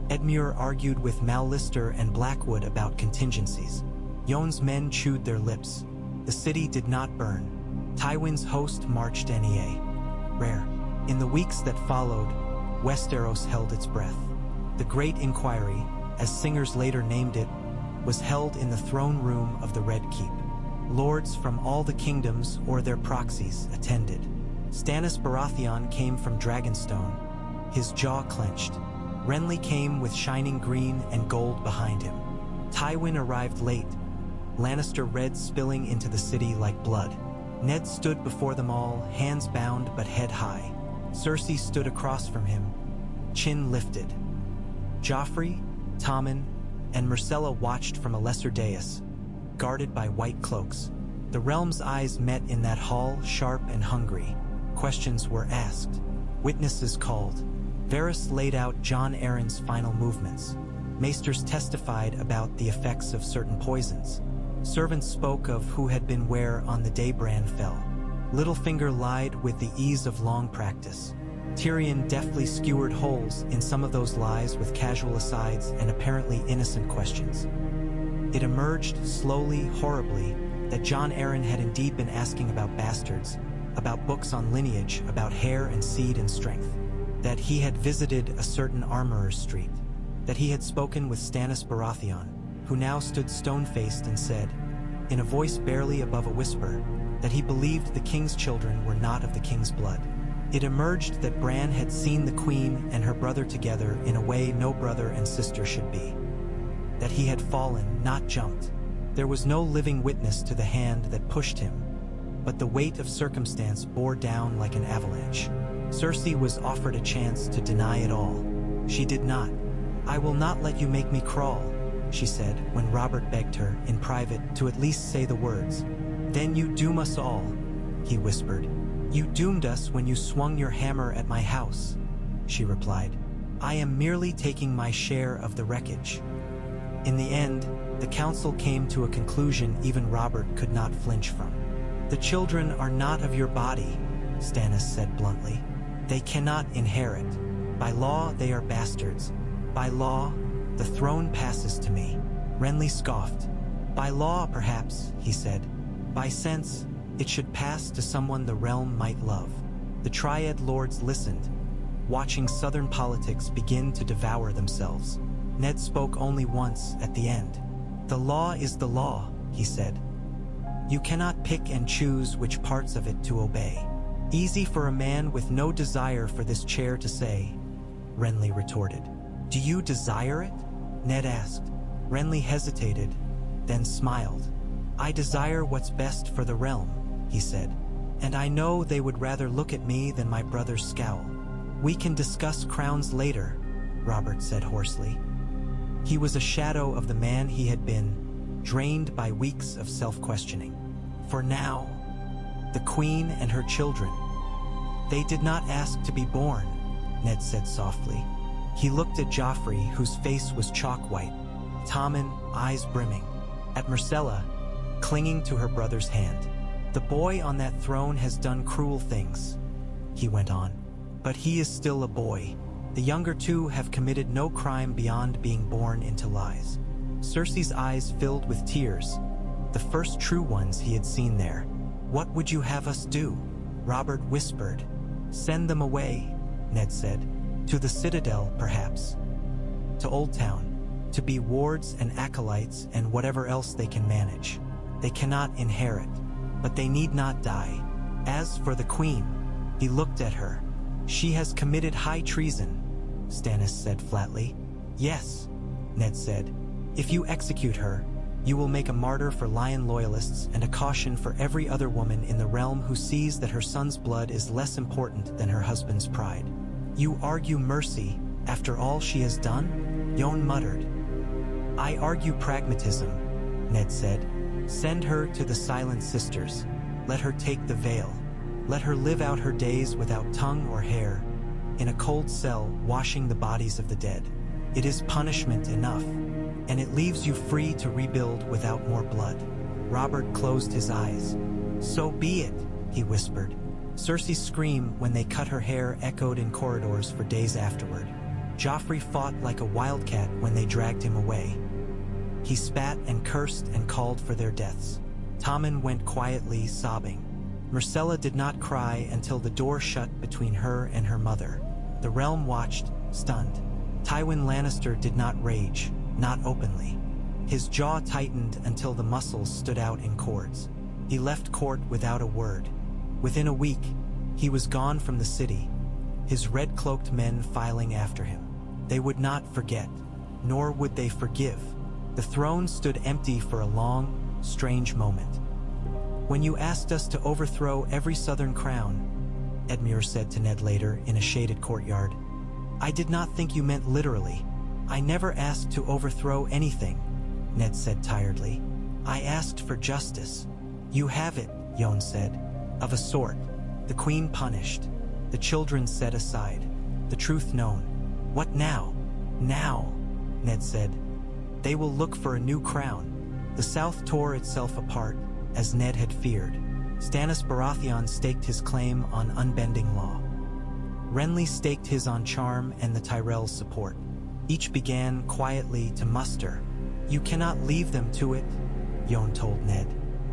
Edmure argued with Mallister and Blackwood about contingencies. Jon's men chewed their lips. The city did not burn. Tywin's host marched NEA. Rare. In the weeks that followed, Westeros held its breath. The Great Inquiry, as singers later named it, was held in the throne room of the Red Keep. Lords from all the kingdoms or their proxies attended. Stannis Baratheon came from Dragonstone, his jaw clenched. Renly came with shining green and gold behind him. Tywin arrived late, Lannister red spilling into the city like blood. Ned stood before them all, hands bound but head high. Cersei stood across from him, chin lifted. Joffrey, Tommen, and Myrcella watched from a lesser dais, guarded by white cloaks. The realm's eyes met in that hall, sharp and hungry. Questions were asked. Witnesses called. Varys laid out Jon Arryn's final movements. Maesters testified about the effects of certain poisons. Servants spoke of who had been where on the day Bran fell. Littlefinger lied with the ease of long practice. Tyrion deftly skewered holes in some of those lies with casual asides and apparently innocent questions. It emerged slowly, horribly, that Jon Arryn had indeed been asking about bastards, about books on lineage, about hair and seed and strength. That he had visited a certain armorer's street. That he had spoken with Stannis Baratheon. who now stood stone-faced and said, in a voice barely above a whisper, that he believed the king's children were not of the king's blood. It emerged that Bran had seen the queen and her brother together in a way no brother and sister should be. That he had fallen, not jumped. There was no living witness to the hand that pushed him, but the weight of circumstance bore down like an avalanche. Cersei was offered a chance to deny it all. She did not. "I will not let you make me crawl," she said when Robert begged her, in private, to at least say the words. "Then you doom us all," he whispered. "You doomed us when you swung your hammer at my house," she replied. "I am merely taking my share of the wreckage." In the end, the council came to a conclusion even Robert could not flinch from. "The children are not of your body," Stannis said bluntly. "They cannot inherit. By law, they are bastards. By law, the throne passes to me." Renly scoffed. "By law, perhaps," he said. "By sense, it should pass to someone the realm might love." The Triad Lords listened, watching southern politics begin to devour themselves. Ned spoke only once at the end. "The law is the law," he said. "You cannot pick and choose which parts of it to obey." "Easy for a man with no desire for this chair to say," Renly retorted. "Do you desire it?" Ned asked. Renly hesitated, then smiled. "I desire what's best for the realm," he said. "And I know they would rather look at me than my brother's scowl." "We can discuss crowns later," Robert said hoarsely. He was a shadow of the man he had been, drained by weeks of self-questioning. "For now, the queen and her children. They did not ask to be born," Ned said softly. He looked at Joffrey, whose face was chalk white, Tommen, eyes brimming, at Myrcella, clinging to her brother's hand. "The boy on that throne has done cruel things," he went on, "but he is still a boy. The younger two have committed no crime beyond being born into lies." Cersei's eyes filled with tears, the first true ones he had seen there. "What would you have us do?" Robert whispered. "Send them away," Ned said. "To the Citadel, perhaps. To Old Town. To be wards and acolytes and whatever else they can manage. They cannot inherit, but they need not die. As for the queen," he looked at her. "She has committed high treason," Stannis said flatly. "Yes," Ned said. "If you execute her, you will make a martyr for Lion loyalists and a caution for every other woman in the realm who sees that her son's blood is less important than her husband's pride." "You argue mercy after all she has done?" Jon muttered. "I argue pragmatism," Ned said. "Send her to the Silent Sisters. Let her take the veil. Let her live out her days without tongue or hair, in a cold cell washing the bodies of the dead. It is punishment enough, and it leaves you free to rebuild without more blood." Robert closed his eyes. "So be it," he whispered. Cersei's scream when they cut her hair echoed in corridors for days afterward. Joffrey fought like a wildcat when they dragged him away. He spat and cursed and called for their deaths. Tommen went quietly, sobbing. Myrcella did not cry until the door shut between her and her mother. The realm watched, stunned. Tywin Lannister did not rage, not openly. His jaw tightened until the muscles stood out in cords. He left court without a word. Within a week, he was gone from the city, his red-cloaked men filing after him. They would not forget, nor would they forgive. The throne stood empty for a long, strange moment. "When you asked us to overthrow every southern crown," Edmure said to Ned later in a shaded courtyard, "I did not think you meant literally. I never asked to overthrow anything," Ned said tiredly. "I asked for justice." "You have it," Jon said. "Of a sort. The queen punished. The children set aside. The truth known. What now?" "Now," Ned said. "They will look for a new crown." The South tore itself apart, as Ned had feared. Stannis Baratheon staked his claim on unbending law. Renly staked his on charm and the Tyrell's support. Each began quietly to muster. "You cannot leave them to it," Jon told Ned.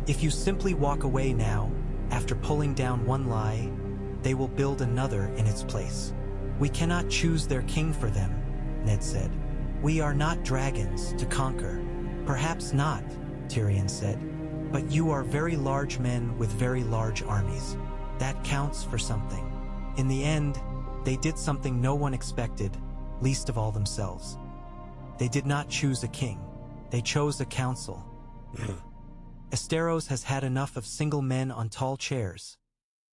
"If you simply walk away now, after pulling down one lie, they will build another in its place." "We cannot choose their king for them," Ned said. "We are not dragons to conquer." Perhaps not, Tyrion said, but you are very large men with very large armies. That counts for something. In the end, they did something no one expected, least of all themselves. They did not choose a king. They chose a council. Esteros has had enough of single men on tall chairs,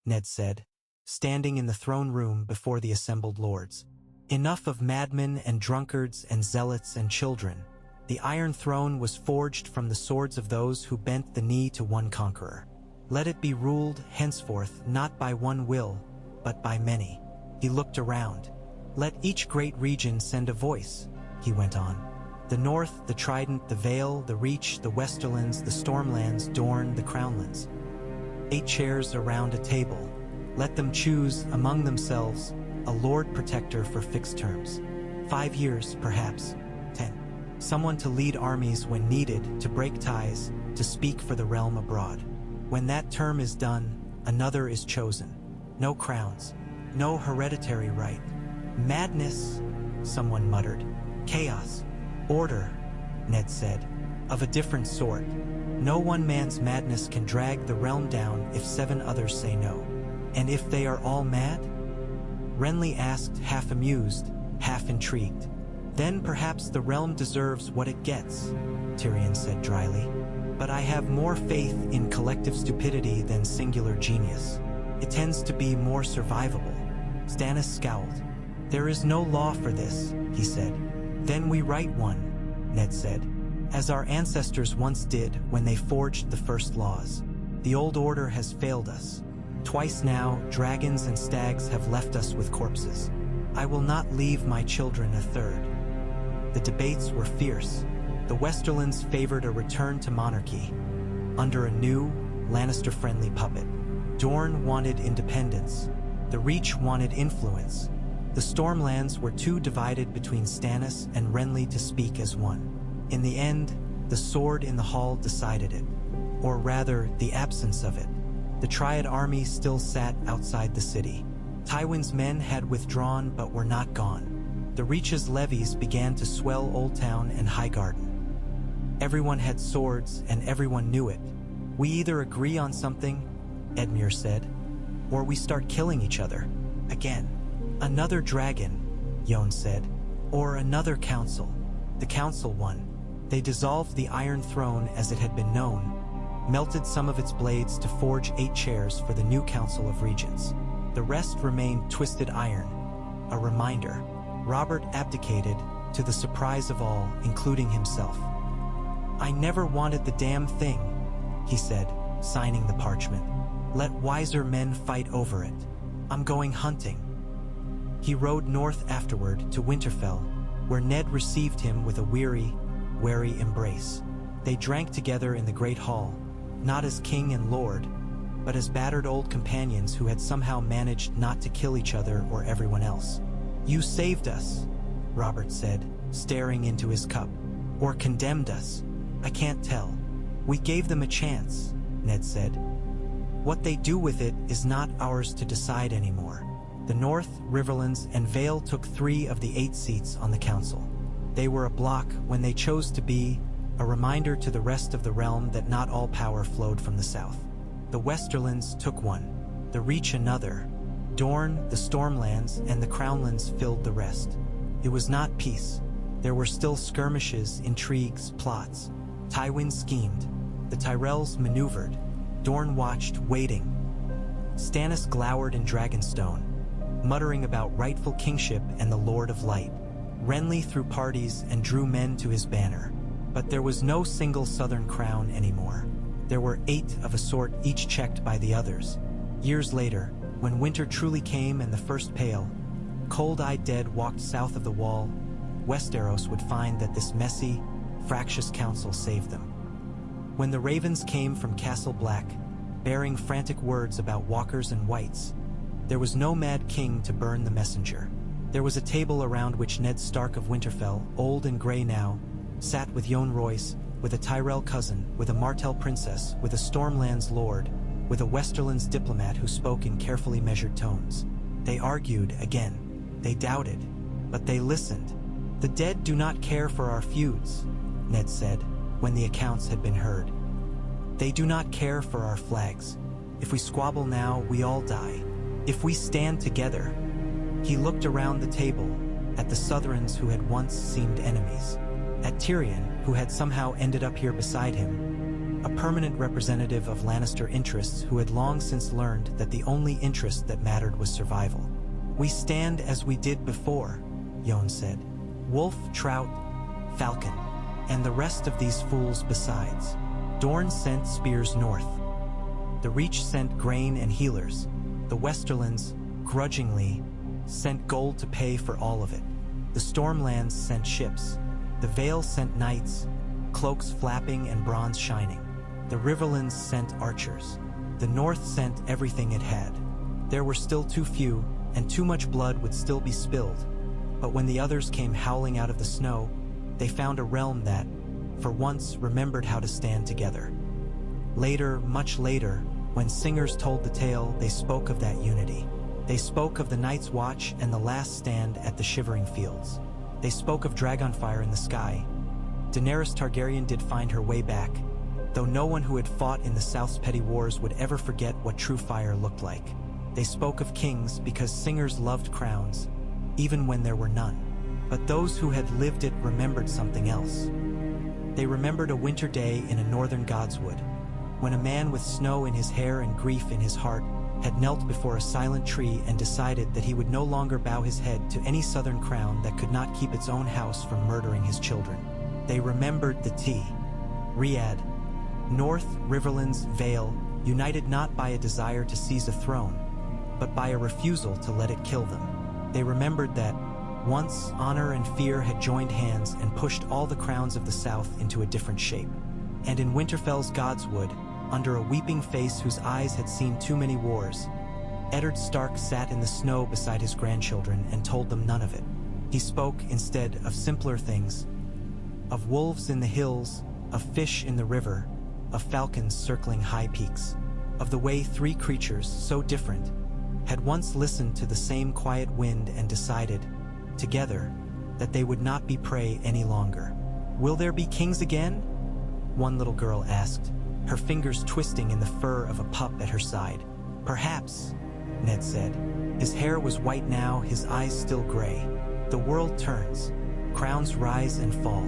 Ned said, standing in the throne room before the assembled lords. Enough of madmen and drunkards and zealots and children. The Iron Throne was forged from the swords of those who bent the knee to one conqueror. Let it be ruled henceforth not by one will, but by many. He looked around. Let each great region send a voice, he went on. The North, the Trident, the Vale, the Reach, the Westerlands, the Stormlands, Dorne, the Crownlands. 8 chairs around a table. Let them choose among themselves a Lord Protector for fixed terms. 5 years, perhaps, 10. Someone to lead armies when needed, to break ties, to speak for the realm abroad. When that term is done, another is chosen. No crowns, no hereditary right. Madness, someone muttered. Chaos. Order, Ned said, of a different sort. No one man's madness can drag the realm down if 7 others say no. And if they are all mad? Renly asked, half amused, half intrigued. Then perhaps the realm deserves what it gets, Tyrion said dryly. But I have more faith in collective stupidity than singular genius. It tends to be more survivable. Stannis scowled. There is no law for this, he said. Then we write one, Ned said, as our ancestors once did when they forged the first laws. The old order has failed us. Twice now, dragons and stags have left us with corpses. I will not leave my children a third. The debates were fierce. The Westerlands favored a return to monarchy under a new, Lannister-friendly puppet. Dorne wanted independence. The Reach wanted influence. The Stormlands were too divided between Stannis and Renly to speak as one. In the end, the sword in the hall decided it, or rather, the absence of it. The Triad army still sat outside the city. Tywin's men had withdrawn but were not gone. The Reach's levies began to swell Old Town and Highgarden. Everyone had swords and everyone knew it. We either agree on something, Edmure said, or we start killing each other. Again. Another dragon, Jon said, or another council. The council won. They dissolved the Iron Throne as it had been known, melted some of its blades to forge 8 chairs for the new Council of Regents. The rest remained twisted iron. A reminder. Robert abdicated, to the surprise of all, including himself. I never wanted the damn thing, he said, signing the parchment. Let wiser men fight over it. I'm going hunting. He rode north afterward to Winterfell, where Ned received him with a weary, wary embrace. They drank together in the great hall, not as king and lord, but as battered old companions who had somehow managed not to kill each other or everyone else. You saved us, Robert said, staring into his cup. Or condemned us. I can't tell. We gave them a chance, Ned said. What they do with it is not ours to decide anymore. The North, Riverlands, and Vale took 3 of the 8 seats on the council. They were a block when they chose to be, a reminder to the rest of the realm that not all power flowed from the south. The Westerlands took 1, the Reach another. Dorne, the Stormlands, and the Crownlands filled the rest. It was not peace. There were still skirmishes, intrigues, plots. Tywin schemed. The Tyrells maneuvered. Dorne watched, waiting. Stannis glowered in Dragonstone, muttering about rightful kingship and the Lord of Light. Renly threw parties and drew men to his banner. But there was no single southern crown anymore. There were 8 of a sort, each checked by the others. Years later, when winter truly came and the first pale, cold-eyed dead walked south of the wall, Westeros would find that this messy, fractious council saved them. When the ravens came from Castle Black, bearing frantic words about walkers and whites, there was no mad king to burn the messenger. There was a table around which Ned Stark of Winterfell, old and gray now, sat with Jon Royce, with a Tyrell cousin, with a Martell princess, with a Stormlands lord, with a Westerlands diplomat who spoke in carefully measured tones. They argued again. They doubted. But they listened. The dead do not care for our feuds, Ned said. when the accounts had been heard. "They do not care for our flags. If we squabble now, we all die. If we stand together." He looked around the table, at the Southrons who had once seemed enemies, at Tyrion, who had somehow ended up here beside him, a permanent representative of Lannister interests who had long since learned that the only interest that mattered was survival. "We stand as we did before," Jon said. "Wolf, Trout, Falcon, and the rest of these fools besides." Dorne sent spears north. The Reach sent grain and healers. The Westerlands, grudgingly, sent gold to pay for all of it. The Stormlands sent ships. The Vale sent knights, cloaks flapping and bronze shining. The Riverlands sent archers. The North sent everything it had. There were still too few, and too much blood would still be spilled. But when the others came howling out of the snow, they found a realm that, for once, remembered how to stand together. Later, much later, when singers told the tale, they spoke of that unity. They spoke of the Night's Watch and the last stand at the Shivering Fields. They spoke of Dragonfire in the sky. Daenerys Targaryen did find her way back, though no one who had fought in the South's petty wars would ever forget what true fire looked like. They spoke of kings because singers loved crowns, even when there were none. But those who had lived it remembered something else. They remembered a winter day in a northern godswood, when a man with snow in his hair and grief in his heart had knelt before a silent tree and decided that he would no longer bow his head to any southern crown that could not keep its own house from murdering his children. They remembered the Riad, North, Riverlands, Vale, united not by a desire to seize a throne, but by a refusal to let it kill them. They remembered that once honor and fear had joined hands and pushed all the crowns of the South into a different shape. And in Winterfell's godswood, under a weeping face whose eyes had seen too many wars, Eddard Stark sat in the snow beside his grandchildren and told them none of it. He spoke, instead, of simpler things, of wolves in the hills, of fish in the river, of falcons circling high peaks, of the way three creatures, so different, had once listened to the same quiet wind and decided, together, that they would not be prey any longer. "Will there be kings again?" one little girl asked, her fingers twisting in the fur of a pup at her side. "Perhaps," Ned said. His hair was white now, his eyes still gray. "The world turns. Crowns rise and fall.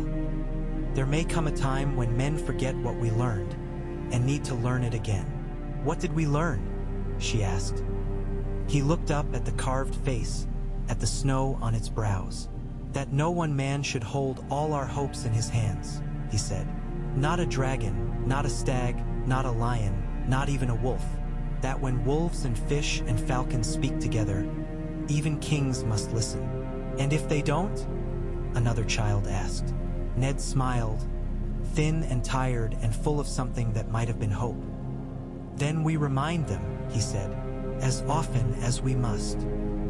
There may come a time when men forget what we learned, and need to learn it again." "What did we learn?" she asked. He looked up at the carved face, at the snow on its brows. "That no one man should hold all our hopes in his hands," he said. "Not a dragon, not a stag, not a lion, not even a wolf. That when wolves and fish and falcons speak together, even kings must listen." "And if they don't?" another child asked. Ned smiled, thin and tired and full of something that might have been hope. "Then we remind them," he said, "as often as we must."